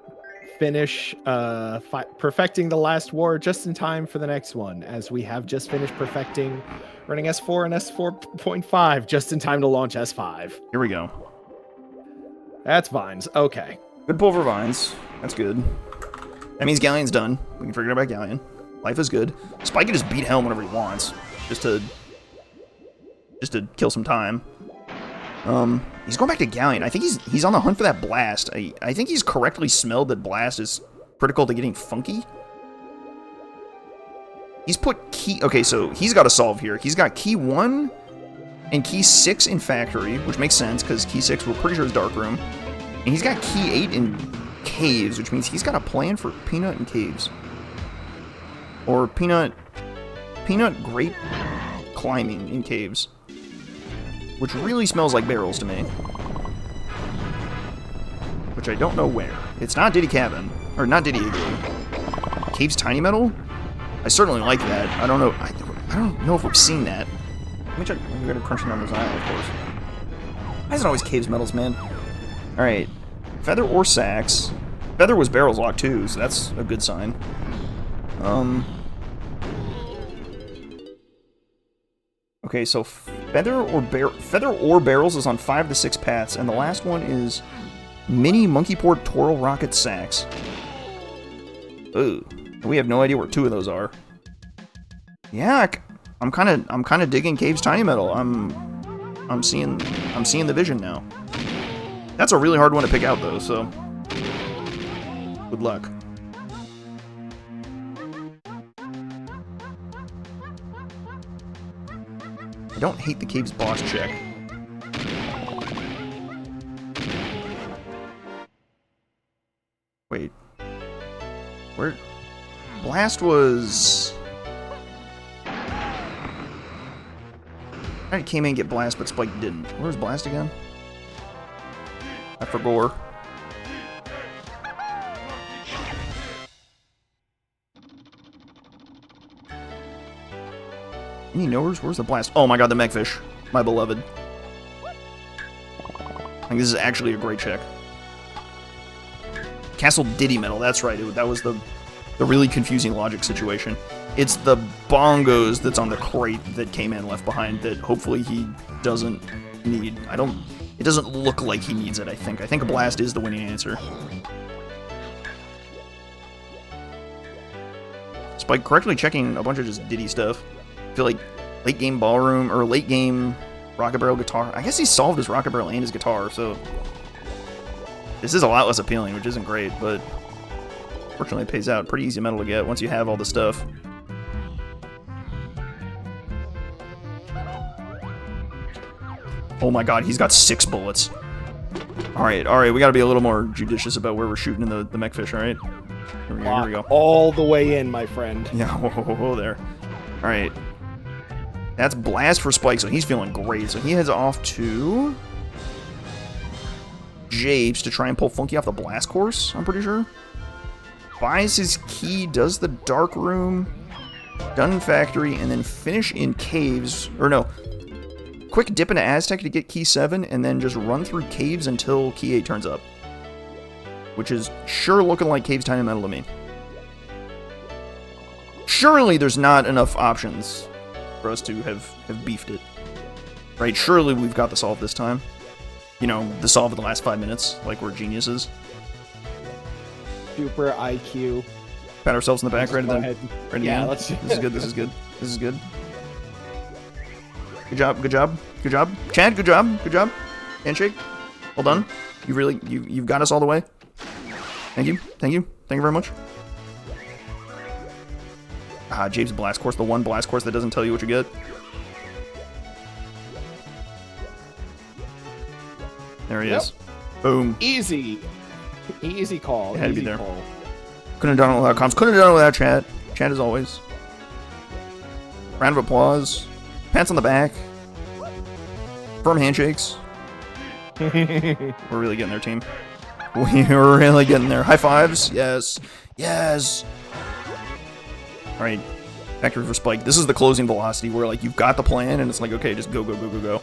finish perfecting the last war just in time for the next one, as we have just finished perfecting running S4 and S4.5 just in time to launch S5. Here we go. That's Vines. Okay. Good pull for Vines. That's good. That means Galleon's done. We can forget about Galleon. Life is good. Spike can just beat Helm whenever he wants, just to kill some time. He's going back to Galleon. I think he's on the hunt for that Blast. I think he's correctly smelled that Blast is critical to getting Funky. He's put Key... Okay, so he's got a solve here. He's got Key 1 and Key 6 in Factory, which makes sense, because Key 6 we're pretty sure is Dark Room. And he's got Key 8 in Caves, which means he's got a plan for Peanut in Caves. Or Peanut Grape climbing in Caves. Which really smells like barrels to me. Which I don't know where. It's not Diddy Cabin. Or not Diddy Igloo. Caves Tiny Metal? I certainly like that. I don't know. I don't know if we've seen that. Let me check. We gotta crunch the numbers on it, of course. Why is it always Caves Metals, man? Alright. Feather or Sax. Feather was barrels locked too, so that's a good sign. Okay, so Feather or Barrels is on 5 to 6 paths, and the last one is Mini Monkeyport Toral Rocket Sacks. Ooh, we have no idea where 2 of those are. Yeah, I'm kind of digging Cave's Tiny Metal. I'm seeing the vision now. That's a really hard one to pick out though, so good luck. I don't hate the Cave's boss check. Wait. Where? Blast was... I came in and get Blast, but Spike didn't. Where's Blast again? I forgot. Any knowers? Where's the Blast? Oh my god, the Mechfish. My beloved. I think this is actually a great check. Castle Diddy Metal, that's right. That was the really confusing logic situation. It's the bongos that's on the crate that K-Man left behind that hopefully he doesn't need. It doesn't look like he needs it, I think. I think a Blast is the winning answer. Spike correctly checking a bunch of just Diddy stuff. I feel like late game Ballroom, or late game Rocket Barrel Guitar. I guess he solved his Rocket Barrel and his guitar, so this is a lot less appealing, which isn't great, but fortunately it pays out. Pretty easy metal to get once you have all the stuff. Oh my god, he's got 6 bullets. Alright, we gotta be a little more judicious about where we're shooting in the Mechfish, alright? Here we go. All the way in, my friend. Yeah, whoa there. Alright. That's Blast for Spike, so he's feeling great. So he heads off to Japes to try and pull Funky off the Blast course, I'm pretty sure. Buys his key, does the Dark Room, Dun Factory, and then finish in Caves. Or no. Quick dip into Aztec to get Key 7, and then just run through Caves until Key 8 turns up. Which is sure looking like Cave's Tiny Metal to me. Surely there's not enough options for us to have beefed it. Right? Surely we've got the solve this time. You know, the solve in the last 5 minutes, like we're geniuses. Super IQ. Pat ourselves in the back, right at the yeah, end. let's. This is good. This is good. This is good. Good job. Good job. Good job. Chad, good job. Good job. Handshake. Well done. You've got us all the way. Thank you. Thank you. Thank you very much. James Blast Course, the one Blast Course that doesn't tell you what you get. There he is. Boom. Easy call. It had to be there. Call. Couldn't have done it without comms. Couldn't have done it without chat. Chat as always. Round of applause. Pats on the back. Firm handshakes. We're really getting there, team. We're really getting there. High fives. Yes. Yes. Alright. Factory for Spike. This is the closing velocity where, like, you've got the plan and it's like, okay, just go, go, go, go, go.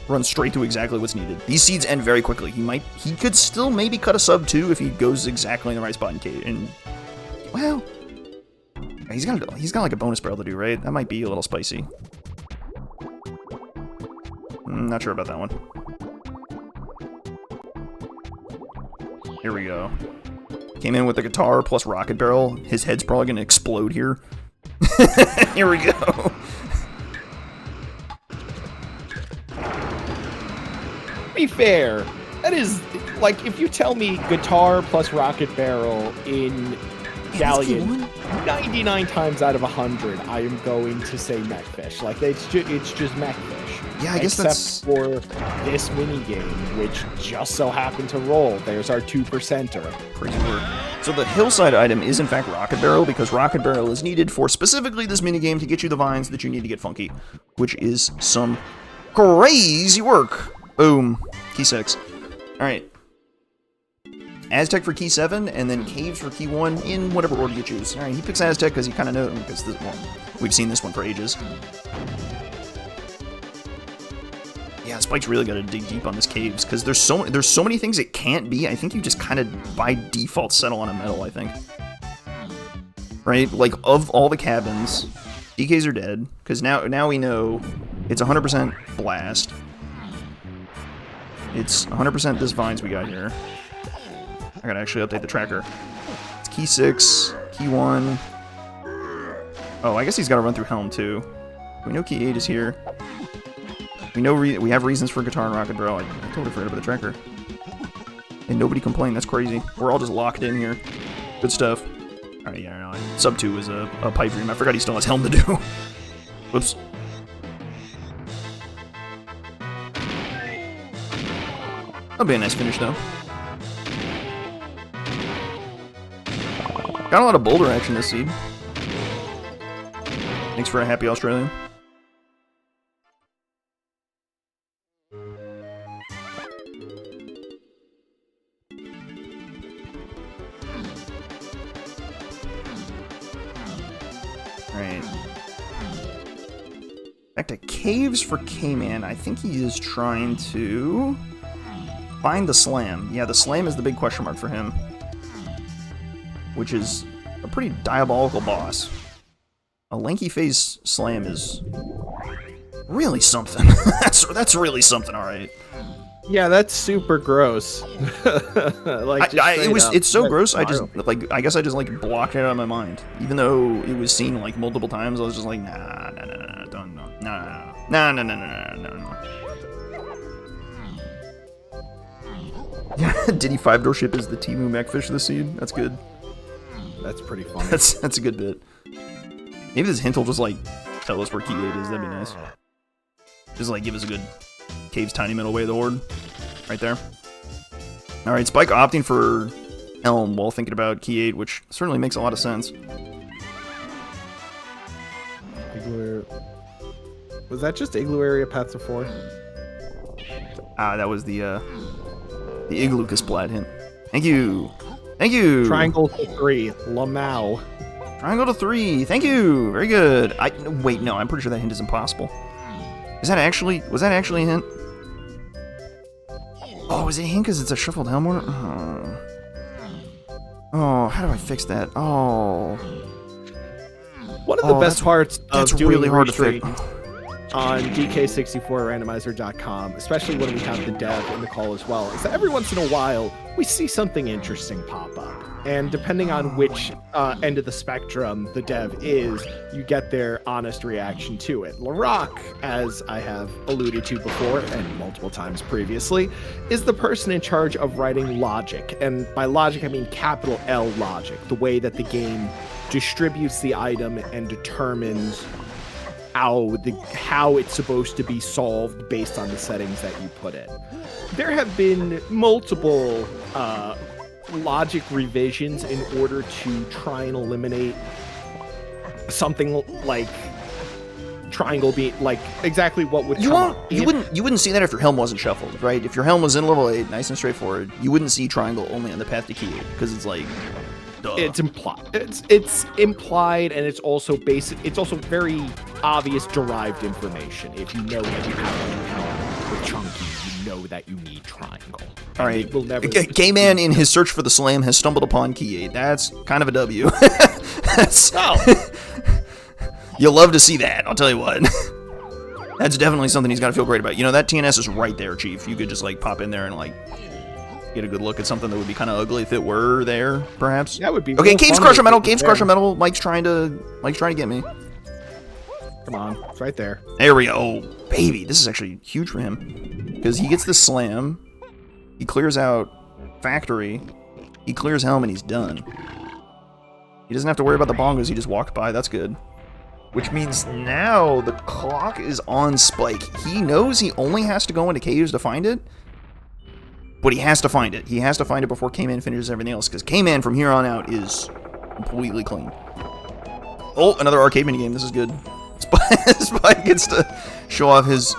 Run straight to exactly what's needed. These seeds end very quickly. He could still maybe cut a sub 2 if he goes exactly in the right spot and well, he's got like a bonus barrel to do, right? That might be a little spicy. Not sure about that one. Here we go. Came in with the guitar plus rocket barrel. His head's probably gonna explode here. Here we go. Be fair, that is like if you tell me guitar plus rocket barrel in Galleon, 99 times out of 100, I am going to say Mechfish. Like it's just Mechfish. Yeah, I guess except for this mini game, which just so happened to roll. There's our 2%er. Crazy word. So the hillside item is in fact rocket barrel because rocket barrel is needed for specifically this mini game to get you the vines that you need to get funky, which is some crazy work. Boom. Key 6. Alright. Aztec for key 7, and then Caves for key 1 in whatever order you choose. Alright, he picks Aztec because he kind of knows, because we've seen this one for ages. Yeah, Spike's really got to dig deep on this caves, because there's so many things it can't be. I think you just kind of, by default, settle on a metal, I think. Right? Like, of all the cabins, DKs are dead, because now we know it's 100% blast. It's 100% this vines we got here. I gotta actually update the tracker. It's key 6, key 1. Oh, I guess he's gotta run through Helm, too. We know key 8 is here. We know we have reasons for guitar and rocket throw. I totally forgot about the tracker. And nobody complained. That's crazy. We're all just locked in here. Good stuff. Alright, yeah, no. Sub 2 is a pipe dream. I forgot he still has Helm to do. Whoops. That'll be a nice finish, though. Got a lot of boulder action this seed. Thanks for a happy Australian. Alright. Back to caves for K-Man. I think he is trying to find the slam. Yeah, the slam is the big question mark for him. Which is a pretty diabolical boss. A lanky face slam is really something. that's really something, alright. Yeah, that's super gross. Like, it's so gross. I guess I just like blocked it out of my mind. Even though it was seen like multiple times, I was just like, nah, no. Yeah, Diddy 5-door ship is the Timu Macfish of the seed. That's good. That's pretty funny. That's a good bit. Maybe this hint will just like tell us where key 8 is. That'd be nice. Just like give us a good cave's tiny middle way of the horde. Right there. Alright, Spike opting for Helm while thinking about key 8, which certainly makes a lot of sense. Was that just Igloo Area Path to 4? That was the Igloo Splat hint. Thank you! Thank you! Triangle to 3, Lamau. Triangle to 3, thank you! Very good. Wait, no, I'm pretty sure that hint is impossible. Was that actually a hint? Oh, is it a hint because it's a shuffled Helm order? Oh, how do I fix that? Oh. One of the best parts of doing really hard to fix on DK64Randomizer.com, especially when we have the dev in the call as well, is that every once in a while we see something interesting pop up. And depending on which end of the spectrum the dev is, you get their honest reaction to it. Larock, as I have alluded to before and multiple times previously, is the person in charge of writing logic. And by logic, I mean capital L logic, the way that the game distributes the item and determines how it's supposed to be solved based on the settings that you put in. There have been multiple logic revisions in order to try and eliminate something like triangle being like exactly what would you wouldn't see that if your helm wasn't shuffled, right? If your helm was in level 8, nice and straightforward, you wouldn't see triangle only on the path to key 8 because it's like duh. It's implied. It's implied, and it's also basic. It's also very obvious derived information. If you know that you have to helm with chunky, you know that you need triangle. All right, K-Man in his search for the slam has stumbled upon key 8. That's kind of a W. You'll love to see that, I'll tell you what. That's definitely something he's got to feel great about. You know, that TNS is right there, Chief. You could just, like, pop in there and, like, get a good look at something that would be kind of ugly if it were there, perhaps. That would be okay, Caves Crusher Metal, Caves Crusher Metal. Mike's trying to get me. Come on, it's right there. There we go. Oh, baby, this is actually huge for him. Because he gets the slam, he clears out Factory, he clears Helm, and he's done. He doesn't have to worry about the bongos, he just walked by, that's good. Which means now the clock is on Spike. He knows he only has to go into caves to find it, but he has to find it. He has to find it before K-Man finishes everything else, because K-Man from here on out is completely clean. Oh, another arcade minigame. This is good. Spike gets to show off his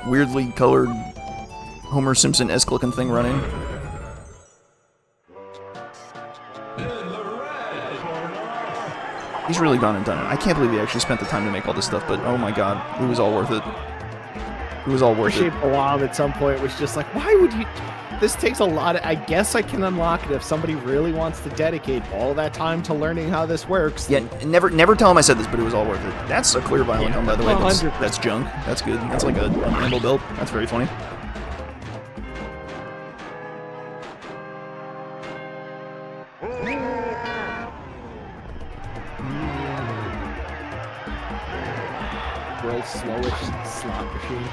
weirdly colored Homer Simpson-esque looking thing running. He's really gone and done it. I can't believe he actually spent the time to make all this stuff, but oh my god, it was all worth it. It was all worth it. Shaped Alarm at some point was just like, why would you? This takes a lot of. I guess I can unlock it if somebody really wants to dedicate all that time to learning how this works. Yeah, never tell him I said this, but it was all worth it. That's a clear violin helm, by the way. 100%. That's junk. That's good. That's like an ammo belt. That's very funny. World's slowest slot machine.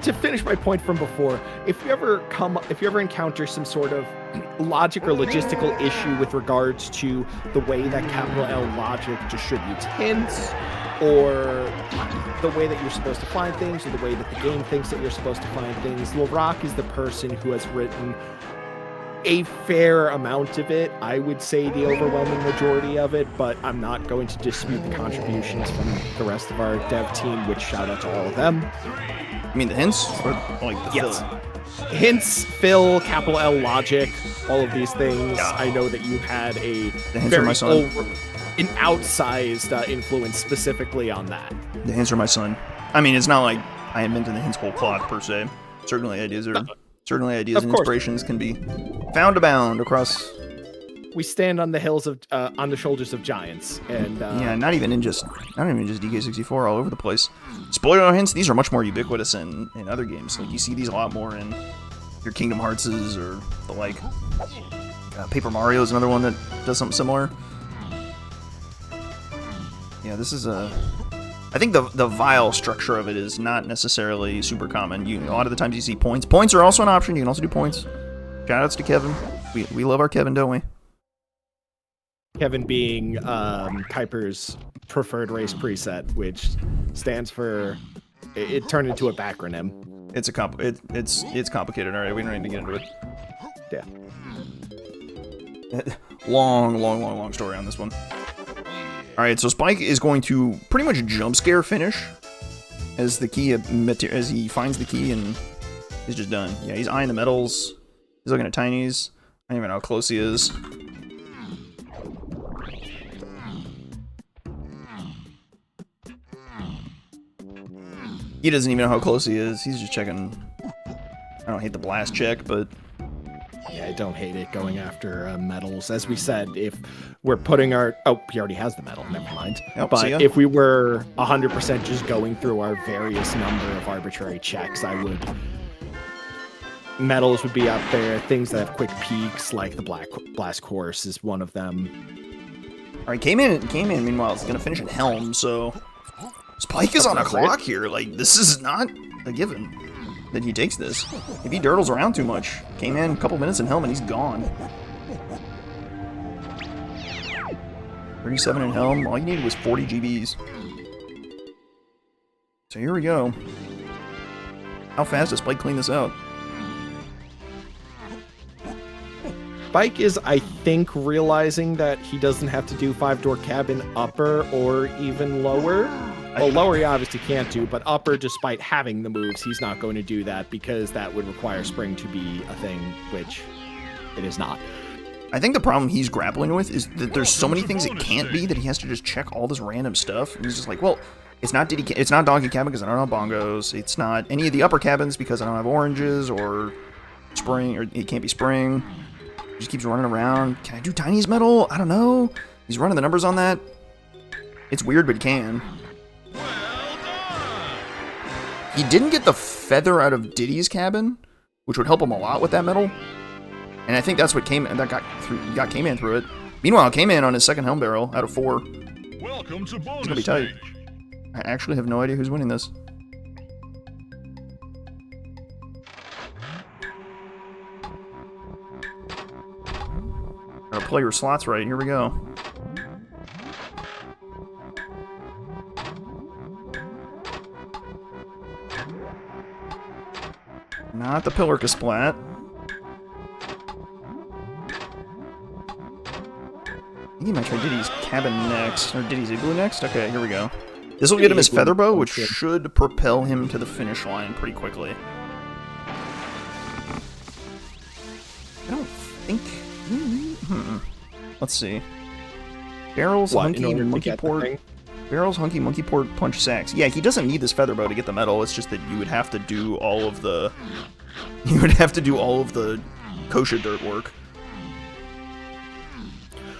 To finish my point from before, if you ever encounter some sort of logic or logistical issue with regards to the way that capital L logic distributes hints, or the way that you're supposed to find things, or the way that the game thinks that you're supposed to find things, Larock is the person who has written a fair amount of it. I would say the overwhelming majority of it, but I'm not going to dispute the contributions from the rest of our dev team, which shout out to all of them. You mean the hints? Or like the Yes. fill? Hints, fill, capital L logic, all of these things. I know that you had a The hints are my son. an outsized influence specifically on that. The hints are my son. I mean, it's not like I invented the hints whole plot per se. Certainly ideas and inspirations can be found abound across. We stand on the hills of on the shoulders of giants, and Yeah, not even just DK64, all over the place. Spoiler hints, these are much more ubiquitous in other games. Like, you see these a lot more in your Kingdom Heartses or the like. Paper Mario is another one that does something similar. Yeah, this is a... I think the vial structure of it is not necessarily super common. A lot of the times you see points. Points are also an option. You can also do points. Shoutouts to Kevin. We love our Kevin, don't we? Kevin being Kuiper's preferred race preset, which stands for... It turned into a backronym. It's complicated. All right, we don't need to get into it. Yeah. Long story on this one. All right, so Spike is going to pretty much jump scare finish as he finds the key and he's just done. Yeah, he's eyeing the medals. He's looking at tinies. I don't even know how close he is. He doesn't even know how close he is. He's just checking. I don't hate the blast check, but Yeah, I don't hate it going after medals. As we said, if we're putting our... Oh, he already has the medal. Never mind. Yep, but see ya. if we were 100% just going through our various number of arbitrary checks, medals would be up there. Things that have quick peaks, like the blast course is one of them. all right, came in. Meanwhile, it's gonna finish in helm. So Spike is on a clock here. Like, this is not a given that he takes this. If he dirtles around too much, came in a couple minutes in helm and he's gone. 37 in helm. All you needed was 40 GBs. So here we go. How fast does Spike clean this out? Spike is, I think, realizing that he doesn't have to do 5-door cabin upper or even lower. Well, lower he obviously can't do, but upper, despite having the moves, he's not going to do that because that would require spring to be a thing, which it is not. I think the problem he's grappling with is that there's so many things it can't be that he has to just check all this random stuff. And he's just like, well, it's not Donkey Cabin because I don't have bongos. It's not any of the upper cabins because I don't have oranges or spring, or it can't be spring. He just keeps running around. Can I do Tiny's medal? I don't know. He's running the numbers on that. It's weird, but he can. He didn't get the feather out of Diddy's cabin, which would help him a lot with that medal. And I think that's what got K-Man through it. Meanwhile, K-Man on his second helm barrel out of 4. Welcome to bonus It's gonna be tight. stage. I actually have no idea who's winning this. Gotta play your slots right. Here we go. Not the Pillar Splat. I think he might try Diddy's cabin next, or Diddy's igloo next. Okay, here we go. This will get him his feather bow, which should propel him to the finish line pretty quickly. I don't think. Let's see. Barrels, What, in monkey, order to monkey get the port. thing? Barrels, hunky, monkey port, punch, sacks. Yeah, he doesn't need this feather bow to get the medal. It's just that you would have to do all of the... You would have to do all of the kosher dirt work.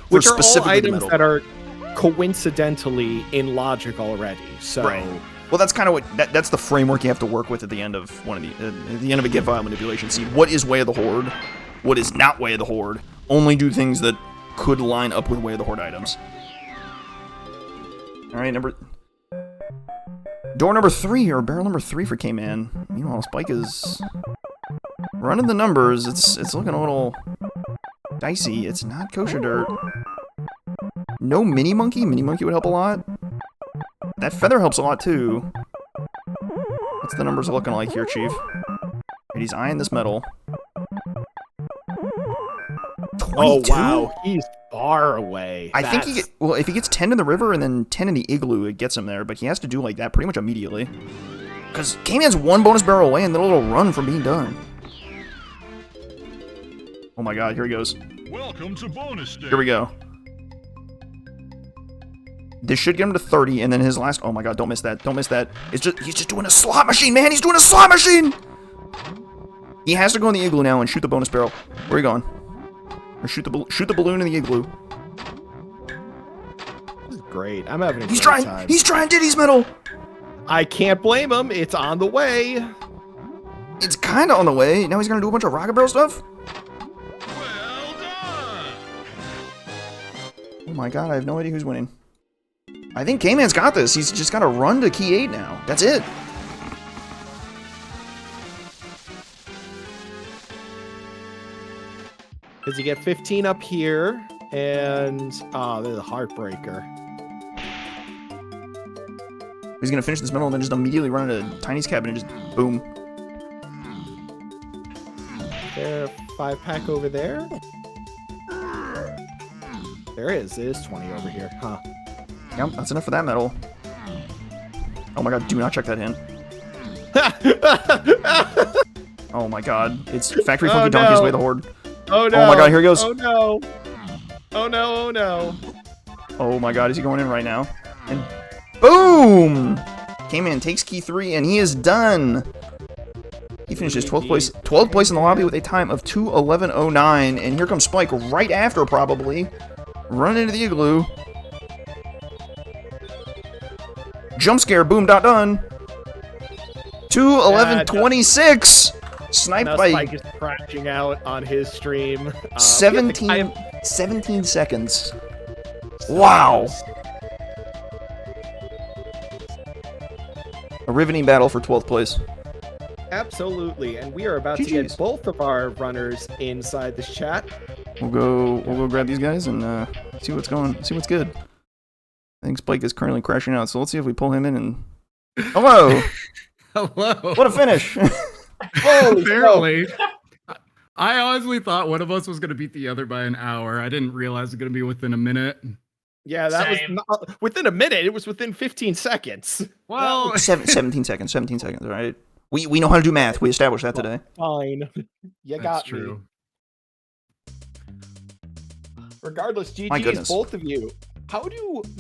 Which are all items that are coincidentally in logic already. So, right. Well, that's kind of what that's the framework you have to work with at the end of one of the at the end of a get Vial Manipulation seed. What is Way of the Horde? What is not Way of the Horde? Only do things that could line up with Way of the Horde items. All right, door number 3 or barrel number 3 for K-Man. Meanwhile, Spike is running the numbers. It's looking a little dicey. It's not kosher dirt. No mini monkey. Mini monkey would help a lot. That feather helps a lot too. What's the numbers looking like here, Chief? Right, he's eyeing this medal. 22? Oh wow, he's far away. I think if he gets 10 in the river and then 10 in the igloo, it gets him there. But he has to do like that pretty much immediately. Because K-Man's 1 bonus barrel away and then a little run from being done. Oh my god, here he goes. Welcome to bonus day. Here we go. This should get him to 30, and then his last... Oh my god, don't miss that. Don't miss that. He's just doing a slot machine, man! He's doing a slot machine! He has to go in the igloo now and shoot the bonus barrel. Where are you going? Or shoot the balloon in the igloo. This is great. I'm having a He's great trying. time. He's trying Diddy's medal. I can't blame him. It's on the way. It's kind of on the way. Now he's gonna do a bunch of rocket barrel stuff. Well done. Oh my god, I have no idea who's winning. I think K-Man's got this. He's just got to run to key 8 now. That's it. Does he get 15 up here? And there's a heartbreaker. He's gonna finish this medal and then just immediately run into Tiny's cabin and just boom. There, 5-pack over there. There is. It is 20 over here, huh? Yep, that's enough for that medal. Oh my god, do not check that in. Oh my god, it's Factory Funky Donkey's Way of the Horde. Oh no! Oh my god, here he goes. Oh no! Oh no! Oh no! Oh my god, is he going in right now? And boom! K-Man takes key 3 and he is done. He finishes 12th place in the lobby with a time of 2:11:09. And here comes Spike right after, probably. Running into the igloo. Jump scare, boom, dot done. 2:11:26. Sniped by Spike is crashing out on his stream. 17 seconds. Wow. A riveting battle for 12th place. Absolutely, and we are about to get both of our runners inside this chat. We'll go grab these guys and see what's good. I think Spike is currently crashing out, so let's see if we pull him in and... Hello! Hello! What a finish! Apparently. I honestly thought one of us was going to beat the other by an hour. I didn't realize it was going to be within a minute. Yeah, that was not, within a minute. It was within 15 seconds. Well... 17 seconds, all right? We know how to do math. We established that today. Fine. You got That's true. me. Regardless, My GG's goodness. both of you.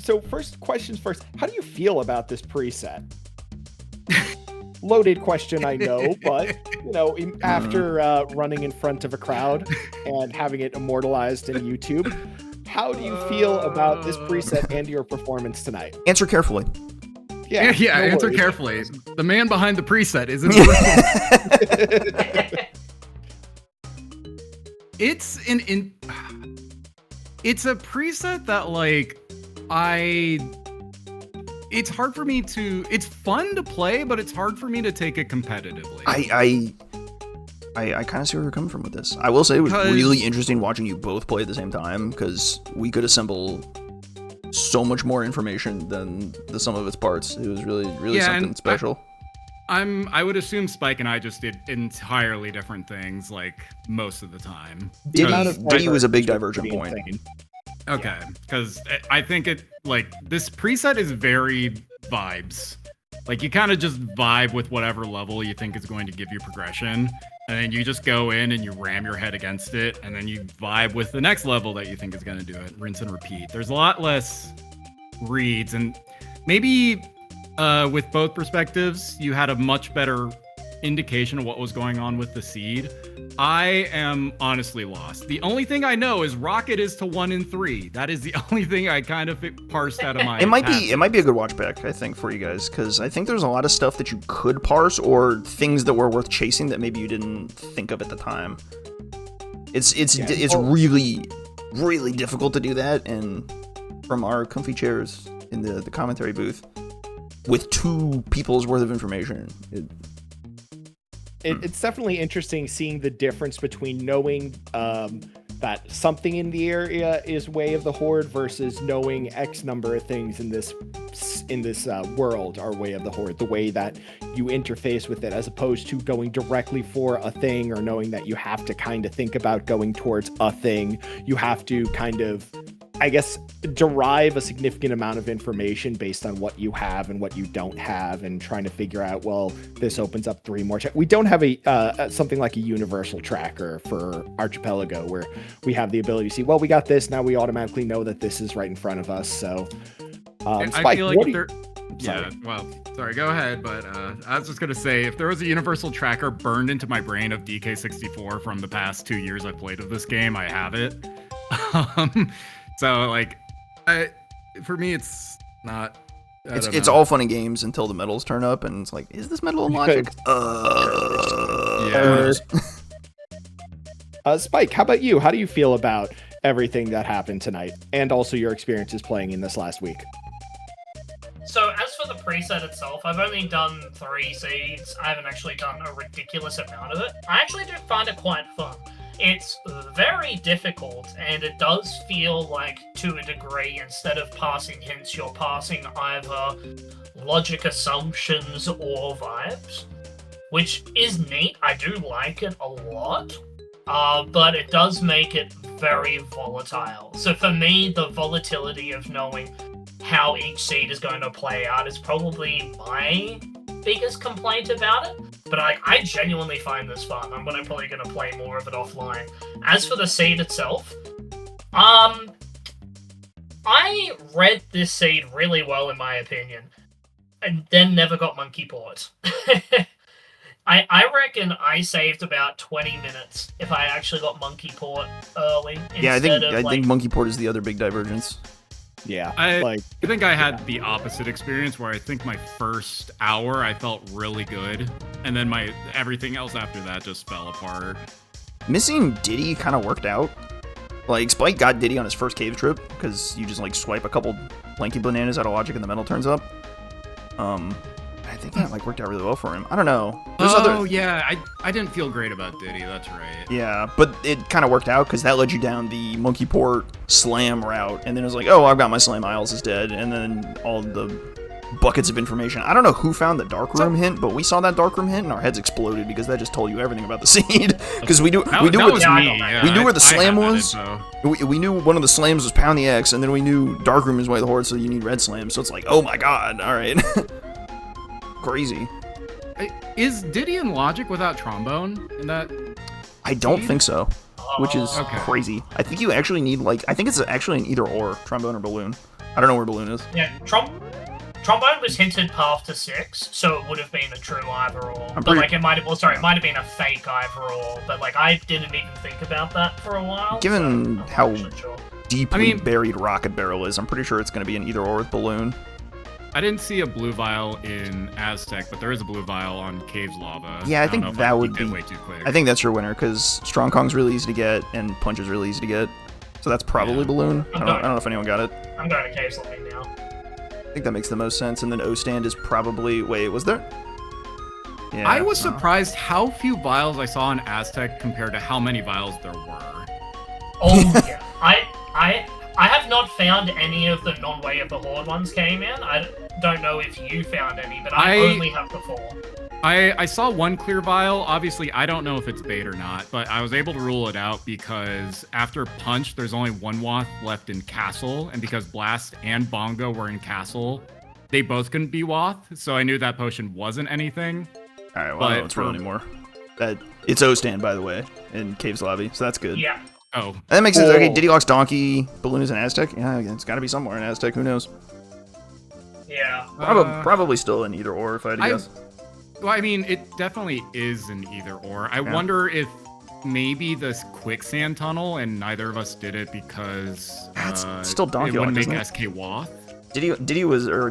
So questions first. How do you feel about this preset? Loaded question, I know, but after running in front of a crowd and having it immortalized in YouTube, how do you feel about this preset and your performance tonight? Answer carefully. Yeah, answer worries. carefully. The man behind the preset is in It's a preset that it's hard for me to... It's fun to play, but it's hard for me to take it competitively. I kind of see where you're coming from with this. I will say it was really interesting watching you both play at the same time, because we could assemble so much more information than the sum of its parts. It was really something special. I would assume Spike and I just did entirely different things, most of the time. Diddy was a big divergent point. Okay, because I think this preset is very vibes. You kind of just vibe with whatever level you think is going to give you progression, and then you just go in and you ram your head against it, and then you vibe with the next level that you think is going to do it. Rinse and repeat. There's a lot less reads, and maybe with both perspectives, you had a much better indication of what was going on with the seed. I am honestly lost. The only thing I know is Rocket is to 1 in 3. That is the only thing I kind of parsed out of my. It might be a good watch back, I think, for you guys, because I think there's a lot of stuff that you could parse or things that were worth chasing that maybe you didn't think of at the time. It's really difficult to do that, and from our comfy chairs in the commentary booth with 2 people's worth of information. It's definitely interesting seeing the difference between knowing that something in the area is way of the Horde versus knowing X number of things in this world are way of the Horde. The way that you interface with it, as opposed to going directly for a thing, or knowing that you have to kind of think about going towards a thing. You have to kind of, I guess, derive a significant amount of information based on what you have and what you don't have, and trying to figure out, well, this opens up 3 more. We don't have something like a universal tracker for Archipelago where we have the ability to see, well, we got this, now we automatically know that this is right in front of us. So, I Spike, feel like what if do you... yeah, well, sorry, go ahead, but I was just gonna say, if there was a universal tracker burned into my brain of DK64 from the past 2 years I've played of this game, I have it. So, like, for me, it's not. It's all fun and games until the medals turn up, and it's like, is this medal in logic? Yeah. Spike, how about you? How do you feel about everything that happened tonight, and also your experiences playing in this last week? So as for the preset itself, I've only done 3 seeds. I haven't actually done a ridiculous amount of it. I actually do find it quite fun. It's very difficult, and it does feel like, to a degree, instead of passing hints, you're passing either logic assumptions or vibes, which is neat. I do like it a lot, but it does make it very volatile. So for me, the volatility of knowing how each seed is going to play out is probably my biggest complaint about it. But I genuinely find this fun. I'm probably going to play more of it offline. As for the seed itself, I read this seed really well, in my opinion, and then never got monkey port. I reckon I saved about 20 minutes if I actually got monkey port early. Yeah, I think monkey port is the other big divergence. Yeah, I think I had the opposite experience, where I think my first hour I felt really good, and then everything else after that just fell apart. Missing Diddy kind of worked out. Like, Spike got Diddy on his first cave trip, because you just, like, swipe a couple lanky bananas out of logic and the metal turns up. I think that, like, worked out really well for him. I don't know. Yeah, I didn't feel great about Diddy, that's right. Yeah, but it kind of worked out, because that led you down the monkey port slam route, and then it was like, oh, I've got my slam, Isles is dead, and then all the buckets of information. I don't know who found the dark room hint, but we saw that dark room hint, and our heads exploded, because that just told you everything about the seed. Because we knew where the slam was. We knew one of the slams was Pound the X, and then we knew dark room is way of the Horde, so you need red slam. So it's like, oh my god, all right. Crazy. Is Diddy in logic without trombone in that? I don't think so, which is crazy. I think you actually need, like, I think it's actually an either or, trombone or balloon. I don't know where balloon is. Yeah, trombone was hinted path to 6, so it would have been a true either or. But like, it might have been a fake either or. But like, I didn't even think about that for a while. Given how deeply buried Rocket Barrel is, I'm pretty sure it's going to be an either or with balloon. I didn't see a blue vial in Aztec, but there is a blue vial on Cave's Lava. Yeah, I think that would be way too quick. I think that's your winner, because Strong Kong's really easy to get and Punch is really easy to get. So that's probably balloon. I don't know if anyone got it. I'm going to Cave's Lava now. I think that makes the most sense. And then O stand is probably, wait, was there? Yeah, I was surprised how few vials I saw in Aztec compared to how many vials there were. Oh yeah, I have not found any of the non-Way of the Horde ones came in. I don't know if you found any, but I only have the 4. I saw one clear vial. Obviously, I don't know if it's bait or not, but I was able to rule it out because after Punch, there's only one Wath left in Castle, and because Blast and Bongo were in Castle, they both couldn't be Wath, so I knew that potion wasn't anything. All right, well, I don't know what's real anymore. It's O-Stand, by the way, in Cave's Lobby, so that's good. Yeah. Oh. That makes sense. Okay, Diddy Locks Donkey, Balloon is an Aztec? Yeah, it's got to be somewhere in Aztec. Who knows? Yeah. Probably still an either or if I had to guess. Well, I mean, it definitely is an either or. I wonder if maybe this quicksand tunnel, and neither of us did it because That's still Donkey it wouldn't Locked, make isn't SK Wath.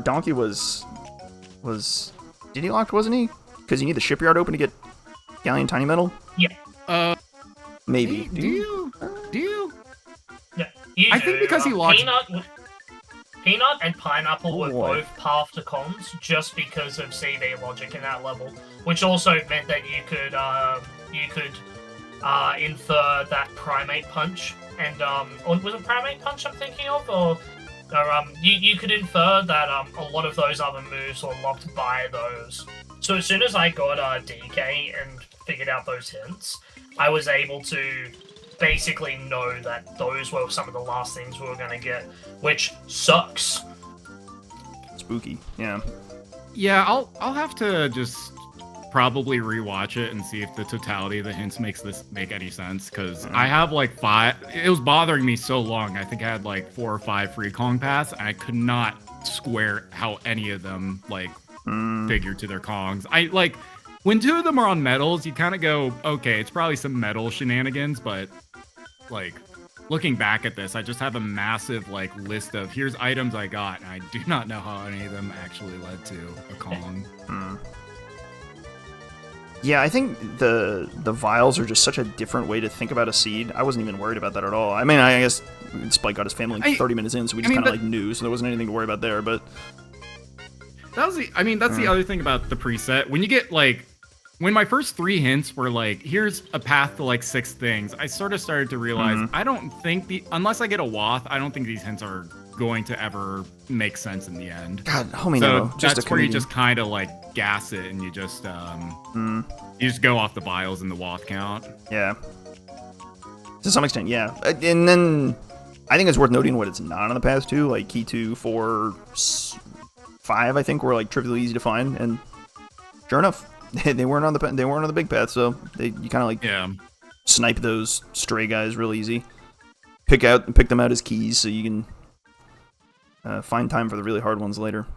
Donkey was Diddy locked, wasn't he? Because you need the shipyard open to get Galleon Tiny Metal. Yeah. Maybe. Do you? Yeah. You I do. think because he locked. Peanut and Pineapple were boy. both path to cons just because of CV logic in that level, which also meant that you could infer that Primate Punch and or was it Primate Punch I'm thinking of, or you could infer that a lot of those other moves were locked by those. So as soon as I got DK and figured out those hints, I was able to basically know that those were some of the last things we were going to get, which sucks. Spooky. Yeah. Yeah, I'll have to just probably rewatch it and see if the totality of the hints makes this make any sense, because I have like 5. It was bothering me so long. I think I had like 4 or 5 free Kong paths, and I could not square how any of them like figure to their Kongs. I like when 2 of them are on metals, you kind of go, okay, it's probably some metal shenanigans, but like looking back at this, I just have a massive like list of here's items I got, and I do not know how any of them actually led to a Kong. Yeah, I think the vials are just such a different way to think about a seed. I wasn't even worried about that at all. I mean, I guess Spike got his family 30 minutes in, so we just kind of like knew, so there wasn't anything to worry about there. But that's the other thing about the preset. When you get like, when my first 3 hints were like, here's a path to like 6 things, I sort of started to realize I don't think unless I get a Wath, I don't think these hints are going to ever make sense in the end. God, homie, so no, just that's where you just kind of like gas it and you just go off the vials and the Wath count. Yeah. To some extent, yeah. And then I think it's worth noting what it's not on the path too, like key 2, 4, 5, I think were like trivially easy to find, and sure enough, they weren't on the big path, so you kind of like snipe those stray guys real easy. Pick them out as keys so you can find time for the really hard ones later.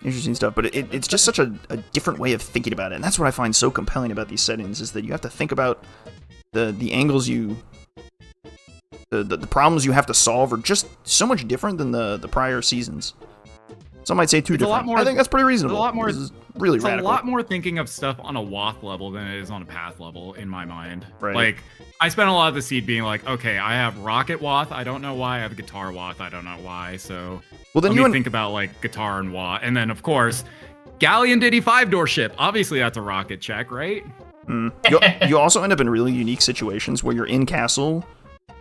Interesting stuff, but it's just such a different way of thinking about it, and that's what I find so compelling about these settings, is that you have to think about the angles the problems you have to solve are just so much different than the prior seasons. Some might say too different. I think that's pretty reasonable. A lot more. This is really radical. A lot more thinking of stuff on a Wath level than it is on a path level, in my mind. Right. Like, I spent a lot of the seed being like, okay, I have Rocket Wath, I don't know why. I have Guitar Wath, I don't know why. So then let me think about like Guitar and Wath, and then of course, Galleon Diddy 5-door ship. Obviously, that's a rocket check, right? You also end up in really unique situations where you're in castle,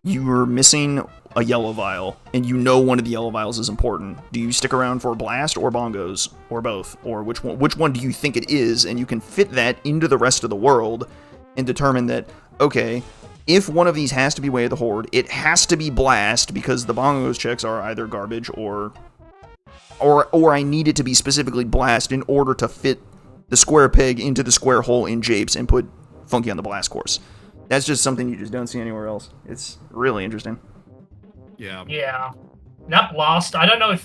you're missing a yellow vial, and you know one of the yellow vials is important. Do you stick around for blast or bongos, or both? Or which one do you think it is? And you can fit that into the rest of the world and determine that, okay, if one of these has to be Way of the Horde, it has to be blast, because the bongos checks are either garbage or I need it to be specifically blast in order to fit the square peg into the square hole in Japes and put Funky on the blast course. That's just something you just don't see anywhere else. It's really interesting. Yeah. Yeah. Not Blast. I don't know if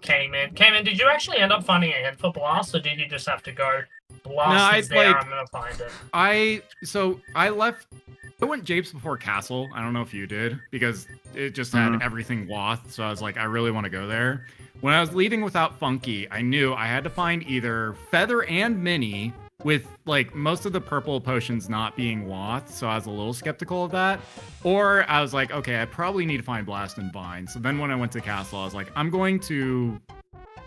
came in. Did you actually end up finding a hint for Blast, or did you just have to go Blast is there, I'm gonna find it? I went Japes before Castle. I don't know if you did, because it just had everything Wath, so I was like, I really want to go there. When I was leaving without Funky, I knew I had to find either Feather and Mini, with like most of the purple potions not being Wath, so I was a little skeptical of that. Or I was like, okay, I probably need to find Blast and Bind. So then when I went to Castle, I was like, I'm going to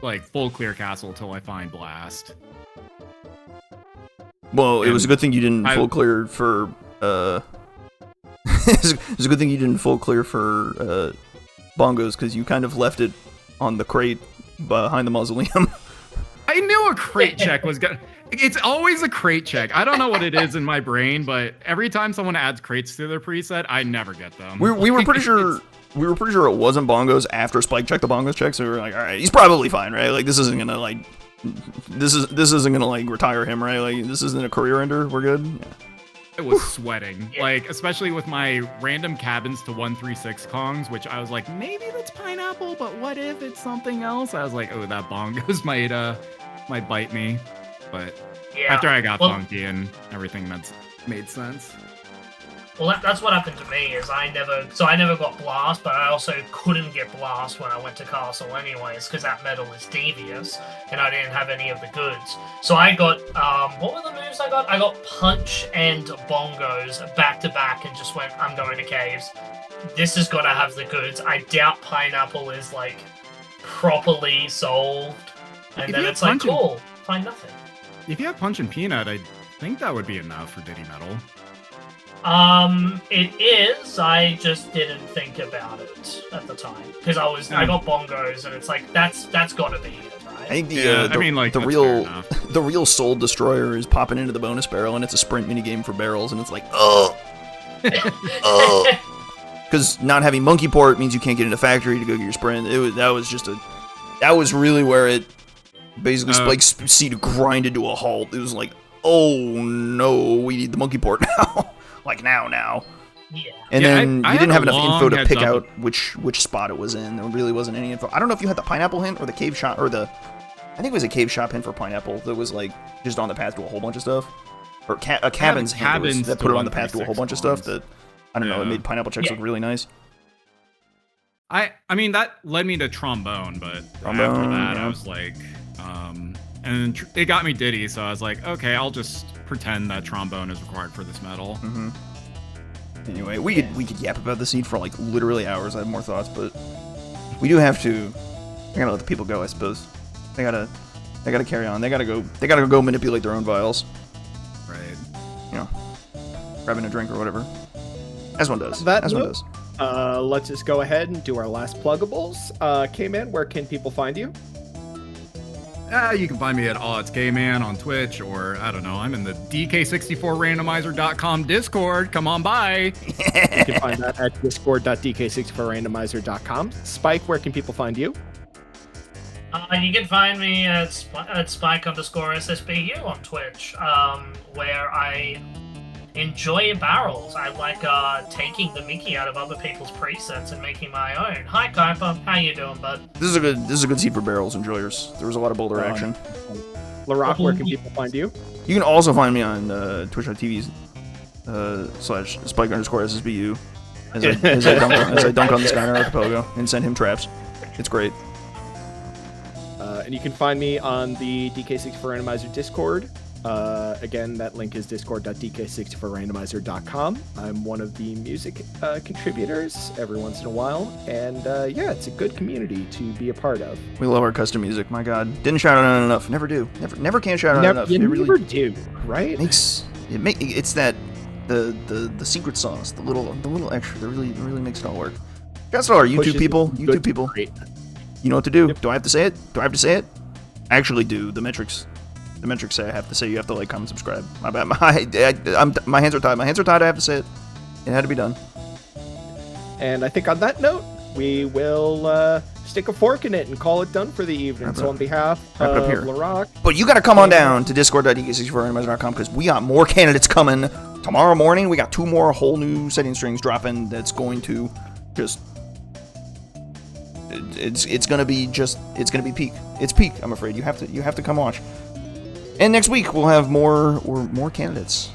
like full clear Castle till I find Blast. Well, it was a good thing you didn't full clear for it was a good thing you didn't full clear for bongos, because you kind of left it on the crate behind the mausoleum. I knew a crate check was gonna. It's always a crate check. I don't know what it is in my brain, but every time someone adds crates to their preset, I never get them. We were pretty sure it wasn't bongos after Spike checked the bongos check, so we were like, all right, he's probably fine, right? Like this isn't gonna like retire him, right? Like this isn't a career ender. We're good. Yeah. I was sweating, Yeah. like, especially with my random cabins to 136 Kongs, which I was like, maybe that's pineapple, but what if it's something else? I was like, oh, that bongos might bite me. But Yeah. after I got Well- funky and everything, that's made sense. Well, that's what happened to me. Is I never got blast, but I also couldn't get blast when I went to castle anyways, because that medal is devious, and I didn't have any of the goods. So I got what were the moves I got? I got punch and bongos back to back, and just went, I'm going to caves. This is gonna have the goods. I doubt pineapple is like properly solved, and If then you it's have like, punch and- cool, find nothing. If you have punch and peanut, I think that would be enough for Diddy Metal. It is. I just didn't think about it at the time because I got bongos, and it's like that's got to be it, I right? think the Yeah, I mean, like, the that's fair real enough. the real soul destroyer is popping into the bonus barrel, and it's a sprint minigame for barrels, and it's like, oh, because not having monkey port means you can't get into factory to go get your sprint. That was really where it basically like Speed grinded to a halt. It was like, oh no, we need the monkey port now, like now. Yeah. And Yeah, then I you didn't had have a enough info long to heads pick up. out which spot it was in. There really wasn't any info. I don't know if you had the pineapple hint or the cave shop or I think it was a cave shop hint for pineapple that was like just on the path to a whole bunch of stuff, or a cabins hint cabins that to put it on the path to a whole bunch of stuff 136 that I don't know. It Yeah. made pineapple checks look really nice. I mean, that led me to trombone, but after Trombone, that, yeah. I was like, and it got me Diddy, so I was like, okay, I'll just pretend that trombone is required for this medal. Mm-hmm. Anyway, we could yap about the seed for like literally hours. I have more thoughts, but we do have to. I gotta let the people go, I suppose. They gotta carry on. They gotta go manipulate their own vials. Right. You know, grabbing a drink or whatever. As one does. That As one note- does. Let's just go ahead and do our last pluggables. K-Man, where can people find you? You can find me at All It's K-Man on Twitch, or I don't know, I'm in the DK64 Randomizer.com Discord. Come on by. You can find that at discord.dk64randomizer.com. Spike, where can people find you? You can find me at Spike_SSBU on Twitch, where I enjoy barrels. I like taking the mickey out of other people's presets and making my own. Hi, Kuiper. How you doing, bud? This is a good seed for barrels enjoyers. There was a lot of boulder action. Larock, where can people find you? You can also find me on twitch.tv / Spike_SSBU as I dunk on this guy in an archipelago and send him traps. It's great. And you can find me on the DK64 Randomizer Discord. Again, that link is discord.dk64randomizer.com. I'm one of the music contributors every once in a while, and yeah, it's a good community to be a part of. We love our custom music. My God, didn't shout it out enough. Never do. Never can shout it out enough. You It never do, right? It's that the secret sauce, the little extra that really makes it all work. That's all our YouTube Pushes people. it YouTube good people. great. You know what to do. Yep. Do I have to say it? I actually do. The metrics say I have to say. You have to like, comment, subscribe. My bad. My hands are tied. I have to say it. It had to be done. And I think on that note, we will stick a fork in it and call it done for the evening. Wrap it So up. on behalf Wrap it up of here. Larock, But you got to come on down to discord.dk64randomizer.com because we got more candidates coming tomorrow morning. We got 2 more whole new setting strings dropping. That's going to just. It's gonna be peak. It's peak. I'm afraid you have to come watch. And next week we'll have more candidates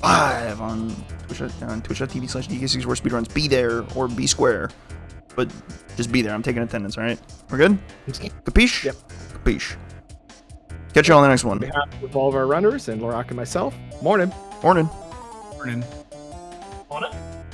live on twitch.tv/DK64 Speedruns. Be there or be square, but just be there. I'm taking attendance. All right, we're good. Capiche? Yep. Capiche. Catch you all in the next one. on behalf of all of our runners and Larock and myself, morning. Morning. Morning.